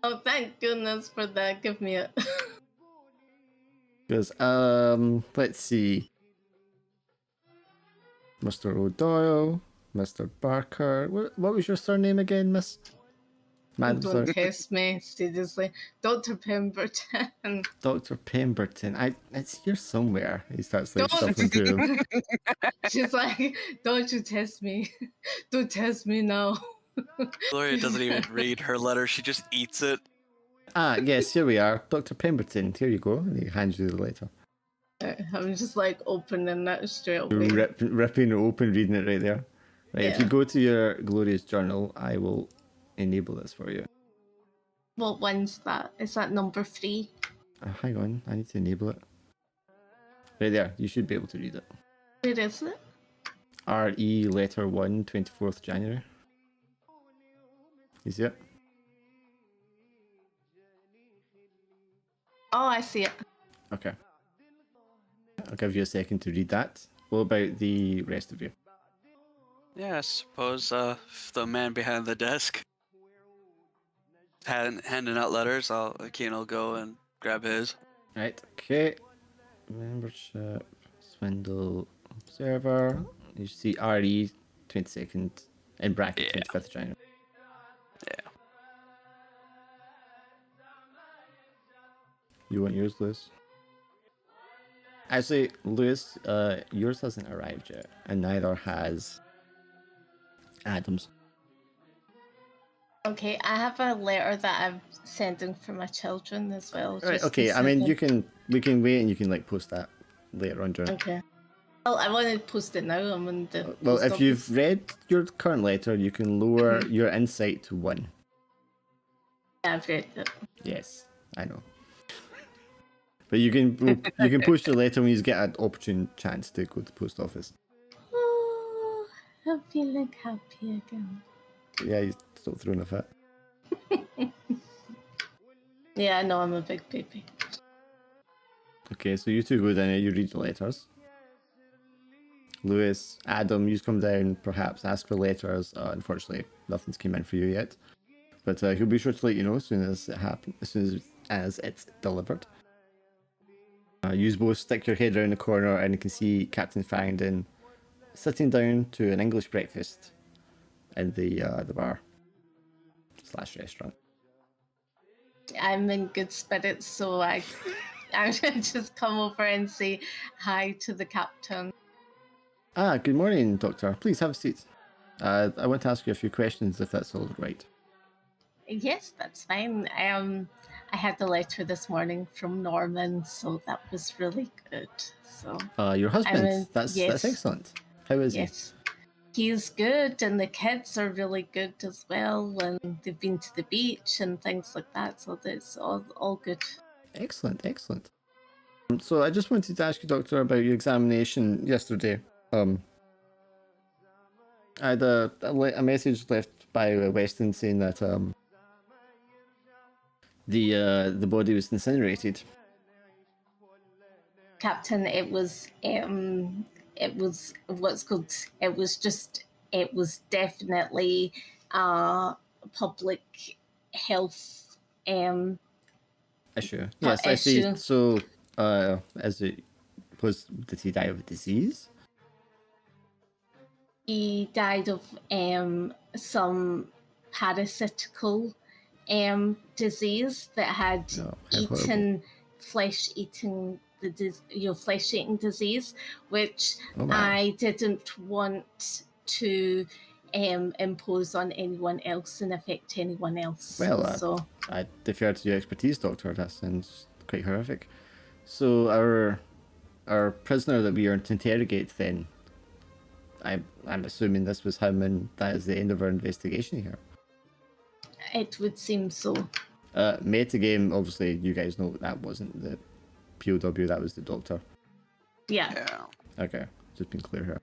C: Oh, thank goodness for that. Give me it.
B: Because, let's see. Mr. O'Doyle, Mr. Barker. What was your surname again, Miss? Madam,
C: Don't
B: sorry.
C: test me, seriously. Dr. Pemberton.
B: Dr. Pemberton. It's here somewhere. He starts like
C: Don't.
B: shuffling through them.
C: She's like, don't you test me. Don't test me now.
A: Gloria doesn't even read her letter; she just eats it.
B: Ah, yes, here we are. Dr. Pemberton. Here you go. And he hands you the letter.
C: I'm just like opening that straight away.
B: Ripping it open, reading it right there. Right, if you
C: Yeah.
B: go to your Glorious Journal, I will enable this for you.
C: What one's that? Is that number 3?
B: Hang on, I need to enable it. Right there, you should be able to read it.
C: Where is it?
B: RE letter 1, 24th January. You see it?
C: Oh, I see it.
B: Okay. I'll give you a second to read that. What about the rest of you?
A: Yeah, I suppose if the man behind the desk handing out letters, Keen will go and grab his.
B: Right, okay. Membership, Swindle, Observer. You see RE 22nd, in bracket,
A: Yeah.
B: 25th January.
A: Yeah.
B: You want yours, Lewis? Actually, Lewis, yours hasn't arrived yet, and neither has Adam's.
C: Okay, I have a letter that I'm sending for my children as well.
B: Right,
C: just
B: okay,
C: to
B: I mean,
C: send
B: we can wait and you can like post that later on during.
C: Okay. Well, I want to post it now. I'm on the
B: Well,
C: post
B: if you've
C: office.
B: read your current letter, you can lower your insight to 1.
C: Yeah, I've read it.
B: Yes, I know. But you can post your letter when you get an opportune chance to go to the post office.
C: Oh, I'm feeling happy again.
B: Yeah, you still throwing a fit.
C: Yeah, I know I'm a big baby.
B: Okay, so you two go down and you read the letters. Lewis, Adam, you come down, perhaps ask for letters. Unfortunately, nothing's came in for you yet. But he'll be sure to let you know as soon as it happens, as soon as it's delivered. You both stick your head around the corner and you can see Captain Farrington sitting down to an English breakfast in the bar / restaurant.
C: I'm in good spirits, so I just come over and say hi to the captain.
B: Ah, good morning, Doctor. Please have a seat. I want to ask you a few questions, if that's all right.
C: Yes, that's fine. I had the letter this morning from Norman, so that was really good. So
B: Your husband.
C: in-
B: That's
C: yes.
B: excellent. How is
C: yes, he's good, and the kids are really good as well. And they've been to the beach and things like that, so that's all good.
B: he? Excellent, excellent. So I just wanted to ask you, Doctor, about your examination yesterday. I had a message left by Weston saying that the body was incinerated.
C: Captain, it was what's called it was definitely public health
B: Issue. Yes, I see.
C: issue.
B: So, did he die of a disease?
C: He died of some parasitical disease that had
B: No, how horrible.
C: eaten flesh eating disease, which
B: Oh my.
C: I didn't want to impose on anyone else and affect anyone else.
B: Well,
C: so
B: I defer to your expertise, Doctor. That sounds quite horrific. So our prisoner that we are to interrogate, then, I'm assuming this was him, and that is the end of our investigation here.
C: it would seem so.
B: Metagame, obviously, you guys know that wasn't the POW, that was the Doctor.
C: Yeah.
B: Okay, just being clear here.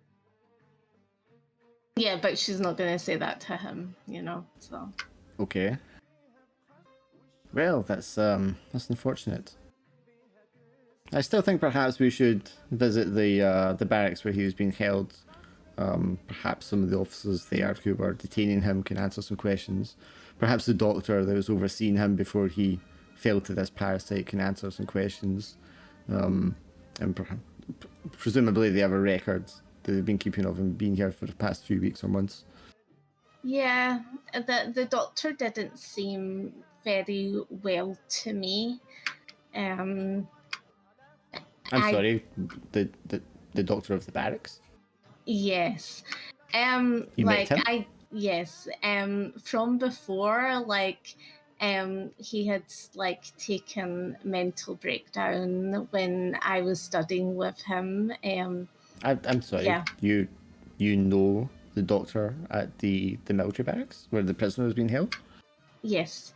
C: Yeah, but she's not going to say that to him, so.
B: Okay. Well, that's unfortunate. I still think perhaps we should visit the barracks where he was being held. Perhaps some of the officers there who were detaining him can answer some questions. perhaps the doctor that was overseeing him before he fell to this parasite can answer some questions. And presumably they have a record that they've been keeping of him being here for the past few weeks or months.
C: Yeah, the doctor didn't seem very well to me.
B: I'm sorry, the doctor of the barracks?
C: Yes.
B: You
C: like
B: met him?
C: yes. From before, like he had like taken mental breakdown when I was studying with him.
B: I'm sorry.
C: Yeah.
B: You know the doctor at the military barracks where the prisoner was being held?
C: Yes.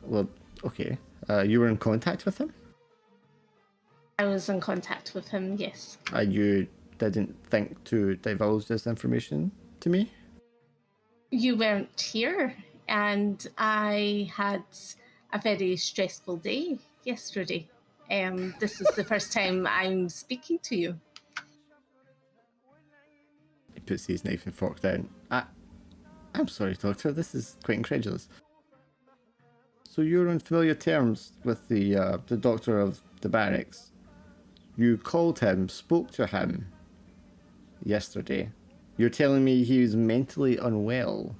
B: Well, okay. You were in contact with him?
C: I was in contact with him, yes.
B: You didn't think to divulge this information to me?
C: You weren't here, and I had a very stressful day yesterday. This is the first time I'm speaking to you.
B: He puts his knife and fork down. I'm sorry, Doctor. This is quite incredulous. So you're on familiar terms with the doctor of the barracks. You called him, spoke to him yesterday. You're telling me he was mentally unwell.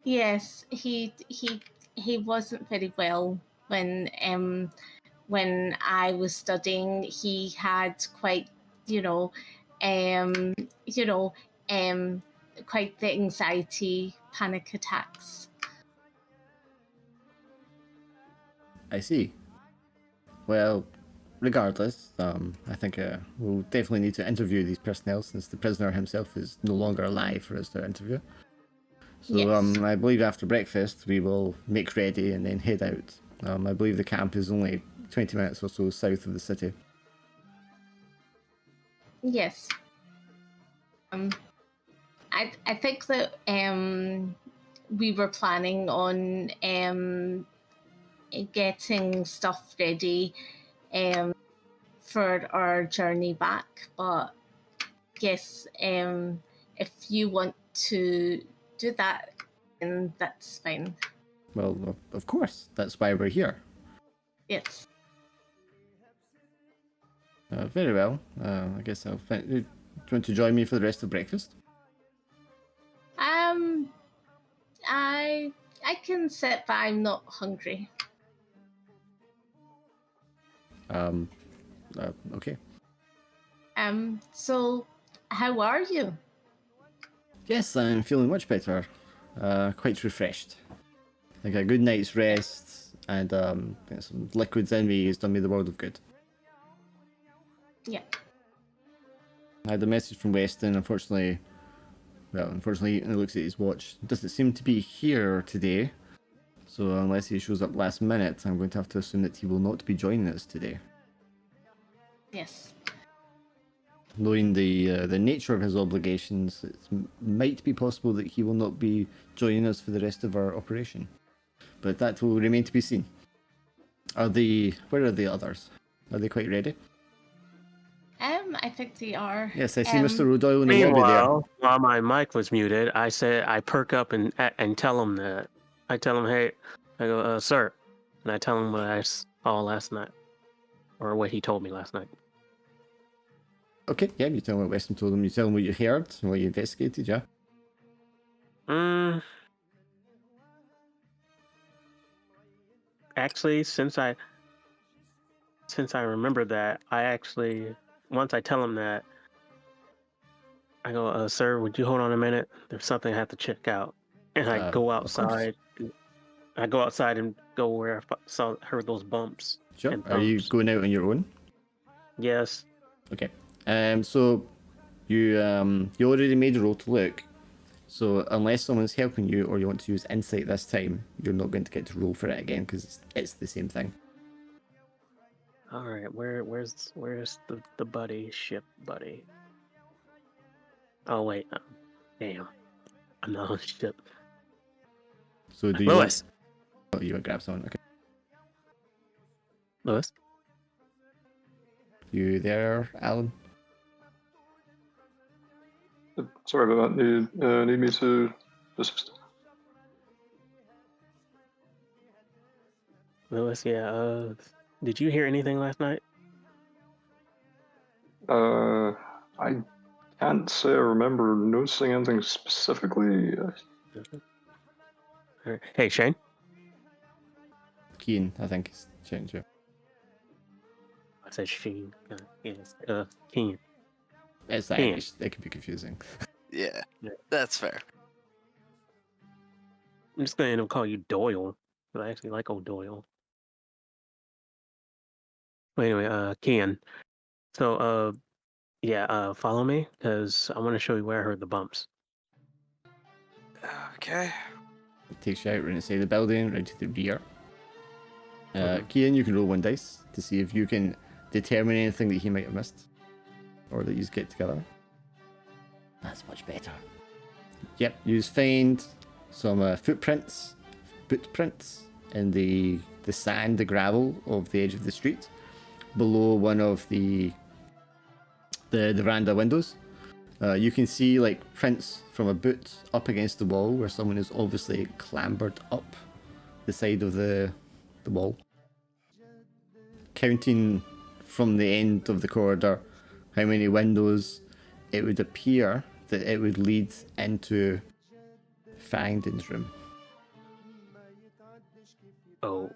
C: Yes, he wasn't very well when I was studying. He had quite, quite the anxiety, panic attacks.
B: I see. Well, regardless, I think we'll definitely need to interview these personnel since the prisoner himself is no longer alive for us to interview. So
C: Yes.
B: I believe after breakfast we will make ready and then head out. I believe the camp is only 20 minutes or so south of the city.
C: Yes. I think that we were planning on getting stuff ready for our journey back, but yes, if you want to do that, then that's fine.
B: Well, of course, that's why we're here.
C: Yes.
B: Very well. I guess I'll. Do you want to join me for the rest of breakfast?
C: I can sit, but I'm not hungry.
B: Okay.
C: So how are you?
B: Yes, I'm feeling much better. Quite refreshed. I think a good night's rest and some liquids in me has done me the world of good.
C: Yeah.
B: I had a message from Weston. Unfortunately, he looks at his watch. Doesn't seem to be here today. So unless he shows up last minute, I'm going to have to assume that he will not be joining us today.
C: Yes.
B: Knowing the nature of his obligations, it might be possible that he will not be joining us for the rest of our operation. But that will remain to be seen. Where are the others? Are they quite ready?
C: I think they are.
B: Yes, I see Mr. O'Doyle in the lobby there.
D: Meanwhile, while my mic was muted, I perk up and tell him that. I tell him, hey, I go, sir, and I tell him what I saw last night, or what he told me last night.
B: Okay, yeah, you tell him what Weston told him. You tell him what you heard and what you investigated, yeah?
D: Actually, since I remember that, I actually, once I tell him that, I go, sir, would you hold on a minute? There's something I have to check out. And I go outside. I go outside and go where I heard those bumps.
B: Sure.
D: And
B: Are you going out on your own?
D: Yes.
B: Okay. So you already made a roll to look. So unless someone's helping you or you want to use insight this time, you're not going to get to roll for it again because it's the same thing.
D: All right. Where's the buddy ship buddy? Oh wait. Damn. I'm not on the ship.
B: So do you
D: Lewis.
B: Oh, you want to grab someone? Okay.
D: Lewis.
B: You there, Alan?
E: Sorry about that. You need me to Just
D: Lewis, yeah. Did you hear anything last night?
E: I can't say I remember noticing anything specifically.
D: Hey, Shane.
B: Keen, I think, is changed you.
D: I said Sheen. Yes. Keen.
B: It's
D: Keen.
B: Irish. It can be confusing.
A: Yeah,
D: Yeah.
A: that's fair.
D: I'm just gonna end up calling you Doyle. I actually like old Doyle. But anyway, Kian. So, yeah, follow me because I want to show you where I heard the bumps.
A: Okay.
B: It takes you out right inside the building, right to the rear.
D: Mhm.
B: Kian, you can roll 1 dice to see if you can determine anything that he might have missed. Or that you get together. That's much better. Yep, you find some footprints in the sand, the gravel of the edge of the street, below one of the veranda windows. You can see like prints from a boot up against the wall where someone has obviously clambered up the side of the wall. Counting from the end of the corridor how many windows, it would appear that it would lead into Farrington's room.
D: Oh,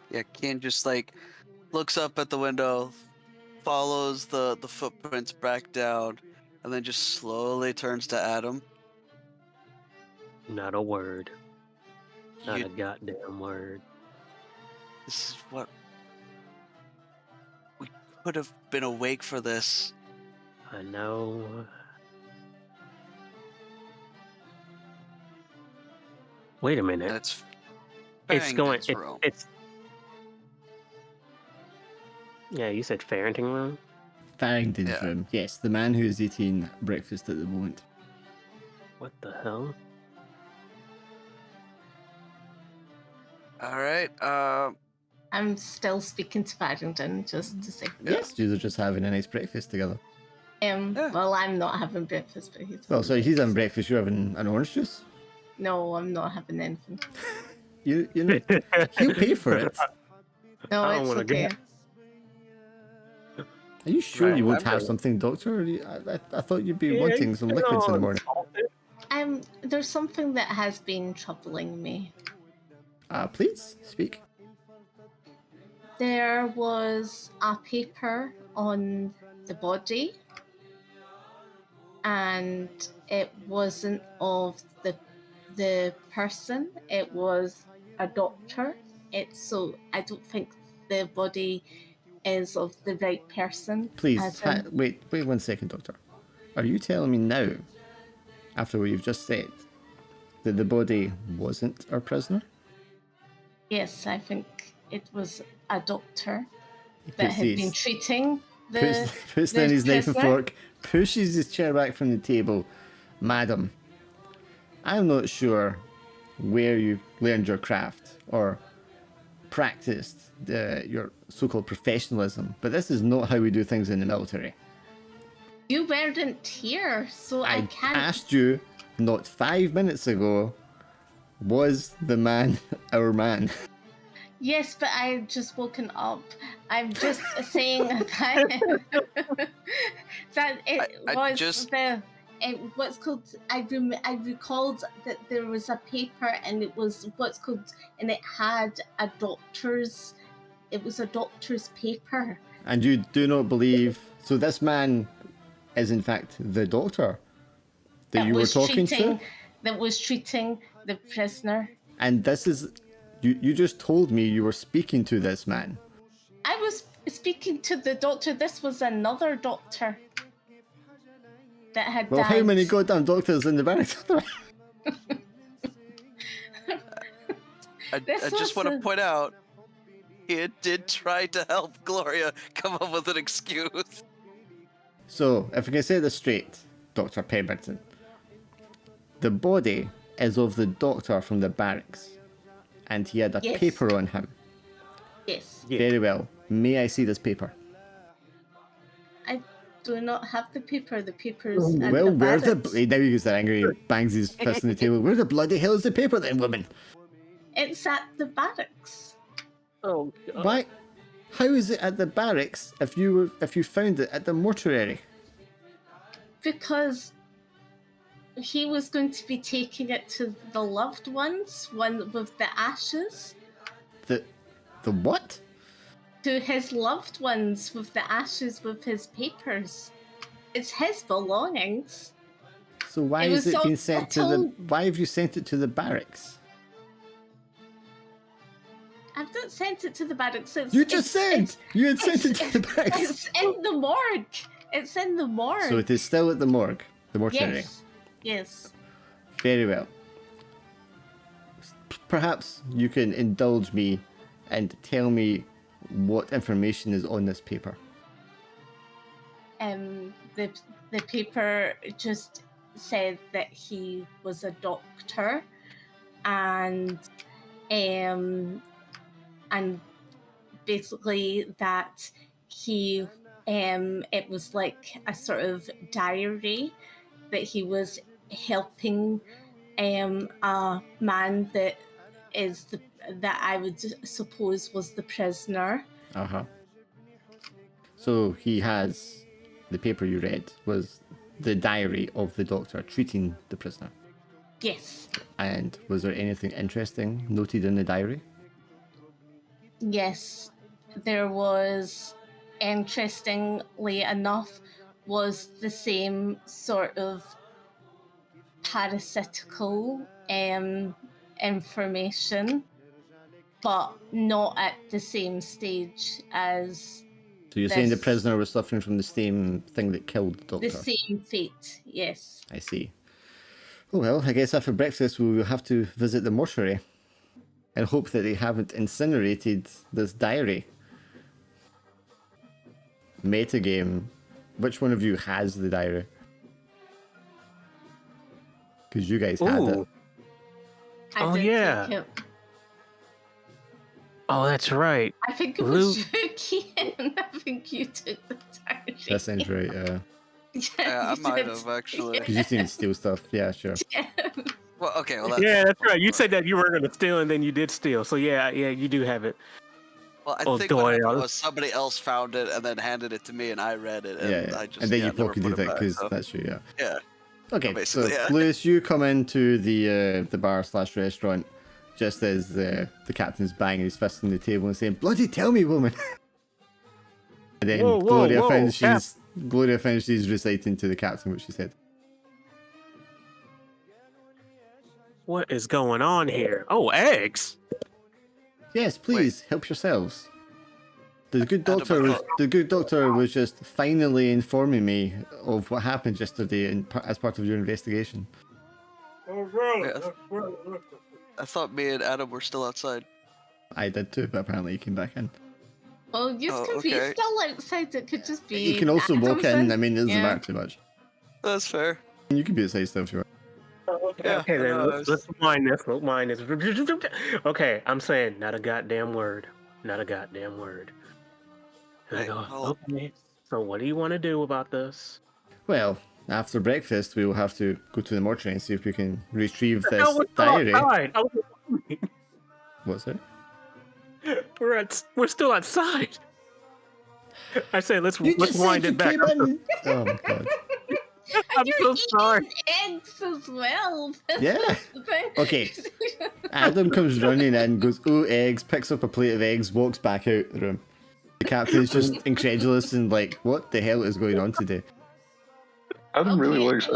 A: Yeah, Ken just like looks up at the window, follows the footprints back down, and then just slowly turns to Adam.
D: not a word. Not a
A: You,
D: goddamn word.
A: this is what we could have been awake for this.
D: I know. Wait a minute.
A: And it's
D: It's going.
A: Farrington's room.
D: It's. Yeah, you said Farrington room.
B: Farrington's
A: Yeah.
B: room, yes, the man who is eating breakfast at the moment.
D: What the hell?
A: All right.
C: I'm still speaking to Paddington, just to say.
A: Yeah.
B: Yes, you're just having a nice breakfast together.
A: Yeah.
C: Well, I'm not having breakfast, but he's.
B: Well,
C: having
B: sorry, he's having
C: breakfast.
B: breakfast, you're having an orange juice.
C: No, I'm not having anything.
B: You know, he'll pay for it.
C: No,
D: I don't
C: it's
D: wanna
C: okay.
D: get-
B: Are you sure
A: Right,
B: you won't
A: I'm
B: have
A: ready.
B: something, Doctor? I thought you'd be wanting some liquids in the morning.
C: There's something that has been troubling me.
B: Please, speak.
C: There was a paper on the body, and it wasn't of the person. It was a doctor. So I don't think the body is of the right person.
B: Please, wait 1 second, Doctor. Are you telling me now, after what you've just said, that the body wasn't our prisoner?
C: Yes, I think it was a doctor that
B: Puts
C: had been
B: his-
C: treating the
B: puts down his knife and
C: prisoner.
B: fork, pushes his chair back from the table. Madam, I'm not sure where you learned your craft or practiced your so-called professionalism, but this is not how we do things in the military.
C: You weren't here, so I can't.
B: Asked you not 5 minutes ago, was the man our man?
C: Yes, but I just woken up. I'm just saying that that it
A: I
C: was
A: just-
C: what's called. I recalled that there was a paper, and it was what's called, and it had a doctor's. It was a doctor's paper.
B: And you do not believe? So this man is in fact the doctor that you were talking to,
C: that was treating the prisoner.
B: and this is. You just told me you were speaking to this man.
C: I was speaking to the doctor. This was another doctor that had
B: Well,
C: died.
B: how many goddamn doctors in the barracks?
A: I just want to point out, he did try to help Gloria come up with an excuse.
B: So, if we can say this straight, Dr. Pemberton, the body is of the doctor from the barracks, and he had a
C: Yes.
B: paper on him.
C: Yes.
D: Yeah.
B: Very well. May I see this paper?
C: I do not have the paper. The paper's at
B: Well,
C: the
B: where's
C: barracks.
B: now he gets angry, bangs his fist on the table. Where the bloody hell is the paper then, woman?
C: It's at the barracks.
D: Oh,
B: Why? How is it at the barracks if you found it at the mortuary?
C: Because he was going to be taking it to the loved ones, one with the ashes.
B: The what?
C: To his loved ones with the ashes with his papers. It's his belongings.
B: So why
C: It
B: is
C: was
B: it
C: so
B: being sent to the?
C: subtle.
B: Why have you sent it to the barracks?
C: I've not sent it to the barracks.
B: You just said you had sent it to the barracks.
C: It's in the morgue. It's in the morgue.
B: So it is still at the morgue, the mortuary.
C: Yes. Yes.
B: Very well. Perhaps you can indulge me and tell me what information is on this paper.
C: The paper just said that he was a doctor, and basically that he it was like a sort of diary that he was helping a man that I would suppose was the prisoner.
B: So he has the paper you read was the diary of the doctor treating the prisoner.
C: Yes.
B: And was there anything interesting noted in the diary?
C: Yes, there was, interestingly enough, was the same sort of parasitical information, but not at the same stage as.
B: So you're saying the prisoner was suffering from the same thing that killed the doctor?
C: The same fate, yes.
B: I see. Oh well, I guess after breakfast we will have to visit the mortuary and hope that they haven't incinerated this diary. Metagame. Which one of you has the diary? Because you guys had it.
D: Oh, yeah. Oh, that's right.
C: I think it was you, Kian. I think you took the diary.
B: That sounds right,
A: Yeah, I might have actually.
B: Because you seem to steal stuff. Yeah, sure.
A: Well, okay. Well,
D: yeah, that's right. You said that you were going to steal, and then you did steal. So yeah, you do have it.
A: Well, I think what happened was somebody else found it and then handed it to me, and I read it, and I just
B: and then you
A: never
B: pocketed
A: put
B: it
A: back,
B: because
A: so.
B: that's true. Yeah.
A: Yeah.
B: Okay, so
A: yeah.
B: Lewis, you come into the bar/restaurant just as the captain's banging his fist on the table and saying, "Bloody tell me, woman!" And then Gloria finishes reciting to the captain what she said.
D: What is going on here? Oh, eggs!
B: Yes, please help yourselves. The good doctor was just finally informing me of what happened yesterday as part of your investigation.
D: Oh, really?
A: I thought me and Adam were still outside.
B: I did too, but apparently he came back in.
C: Well, you could be still outside. It could just be.
B: You can also walk in. I mean, it doesn't matter too much.
A: That's fair.
B: You can be outside still if you want.
D: Okay, then let's mind this. Let's mind this. Okay, I'm saying not a goddamn word. Not a goddamn word. Okay. So what do you want to do about this?
B: Well, after breakfast, we will have to go to the mortuary and see if we can retrieve this diary. What's that?
D: We're still outside. I say let's wind it back.
B: Oh my god.
D: I'm so sorry.
C: Eggs as well.
B: Yeah. Okay. Adam comes running in, goes, "Oh, eggs!" Picks up a plate of eggs, walks back out the room. The captain's just incredulous and like, "What the hell is going on today?"
E: Adam really likes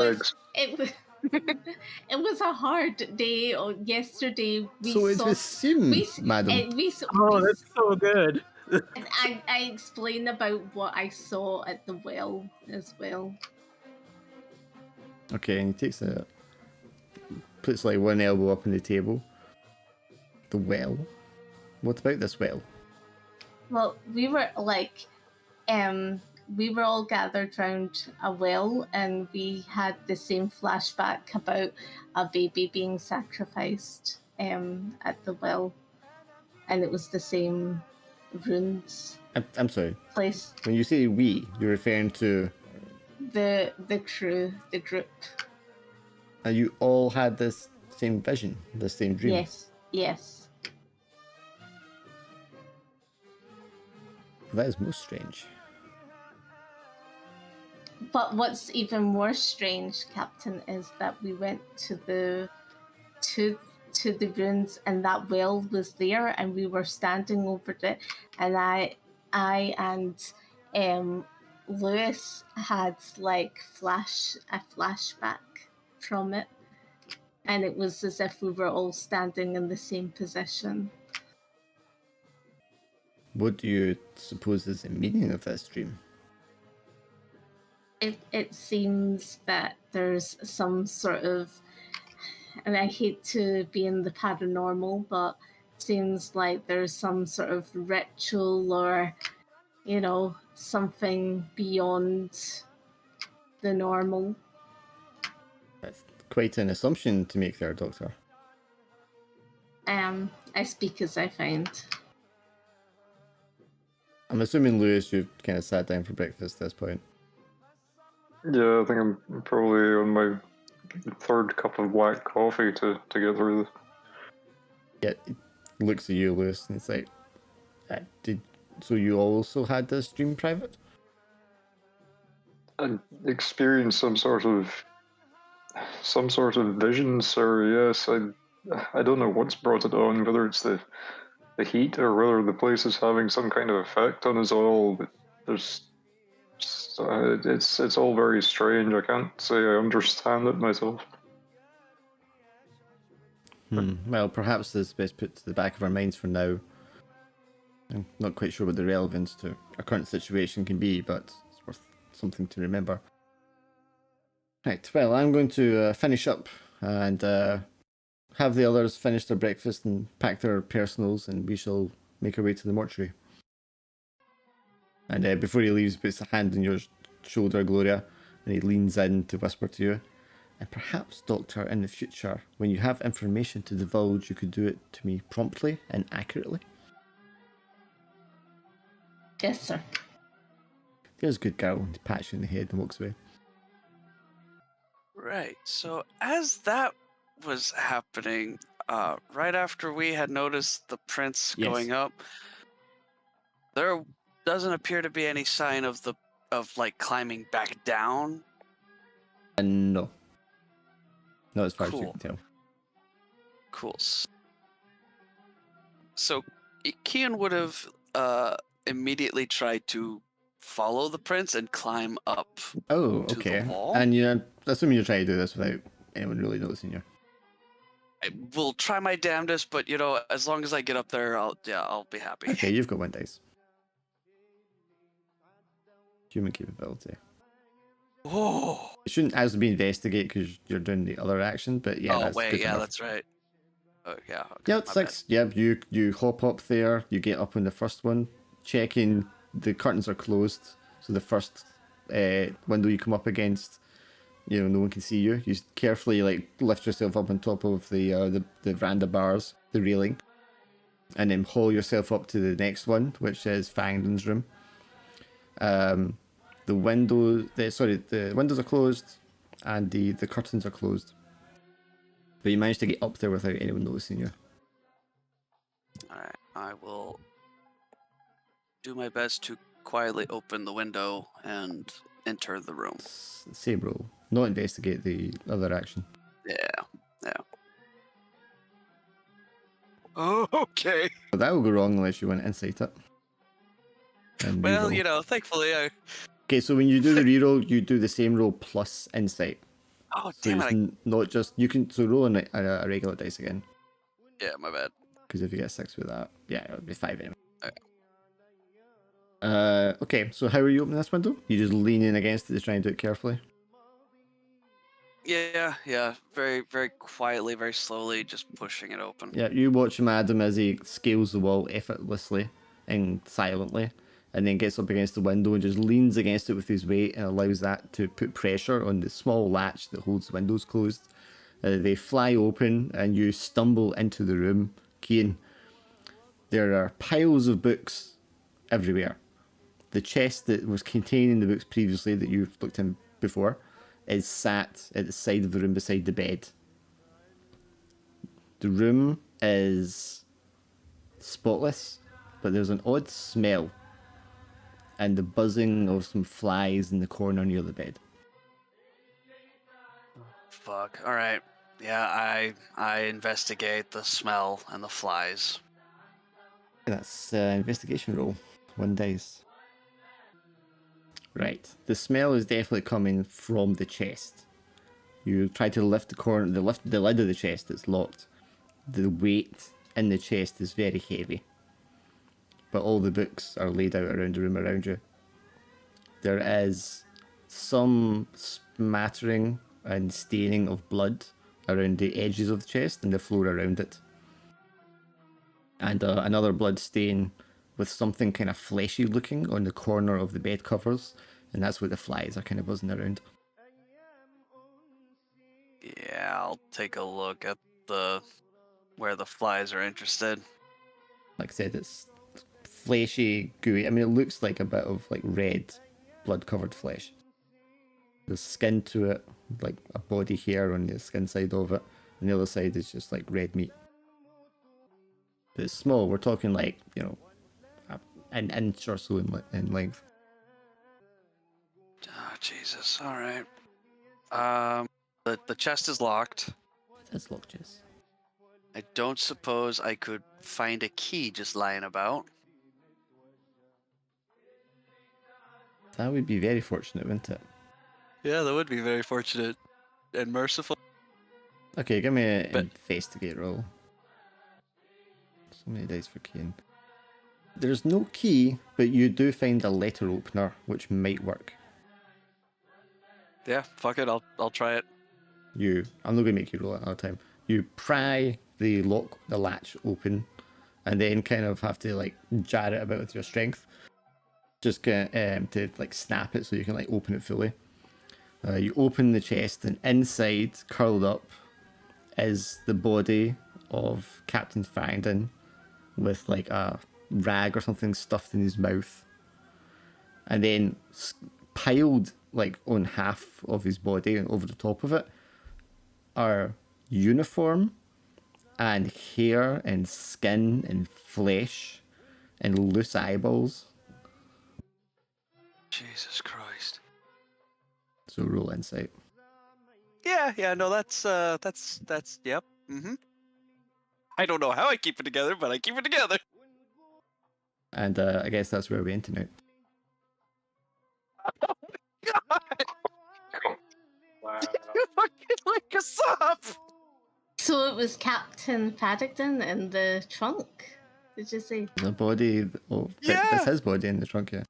E: eggs.
C: It was a hard day. Yesterday
B: So it would seem, madam.
D: That's so good.
C: I explained about what I saw at the well as well.
B: Okay, and he puts like one elbow up on the table. The well? What about this well?
C: Well, we were all gathered around a well, and we had the same flashback about a baby being sacrificed at the well, and it was the same runes.
B: I'm sorry.
C: Place.
B: When you say we, you're referring to
C: the crew, the group.
B: And you all had this same vision, the same dream.
C: Yes, yes.
B: That is most strange.
C: But what's even more strange, Captain, is that we went to the ruins and that well was there and we were standing over it, and I and Lewis had like a flashback from it, and it was as if we were all standing in the same position.
B: What do you suppose is the meaning of this dream?
C: It seems that there's some sort of, and I hate to be in the paranormal, but it seems like there's some sort of ritual or, something beyond the normal.
B: That's quite an assumption to make there, Doctor.
C: I speak as I find.
B: I'm assuming, Lewis, you've kind of sat down for breakfast at this point.
E: Yeah, I think I'm probably on my third cup of black coffee to get through this.
B: Yeah, it looks at you, Lewis, and it's like, so you also had this dream private?
E: I experienced some sort of vision, sir. Yes, I don't know what's brought it on, whether it's the heat or whether the place is having some kind of effect on us all. But it's all very strange. I can't say I understand it myself.
B: Well, perhaps this is best put to the back of our minds for now. I'm not quite sure what the relevance to our current situation can be, but it's worth something to remember. Right, well, I'm going to finish up and have the others finish their breakfast and pack their personals, and we shall make our way to the mortuary. And before he leaves, he puts a hand on your shoulder, Gloria, and he leans in to whisper to you. And perhaps, Doctor, in the future, when you have information to divulge, you could do it to me promptly and accurately.
C: Yes, sir.
B: There's a good girl, and he pats you in the head and walks away.
A: Right. So as that was happening, right after we had noticed the prince going up, there doesn't appear to be any sign of like climbing back down.
B: No. Not as far as you
A: Cool.
B: can tell.
A: Cool. So Kian would have immediately tried to follow the prince and climb up.
B: Oh,
A: to
B: okay.
A: the wall.
B: And you're assuming you're trying to do this without anyone really noticing you.
A: I will try my damnedest, but as long as I get up there, I'll be happy.
B: Okay, you've got 1 dice. Human capability.
A: Oh.
B: It shouldn't actually be investigate because you're doing the other action, but yeah, that's good enough.
A: That's right. Oh, yeah. Okay,
B: Yeah, it's 6. Yeah, you hop up there, you get up on the first one, checking the curtains are closed, so the first window you come up against, no one can see you. You carefully lift yourself up on top of the veranda bars, the railing, and then haul yourself up to the next one, which is Fangden's room. The windows are closed, and the curtains are closed. But you managed to get up there without anyone noticing you.
A: Alright, I will do my best to quietly open the window and enter the room.
B: Same rule. Not investigate the other action.
A: Yeah. Oh, okay.
B: But that will go wrong unless you want to insight it. And
A: Well,
B: reroll.
A: thankfully I...
B: Okay, so when you do the reroll, you do the same roll plus insight.
A: Oh,
B: So
A: damn it.
B: it's not just... You can... So roll a regular dice again.
A: Yeah, my bad.
B: Because if you get 6 with that... Yeah, it would be 5 anyway.
A: Okay.
B: Okay, so how are you opening this window? You just lean in against it to try and do it carefully?
A: Yeah. Very, very quietly, very slowly, just pushing it open.
B: Yeah, you watch him, Adam, as he scales the wall effortlessly and silently, and then gets up against the window and just leans against it with his weight and allows that to put pressure on the small latch that holds the windows closed. They fly open and you stumble into the room. Kian, there are piles of books everywhere. The chest that was containing the books previously that you've looked in before is sat at the side of the room beside the bed. The room is spotless, but there's an odd smell and the buzzing of some flies in the corner near the bed.
A: Fuck. All right. Yeah, I investigate the smell and the flies.
B: That's investigation roll. 1 dice. Right. The smell is definitely coming from the chest. You try to lift the corner, the lid of the chest. It's locked. The weight in the chest is very heavy, but all the books are laid out around the room around you. There is some smattering and staining of blood around the edges of the chest and the floor around it. And another blood stain with something kind of fleshy looking on the corner of the bed covers, and that's where the flies are kind of buzzing around.
A: Yeah, I'll take a look at where the flies are interested.
B: Like I said, it's fleshy, gooey. I mean, it looks like a bit of like red, blood-covered flesh. There's skin to it, like a body hair on the skin side of it, and the other side is just like red meat. But it's small. We're talking like, you know, an inch or so in length.
A: Oh, Jesus. All right. The chest is locked.
B: It is locked, yes.
A: I don't suppose I could find a key just lying about.
B: That would be very fortunate, wouldn't it?
A: Yeah, that would be very fortunate and merciful.
B: Okay, give me an
A: But-
B: investigate roll. So many dice for keying. There's no key, but you do find a letter opener, which might work.
A: Yeah, fuck it. I'll try it.
B: I'm not going to make you roll it another time. You pry the latch open, and then kind of have to like jar it about with your strength, just get to like snap it so you can like open it fully. You open the chest, and inside, curled up, is the body of Captain Farrington with like a rag or something stuffed in his mouth, and then piled like on half of his body and over the top of it are uniform and hair and skin and flesh and loose eyeballs.
A: Jesus Christ.
B: So roll insight.
A: Yeah, no, that's yep. Mm-hmm. I don't know how I keep it together, but I keep it together.
B: And I guess that's where we end tonight.
A: God,
D: Wow.
A: you fucking wake us up.
C: So it was Captain Paddington in the trunk. Did you say?
B: The body, that's his body in the trunk, yeah.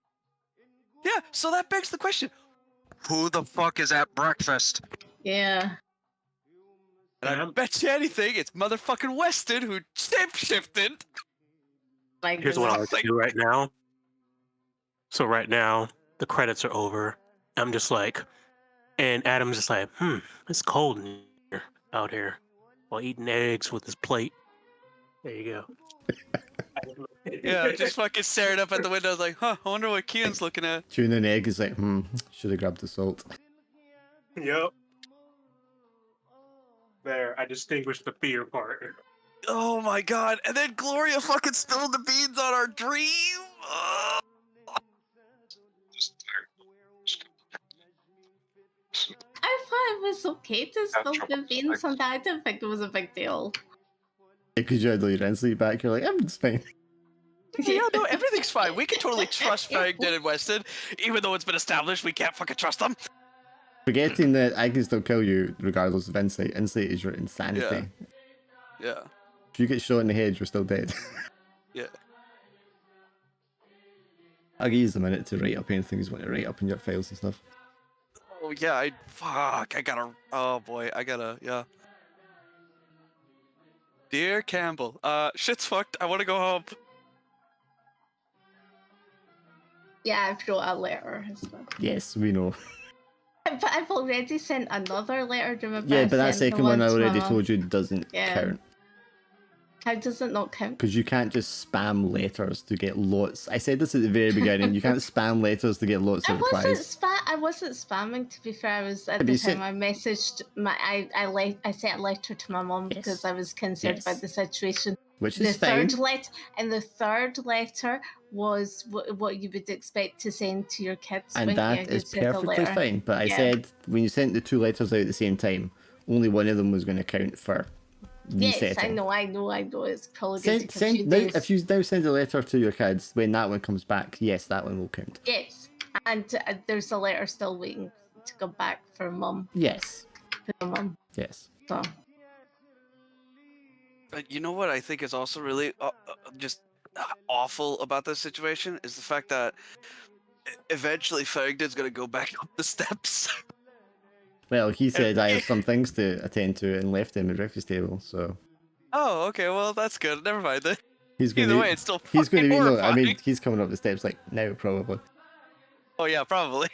A: Yeah, so that begs the question: who the fuck is at breakfast?
C: Yeah.
A: And I bet you anything, it's motherfucking Weston who shapeshifted.
C: Like,
D: Here's what I like to do right now. So right now, the credits are over. I'm just like, and Adam's just like, it's cold in here, out here, while eating eggs with his plate. There you go.
A: Yeah, just fucking staring up at the window. I was like, I wonder what Kian's looking at.
B: Tuna and egg is like, should have grabbed the salt.
D: Yep. There, I distinguished the fear part.
A: Oh my god! And then Gloria fucking spilled the beans on our dream. Ugh.
C: I thought it was okay to spill the beans on that. I didn't think it was a big deal.
B: Because you had all your insight back, you're like, everything's fine.
A: Yeah, no, everything's fine. We can totally trust Farrington and Weston, even though it's been established we can't fucking trust them.
B: Forgetting that I can still kill you regardless of insight. Insight is your insanity.
A: Yeah.
B: If you get shot in the head, you're still dead.
A: Yeah.
B: I'll give you a minute to write up anything you want to write up in your files and stuff.
A: Oh yeah, oh boy, yeah. Dear Campbell, shit's fucked. I want to go home.
C: Yeah, I wrote a letter as well.
B: Yes, we know.
C: But I've already sent another letter to my
B: Yeah, but that second one I already told you doesn't count.
C: How does it not count?
B: Because you can't just spam letters to get lots. I said this at the very beginning. You can't spam letters to get lots of replies.
C: I wasn't spamming. To be fair, I was at
B: But
C: the
B: you
C: time
B: said-
C: I messaged my. I sent a letter to my mum because I was concerned
B: Yes.
C: about the situation.
B: Which
C: The
B: is fine.
C: the third letter was what you would expect to send to your kids.
B: And
C: wouldn't you?
B: that
C: You
B: is
C: sent a
B: perfectly
C: letter.
B: fine. But I
C: Yeah.
B: said when you sent the 2 letters out at the same time, only one of them was going to count for resetting.
C: Yes, I know. It's probably going to take a few
B: now,
C: days.
B: if you now send a letter to your kids, when that one comes back, yes, that one will count.
C: Yes, and there's a letter still waiting to come back for mum.
B: Yes.
C: For mum.
B: Yes.
C: So.
A: You know what I think is also really just awful about this situation is the fact that eventually Farrington's going to go back up the steps.
B: Well, he said I have some things to attend to and left him at breakfast table, so.
A: Oh, okay. Well, that's good. Never mind then.
B: He's going
A: Either
B: to,
A: way, it's still
B: he's going to be, no, I mean,
A: horrifying.
B: he's coming up the steps like now, probably.
A: Oh, yeah, probably.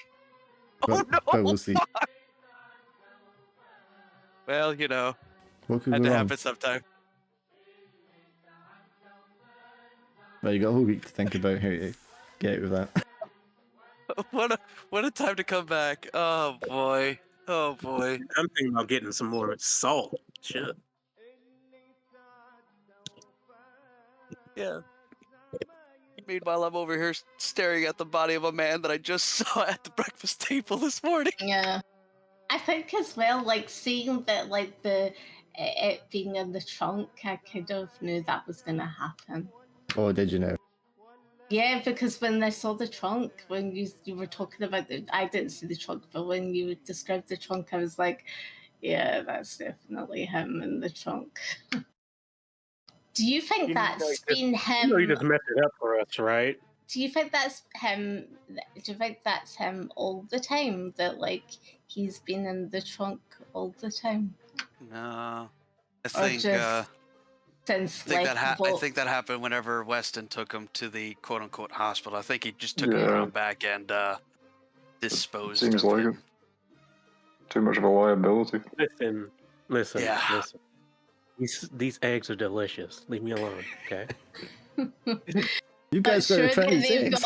A: Oh,
B: But,
A: no.
B: but we'll see.
A: Fuck. Well, you know,
B: What could
A: had
B: go
A: to
B: wrong?
A: happen sometime.
B: Well, you got a whole week to think about how to get out of that.
A: What a time to come back. Oh, boy. Oh, boy.
D: I'm thinking about getting some more salt. Shit.
A: Yeah. Meanwhile, I'm over here staring at the body of a man that I just saw at the breakfast table this morning.
C: Yeah, I think as well, like seeing that, like it being in the trunk, I kind of knew that was gonna happen.
B: Oh, did you know?
C: Yeah, because when I saw the trunk, when you were talking about I didn't see the trunk, but when you described the trunk, I was like, yeah, that's definitely him in the trunk. Do you think that's been him?
D: You just messed it up for us, right?
C: Do you think that's him? Do you think that's him all the time? That like he's been in the trunk all the time?
A: No. I
C: Or
A: think
C: just since
A: I think that happened whenever Weston took him to the quote-unquote hospital. I think he just took him
E: Yeah.
A: around back and disposed
E: Seems
A: of
E: like
A: him.
E: it. Too much of a liability.
D: Listen.
A: Yeah.
D: These eggs are delicious. Leave me alone, okay?
B: You guys got to try these eggs.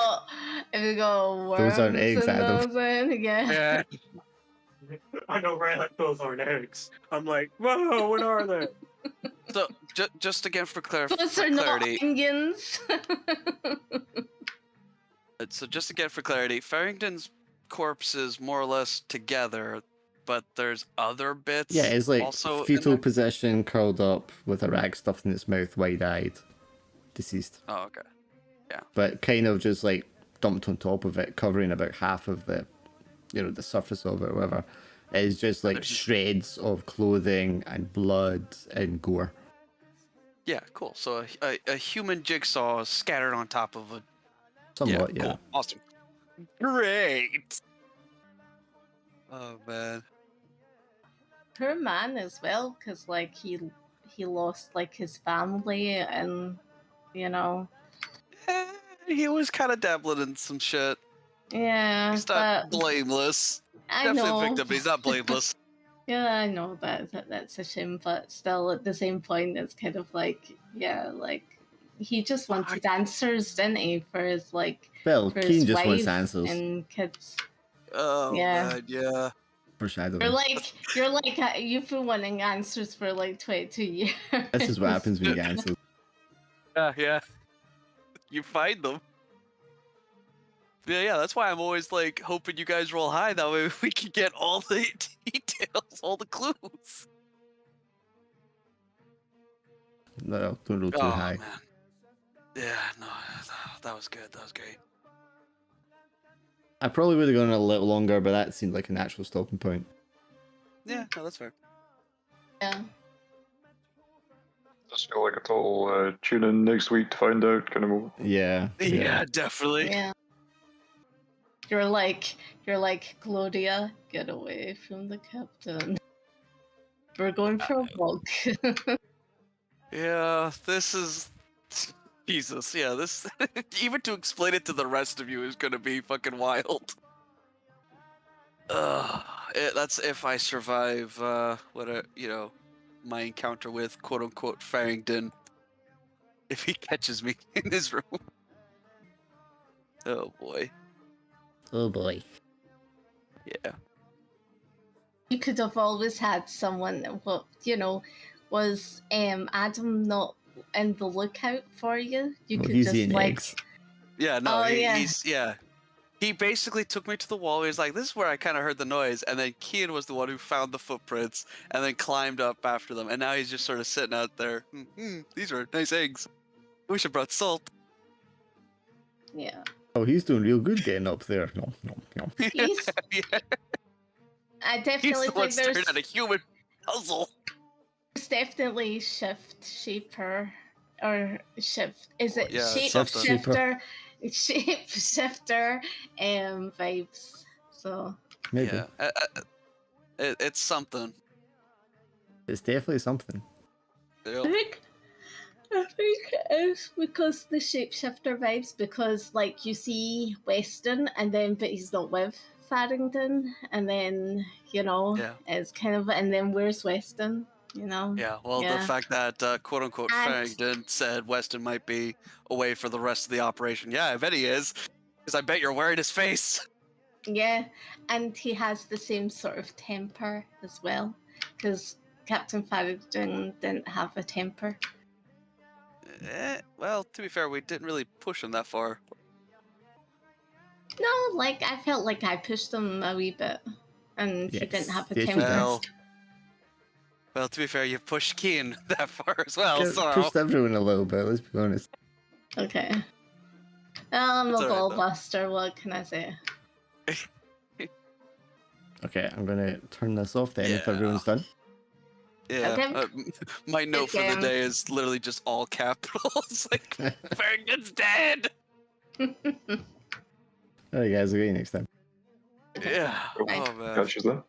C: They've got worms
B: Those aren't eggs,
C: in
B: Adam.
C: those in, yeah.
D: I know, right? Like those aren't eggs. I'm like, whoa, what are they?
A: So, just again for
C: Those are not
A: clarity.
C: onions.
A: So just again for clarity, Farrington's corpse is more or less together, but there's other bits.
B: Yeah, it's like
A: also
B: fetal position, curled up with a rag stuffed in its mouth, wide-eyed, deceased.
A: Oh, okay.
B: But kind of just like dumped on top of it, covering about half of the, the surface of it or whatever. It's just like shreds of clothing and blood and gore.
A: Yeah, cool. So a human jigsaw scattered on top of a.
B: Somewhat, yeah.
A: Cool. Awesome. Great. Oh man.
C: Poor man as well, because like he lost like his family and
A: He was kind of dabbling in some shit.
C: Yeah,
A: He's not blameless.
C: I
A: Definitely
C: know.
A: a victim, but he's not blameless.
C: Yeah, I know that's a shame, but still at the same point, it's kind of like, yeah, like he just wanted answers, didn't he, for his
B: Well,
C: for
B: Keen
C: his
B: just wants
C: wife
B: answers.
C: and kids.
A: Oh
C: Yeah.
A: man, yeah.
B: Foreshadowing.
C: You've been wanting answers for like 22 years.
B: This is what happens when you get answers.
A: Yeah. You find them. Yeah, that's why I'm always like hoping you guys roll high. That way we can get all the details, all the clues.
B: No, don't roll too high.
A: Man. Yeah, no, that was good. That was great.
B: I probably would have gone a little longer, but that seemed like a natural stopping point.
A: Yeah, no, that's fair.
C: Yeah.
E: Just feel like a total tune in next week to find out kind of.
B: Yeah.
A: Yeah, definitely.
C: Yeah. You're like Claudia, get away from the captain. We're going for a walk.
A: Yeah, this is Jesus. Yeah, this even to explain it to the rest of you is gonna be fucking wild. That's if I survive my encounter with quote unquote Farrington if he catches me in his room. Oh boy.
B: Oh boy.
A: Yeah.
C: You could have always had someone that, was Adam not in the lookout for you? You
B: Well,
C: could
B: he's
C: just
B: eating
C: like,
B: eggs.
A: Yeah, no,
C: oh yeah,
A: he's yeah. He basically took me to the wall. He was like, "This is where I kind of heard the noise," and then Kian was the one who found the footprints and then climbed up after them. And now he's just sort of sitting out there. These are nice eggs. Wish I brought salt.
C: yeah.
B: Oh, he's doing real good getting up there. No, no, no.
C: He's,
A: Yeah,
C: I
A: he's
C: definitely
A: the one
C: think
A: staring at a human puzzle.
C: there's definitely shift shaper or shift. Is it
A: Yeah,
C: shape
A: something.
C: shifter? Shape shifter vibes. So
B: Maybe.
A: Yeah, it's something.
B: It's definitely something.
A: Yep.
C: I think it is because the shapeshifter vibes, because like you see Weston and then but he's not with Farrington, and then
A: Yeah.
C: it's kind of, and then where's Weston?
A: Yeah, well, the
C: Yeah.
A: fact that quote unquote
C: And
A: Farrington said Weston might be away for the rest of the operation. Yeah, I bet he is. Because I bet you're wearing his face.
C: yeah, and he has the same sort of temper as well, because Captain Farrington didn't have a temper.
A: Well, to be fair, we didn't really push him that far.
C: No, like I felt like I pushed him a wee bit, and he didn't have a
B: yes, you
C: temper.
B: did.
A: Well, to be fair, you pushed Keen that far as well, so...
B: Pushed everyone a little bit, let's be honest.
C: Okay. I'm
A: It's
C: a
A: all right,
C: ball
A: though.
C: buster, what can I say?
B: Okay, I'm gonna turn this off then if
A: Yeah.
B: everyone's done.
A: Yeah.
C: Okay.
A: My note for the
C: game.
A: day is literally just all capitals. Like, Farrington's dead!
B: Alright guys, I'll see you next time.
A: Yeah.
E: Cool.
A: Oh, man.
E: Catch you then.